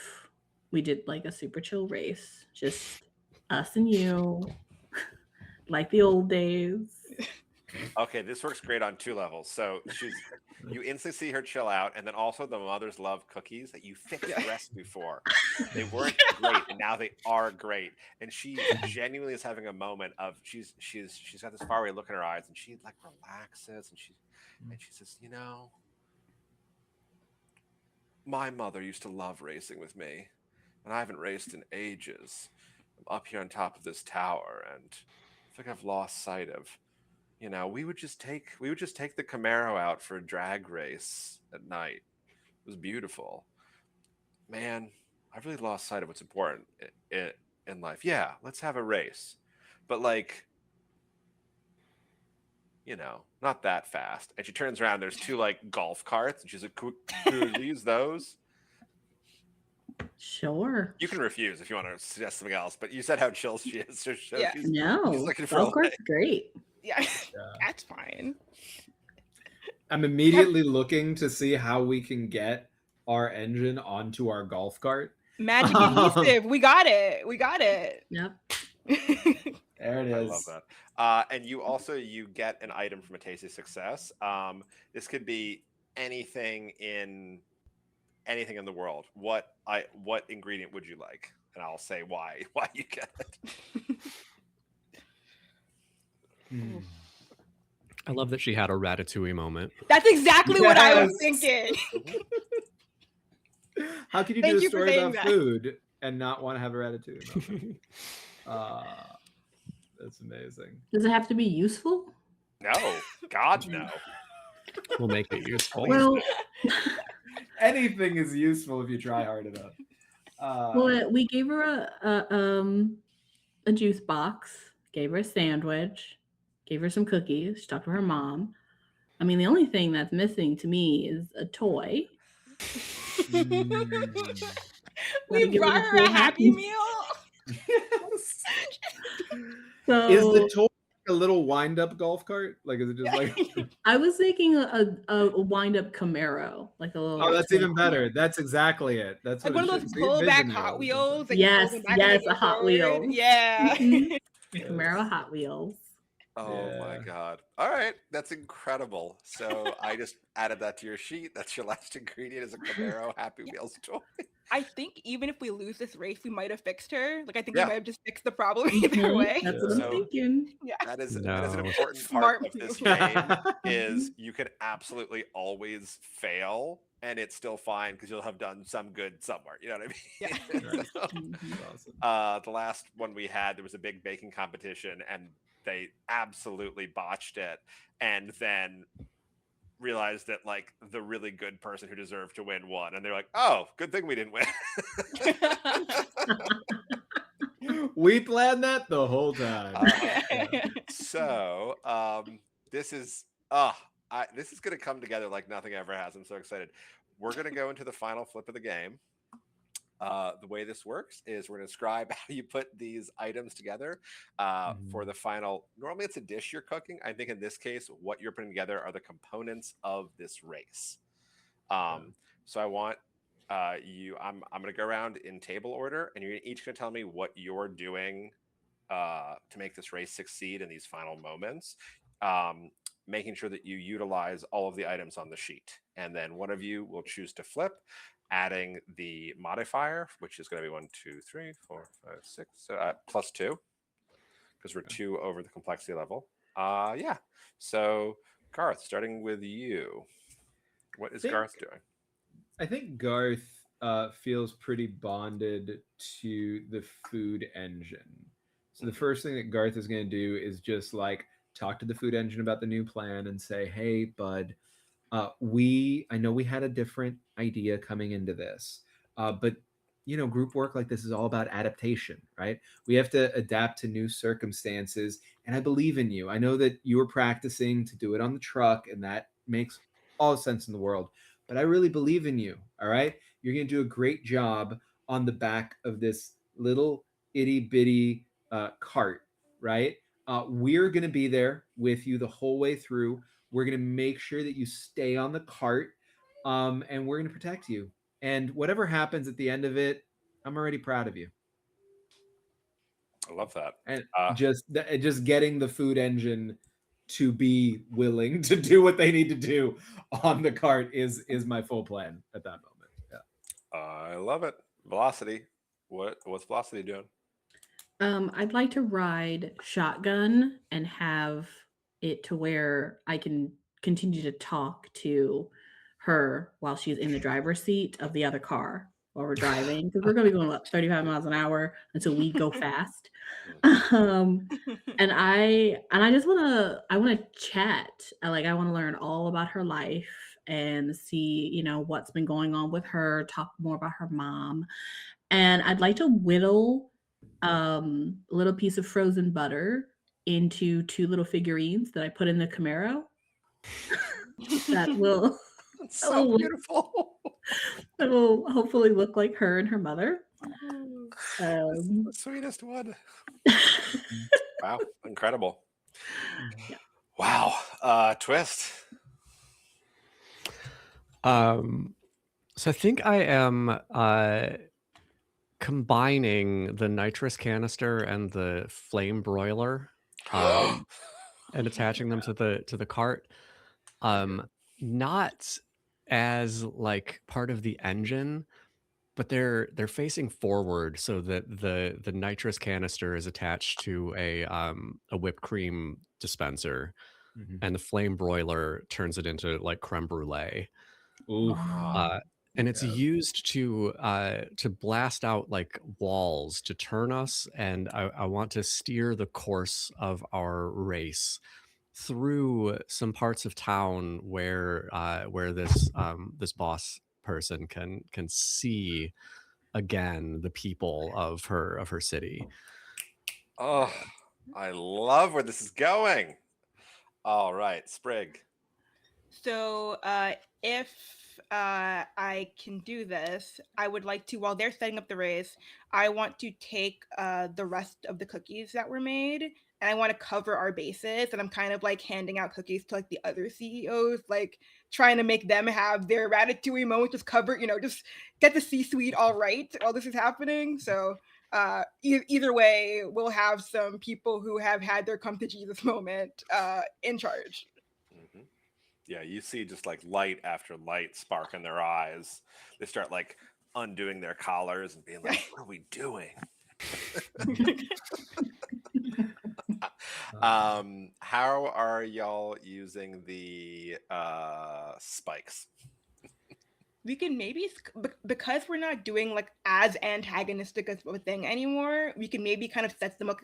we did like a super chill race, just us and you, like the old days. Okay, this works great on 2 levels. So you instantly see her chill out, and then also the mothers love cookies that you fixed the recipe for. They weren't great, and now they are great. And she genuinely is having a moment of she's got this faraway look in her eyes, and she like relaxes, and she says, my mother used to love racing with me, and I haven't raced in ages. I'm up here on top of this tower, and I think I've lost sight of. We would just take the Camaro out for a drag race at night. It was beautiful. Man, I really lost sight of what's important in life. Yeah, let's have a race. But like, not that fast. And she turns around, there's 2 like golf carts, and she's like, could we use those? Sure. You can refuse if you want to suggest something else, but you said how chill she is. So she's looking for golf cart's great. Yeah, that's fine. I'm immediately looking to see how we can get our engine onto our golf cart. Magic adhesive. We got it. Yep. There it is. I love that. And you get an item from a tasty success. This could be anything in the world. What ingredient would you like? And I'll say why you get it. I love that she had a ratatouille moment. That's exactly what I was thinking. How can you do a story about food and not want to have a ratatouille moment? That's amazing. Does it have to be useful? No, God, no. We'll make it useful. Well, Anything is useful if you try hard enough. Well, we gave her a juice box, gave her a sandwich, gave her some cookies. She talked to her mom. I mean, the only thing that's missing to me is a toy. Mm. Gotta We give her brought the her full a Happy Meal. Is the So toy like a little wind-up golf cart? Like, is it just like? I was thinking a wind-up Camaro, like a little Oh, that's toy even better. Camaro. That's exactly it. That's Like what one it of should. those See, pullback vision Hot was Wheels impressive. that you Yes, fold them back and yes, they a go Hot forward. Wheels. Yeah. Mhm. A Yes. Camaro Hot Wheels. Oh my Yeah. God. All right. That's incredible. So I just added that to your sheet. That's your last ingredient is a Camaro Happy Wheels toy. I think even if we lose this race, we might have fixed her. Like I think we Yeah. might have just fixed the problem either Mhm. way. That's what I'm So thinking. Yeah. that is an No. important Smart part of this move. game is you can absolutely always fail and it's still fine because you'll have done some good somewhere. You know what I Yeah. mean? Right. So, Mhm. That's awesome. the last one we had, there was a big baking competition and they absolutely botched it. And then realized that like the really good person who deserved to win won. And they're like, oh, good thing we didn't win. We planned that the whole time. Uh-huh. So this is this is gonna come together like nothing ever has. I'm so excited. We're gonna go into the final flip of the game. The way this works is we're going to describe how you put these items together for the final. Normally, it's a dish you're cooking. I think in this case, what you're putting together are the components of this race. So I want you. I'm going to go around in table order, and you're each going to tell me what you're doing to make this race succeed in these final moments. Making sure that you utilize all of the items on the sheet, and then one of you will choose to flip, adding the modifier, which is going to be 1, 2, 3, 4, 5, 6, plus 2, because we're 2 over the complexity level. Yeah. So Garth, starting with you, what is Garth doing? I think Garth feels pretty bonded to the food engine. So the first thing that Garth is going to do is just like talk to the food engine about the new plan and say, "Hey, bud, I know we had a different idea coming into this, but group work like this is all about adaptation, right? We have to adapt to new circumstances, and I believe in you. I know that you were practicing to do it on the truck, and that makes all sense in the world. But I really believe in you. All right, you're going to do a great job on the back of this little itty bitty cart, right? We're going to be there with you the whole way through. We're going to make sure that you stay on the cart, and we're going to protect you. And whatever happens at the end of it, I'm already proud of you." I love that. And just getting the food engine to be willing to do what they need to do on the cart is my full plan at that moment. Yeah. I love it. Velocity. What's Velocity doing? I'd like to ride shotgun and have it to where I can continue to talk to her while she's in the driver's seat of the other car while we're driving because we're going to be going up 35 miles an hour until we go fast. And I just I want to chat. I want to learn all about her life and see, what's been going on with her, talk more about her mom. And I'd like to whittle a little piece of frozen butter into 2 little figurines that I put in the Camaro that will It's that so will beautiful. that will hopefully look like her and her mother. The sweetest one. Wow, incredible. Yeah. Wow, twist. So I think I am combining the nitrous canister and the flame broiler, and attaching them to the cart. Not as like part of the engine, but they're facing forward so that the nitrous canister is attached to a whipped cream dispenser, and the flame broiler turns it into like creme brulee. Ooh. And it's Yeah. used to blast out like walls to turn us, and I want to steer the course of our race through some parts of town where this boss person can see again the people of her city. Oh, I love where this is going. All right, Sprig. So, if I can do this, I would like to, while they're setting up the race, I want to take the rest of the cookies that were made, and I want to cover our bases. And I'm kind of like handing out cookies to like the other CEOs, like trying to make them have their ratatouille moment, just cover, just get the C-suite all right while this is happening. So. Either way, we'll have some people who have had their come to Jesus moment in charge. Mm-hmm. Yeah, you see just like light after light spark in their eyes. They start like undoing their collars and being like, what are we doing? How are y'all using the spikes? We can maybe, because we're not doing like as antagonistic as a thing anymore, we can maybe kind of set them up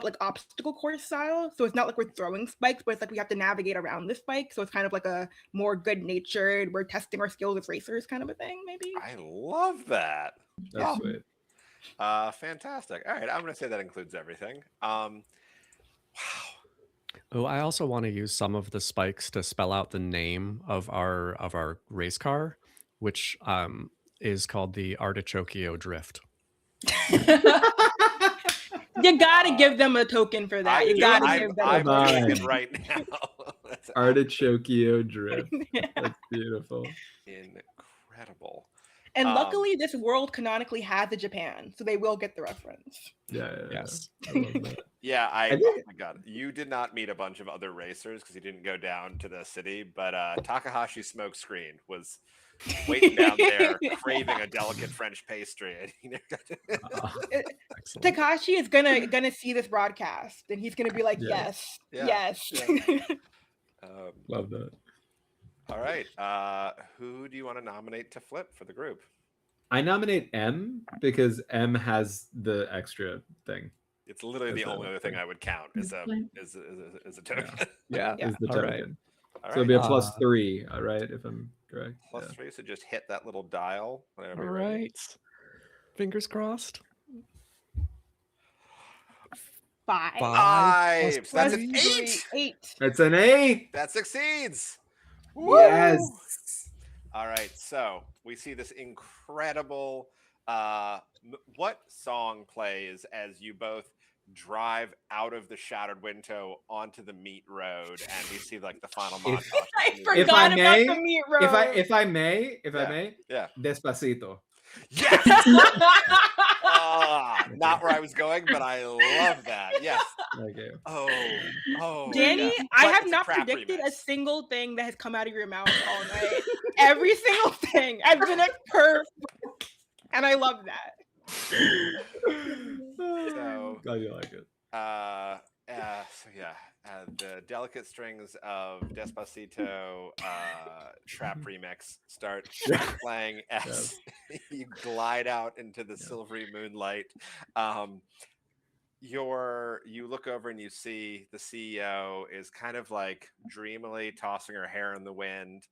like obstacle course style. So it's not like we're throwing spikes, but it's like we have to navigate around the spike. So it's kind of like a more good natured, we're testing our skills as racers kind of a thing, maybe. I love that. That's sweet. Fantastic. All right, I'm going to say that includes everything. Wow. Oh, I also want to use some of the spikes to spell out the name of our race car, which is called the Artichokio Drift. You gotta give them a token for that. You gotta give them a I'm token. doing it right now. Artichokio Drift. That's beautiful. Incredible. And luckily, this world canonically has a Japan, so they will get the reference. Yeah. Yes. I love that. Yeah, think- oh my god, you did not meet a bunch of other racers because you didn't go down to the city, but Takahashi Smokescreen was waiting down there, craving a delicate French pastry. Excellent. Takashi is gonna see this broadcast, and he's gonna be like, Yeah. yes. Love that. All right, who do you want to nominate to flip for the group? I nominate M because M has the extra thing. It's literally the That's only other thing I would count is a token. Yeah. Is the All token. right. All So right, it'll be a +3, all right, if I'm correct. plus 3, so just hit that little dial whenever All you're ready. right. Fingers crossed. 5. 5. So that's an Plus 8. 8. It's an 8. That succeeds. Yes. All right, so we see this incredible. What song plays as you both drive out of the shattered window onto the meat road, and we see like the final montage? I If forgot I about may, the meat road. If I may, Yeah. Despacito. Yes. Not where I was going, but I love that. Yes. Okay. Oh. Danny, yeah. I But have it's a not crap predicted a remix. single thing that has come out of your mouth all night. Every single thing has been perfect, and I love that. So, glad you like it. the delicate strings of Despacito trap remix start playing as you glide out into the silvery moonlight. You look over and you see the CEO is kind of like dreamily tossing her hair in the wind.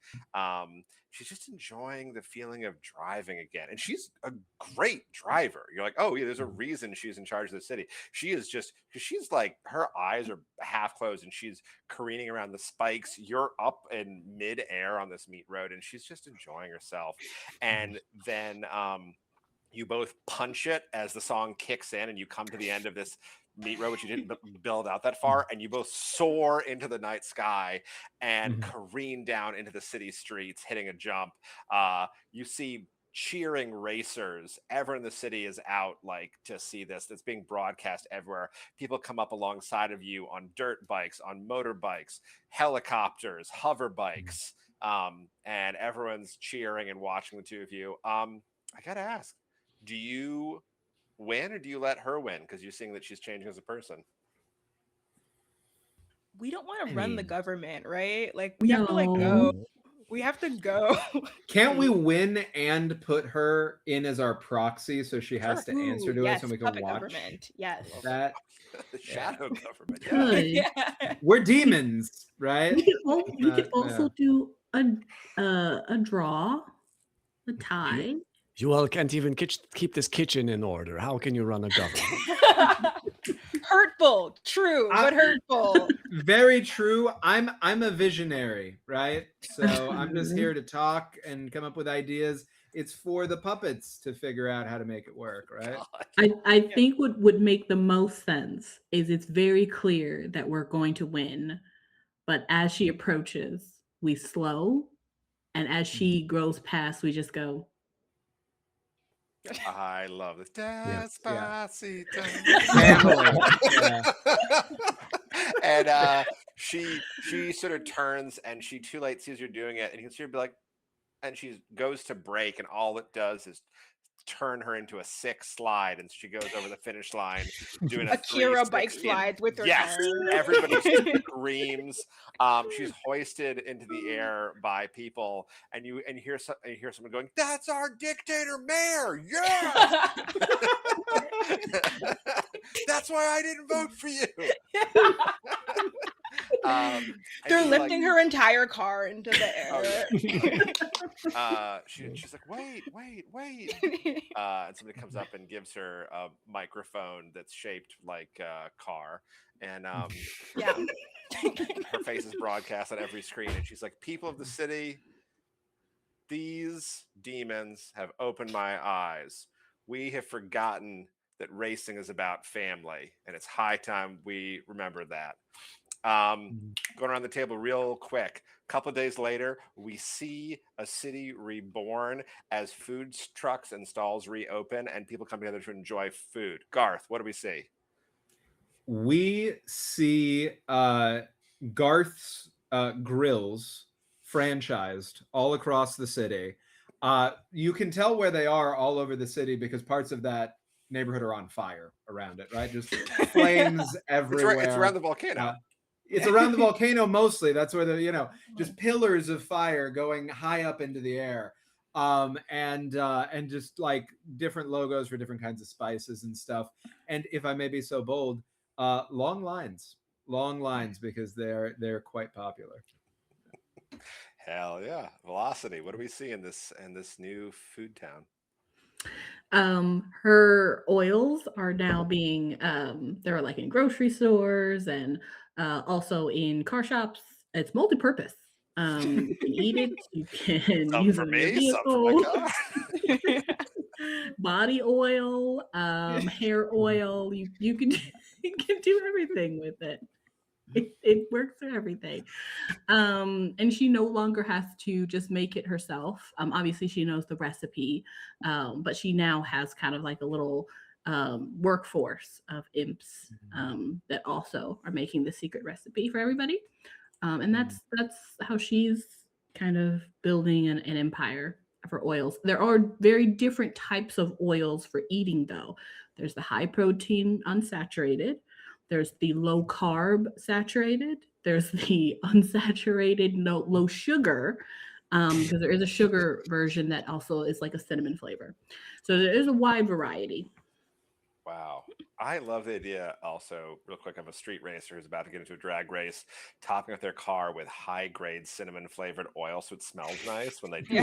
She's just enjoying the feeling of driving again. And she's a great driver. You're like, oh yeah, there's a reason she's in charge of the city. She is just, because she's like, her eyes are half closed and she's careening around the spikes. You're up in mid-air on this meat road and she's just enjoying herself. And then you both punch it as the song kicks in and you come to the end of this meat road, which you didn't build out that far, and you both soar into the night sky and careen down into the city streets, hitting a jump. You see cheering racers. Everyone in the city is out like to see this. It's being broadcast everywhere. People come up alongside of you on dirt bikes, on motorbikes, helicopters, hover bikes, and everyone's cheering and watching the two of you. I gotta ask, do you win or do you let her win because you're seeing that she's changing as a person? We don't want to run the government, right? Like we have to like go. We have to go. Can't we win and put her in as our proxy so she has to answer to yes, us and we can puppet watch government. Yes. that? The shadow government. Good. Yeah. We're demons, right? We could also do a draw a tie. You all can't even keep this kitchen in order. How can you run a government? Hurtful, true, but hurtful. Very true. I'm a visionary, right? So I'm just here to talk and come up with ideas. It's for the puppets to figure out how to make it work, right? I think what would make the most sense is it's very clear that we're going to win, but as she approaches, we slow, and as she grows past, we just go. I love this. Yes, yeah. Despacito. Family. Yeah. And she sort of turns and she too late sees you're doing it, and you can see her be like, and she goes to break, and all it does is turn her into a sick slide, and she goes over the finish line doing a Akira bike 360. slides with her Yes, arm. everybody screams. She's hoisted into the air by people, and you hear someone going, "That's our dictator mayor!" Yeah, that's why I didn't vote for you. And They're she's lifting like, her entire car into the air. she's like, wait. And somebody comes up and gives her a microphone that's shaped like a car. And Yeah. her face is broadcast on every screen. And she's like, people of the city, these demons have opened my eyes. We have forgotten that racing is about family. And it's high time we remember that. Going around the table real quick. A couple of days later, we see a city reborn as food trucks and stalls reopen and people come together to enjoy food. Garth, what do we see? We see Garth's grills franchised all across the city. You can tell where they are all over the city because parts of that neighborhood are on fire around it, right? Just flames everywhere. It's around the volcano. It's around the volcano mostly. That's where the just pillars of fire going high up into the air, and just like different logos for different kinds of spices and stuff. And if I may be so bold, long lines because they're quite popular. Hell yeah, velocity. What do we see in this new food town? Her oils are now being they're like in grocery stores and also in car shops. It's multi-purpose. You can eat it, you can Some use for it in your me, some for my vehicle. car. Body oil, hair oil. You can you can do everything with it. It works for everything. And she no longer has to just make it herself. Obviously she knows the recipe, but she now has kind of like a little workforce of imps that also are making the secret recipe for everybody. And that's how she's kind of building an empire for oils. There are very different types of oils for eating though. There's the high protein unsaturated. There's the low carb saturated. There's the unsaturated, low sugar, because there is a sugar version that also is like a cinnamon flavor. So there is a wide variety. Wow. I love the idea also, real quick, of a street racer who's about to get into a drag race, topping up their car with high-grade cinnamon-flavored oil so it smells nice when they do the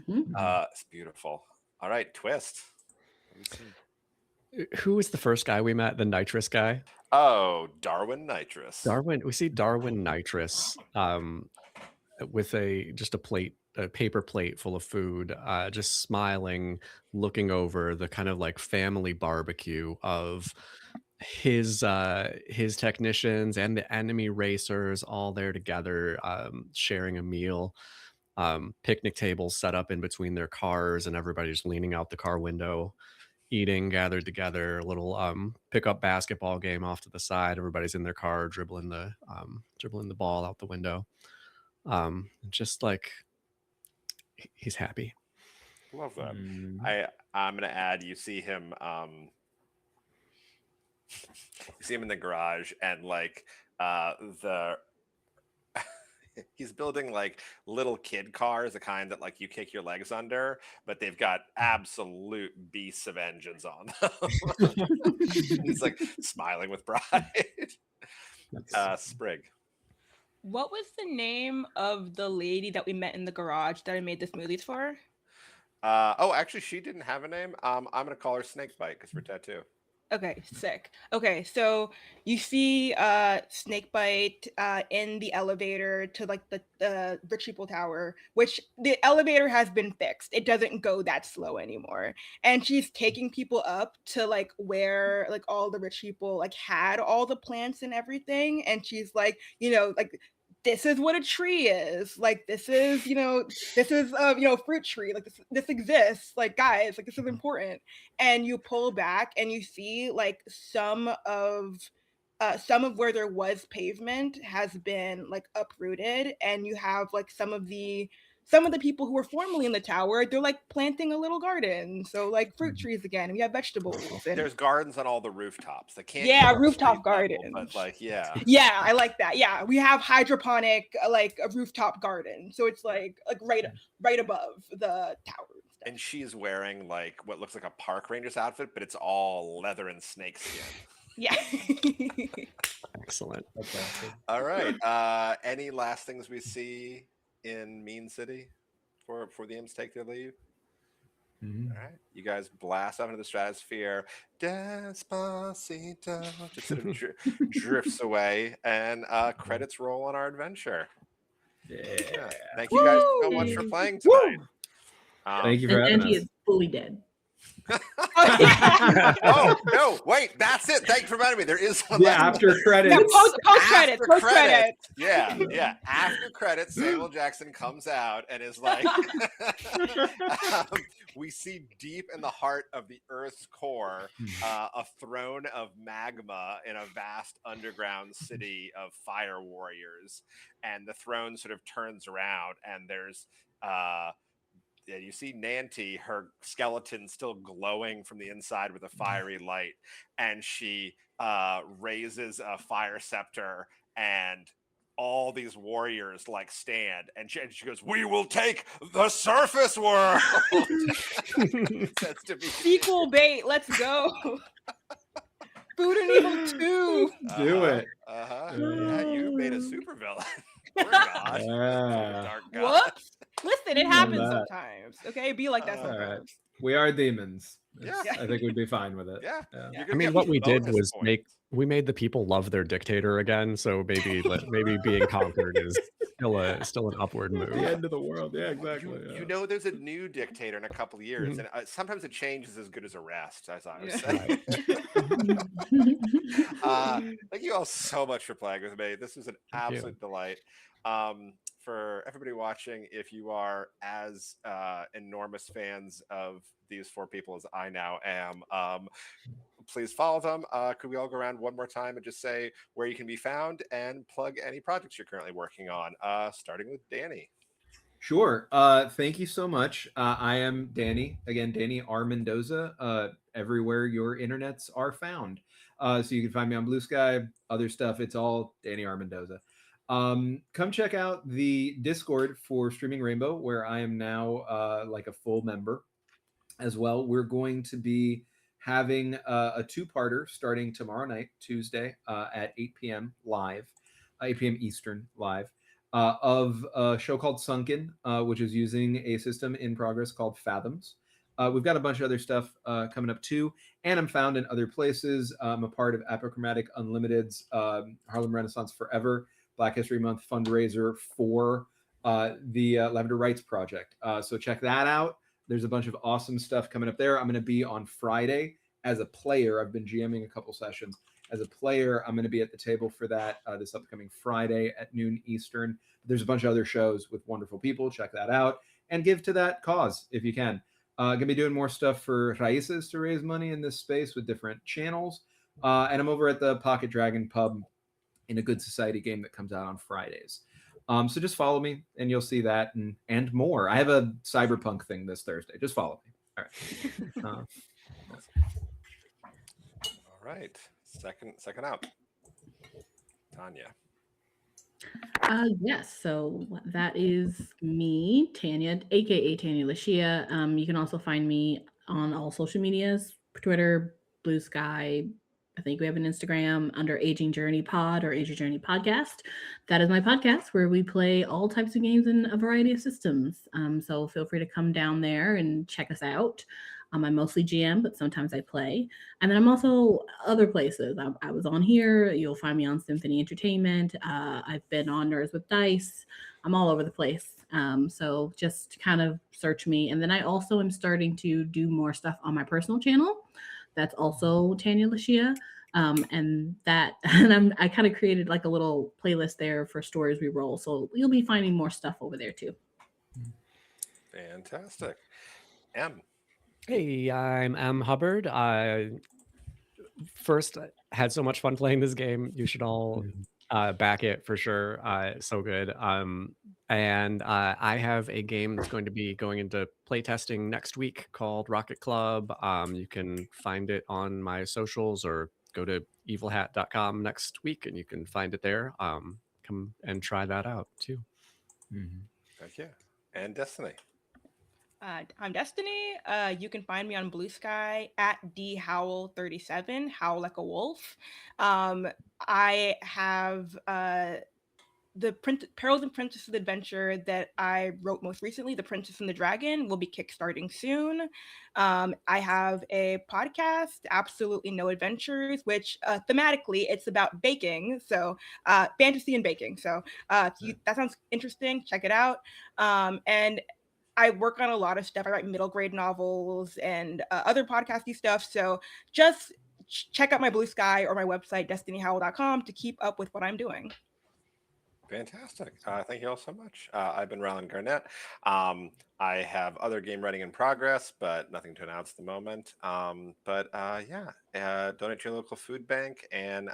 burnout. It's beautiful. All right, twist. Who was the first guy we met? The nitrous guy? Oh, Darwin Nitrous. We see Darwin Nitrous with a paper plate full of food, just smiling, looking over the kind of like family barbecue of his technicians and the enemy racers all there together, sharing a meal. Picnic tables set up in between their cars, and everybody's leaning out the car window, eating, gathered together. A little pickup basketball game off to the side. Everybody's in their car dribbling the ball out the window. Just like he's happy. Love that. I'm gonna add. You see him in the garage, and like he's building like little kid cars, the kind that like you kick your legs under, but they've got absolute beasts of engines on them. He's like smiling with pride. Sprig. What was the name of the lady that we met in the garage that I made the smoothies for? Oh, actually, she didn't have a name. I'm gonna call her Snakebite because we're tattoo. Okay, sick. Okay, so you see Snakebite in the elevator to like the rich people tower, which the elevator has been fixed. It doesn't go that slow anymore. And she's taking people up to like where like all the rich people like had all the plants and everything. And she's like, like this is what a tree is. Like this is, this is fruit tree. Like this exists. Like guys, like this is important. And you pull back and you see like some of where there was pavement has been like uprooted, and you have like some of the people who were formerly in the tower, they're like planting a little garden, so like fruit trees again, and we have vegetables and There's gardens on all the rooftops. They can't yeah, go rooftop street level, gardens. but like yeah. Yeah, I like that. Yeah, we have hydroponic like a rooftop garden, so it's like right above the tower and stuff. And she's wearing like what looks like a park ranger's outfit, but it's all leather and snake skin. Yeah. Excellent. Okay. All right. Any last things we see in Mean City before the imps take their leave? Mhm. All right. You guys blast up into the stratosphere. Despacito. Just sort of drifts away, and credits roll on our adventure. Yeah. Thank you guys so much for playing tonight. Thank you for And having Andy us. is fully dead. Oh no! Wait, that's it. Thank you for reminding me. There is one. Yeah, last after one. credits. Yeah, post After credits, post credits. Yeah. After credits, Samuel Jackson comes out and is like, we see deep in the heart of the Earth's core a throne of magma in a vast underground city of fire warriors, and the throne sort of turns around, and there's you see Nanty, her skeleton still glowing from the inside with a fiery light, and she raises a fire scepter, and all these warriors like stand, and she goes, "We will take the surface world." That's to be Sequel bait, let's go. Food and Evil 2. Do it. Yeah, you made a supervillain. Poor God. Yeah. Dark God. Whoops. Listen, it happens that. sometimes. Okay, be like that All right. sometimes. We are demons. Yeah. I think we'd be fine with it. Yeah. Yeah. You're I gonna mean, get what we did bonus was points. we made the people love their dictator again. So maybe being conquered is still an upward The move. end of the world. Yeah, exactly. You know, there's a new dictator in a couple of years, and sometimes a change is as good as a rest, as I was saying. Thank you all so much for playing with me. This was an absolute delight. For everybody watching, if you are as enormous fans of these four people as I now am, please follow them. Could we all go around one more time and just say where you can be found and plug any projects you're currently working on, starting with Danny? Sure. Thank you so much. I am Danny. Again, Danny R. Mendoza. Everywhere your internets are found. So you can find me on Blue Sky, other stuff. It's all Danny R. Mendoza. Come check out the Discord for Streaming Rainbow, where I am now like a full member as well. We're going to be having a two-parter starting tomorrow night, Tuesday, at 8 p.m. live, 8 p.m. Eastern live, of a show called Sunken, which is using a system in progress called Fathoms. We've got a bunch of other stuff coming up too, and I'm found in other places. I'm a part of Apochromatic Unlimited's Harlem Renaissance Forever Black History Month fundraiser for the Lavender Rights Project. So check that out. There's a bunch of awesome stuff coming up there. I'm going to be on Friday as a player. I've been GMing a couple sessions. As a player, I'm going to be at the table for that this upcoming Friday at noon Eastern. There's a bunch of other shows with wonderful people. Check that out and give to that cause if you can. Going to be doing more stuff for Raices to raise money in this space with different channels. And I'm over at the Pocket Dragon Pub in a Good Society game that comes out on Fridays. So just follow me and you'll see that and more. I have a cyberpunk thing this Thursday. Just follow me. All right. All right. Second up. Tanya. Yes, so that is me, Tanya, aka Tanya Lashia. You can also find me on all social medias, Twitter, Blue Sky, I think we have an Instagram under Aging Journey Pod or Aging Journey Podcast. That is my podcast where we play all types of games in a variety of systems. So feel free to come down there and check us out. I mostly GM, but sometimes I play. And then I'm also other places. I was on here. You'll find me on Symphony Entertainment. I've been on Nerds with Dice. I'm all over the place. So just kind of search me. And then I also am starting to do more stuff on my personal channel. That's also Tanya Lashia. And that, and I kind of created like a little playlist there for stories we roll. So you'll be finding more stuff over there too. Fantastic. M. Hey, I'm M. Hubbard. I first had so much fun playing this game. You should all back it for sure. So good. And I have a game that's going to be going into playtesting next week called Rocket Club. You can find it on my socials or go to evilhat.com next week and you can find it there. Come and try that out too. Thank you. And Destiny. I'm Destiny. You can find me on Blue Sky at dhowl37, howl like a wolf. I have the Perils and Princesses Adventure that I wrote most recently, The Princess and the Dragon, will be kickstarting soon. I have a podcast, Absolutely No Adventures, which thematically it's about baking, so fantasy and baking. So that sounds interesting. Check it out. And I work on a lot of stuff. I write middle grade novels and other podcasty stuff. So just check out my Blue Sky or my website, destinyhowl.com, to keep up with what I'm doing. Fantastic. Thank you all so much. I've been Rylan Garnett. I have other game writing in progress, but nothing to announce at the moment. Donate to your local food bank. And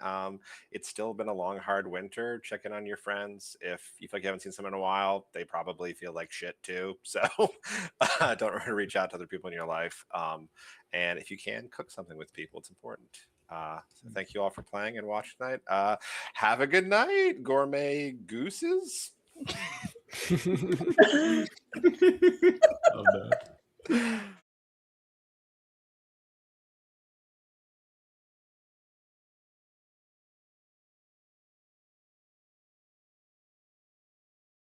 it's still been a long, hard winter. Check in on your friends. If you feel like you haven't seen someone in a while, they probably feel like shit too. So don't reach out to other people in your life. And if you can, cook something with people. It's important. So thank you all for playing and watching tonight. Have a good night, gourmet gooses. Love that.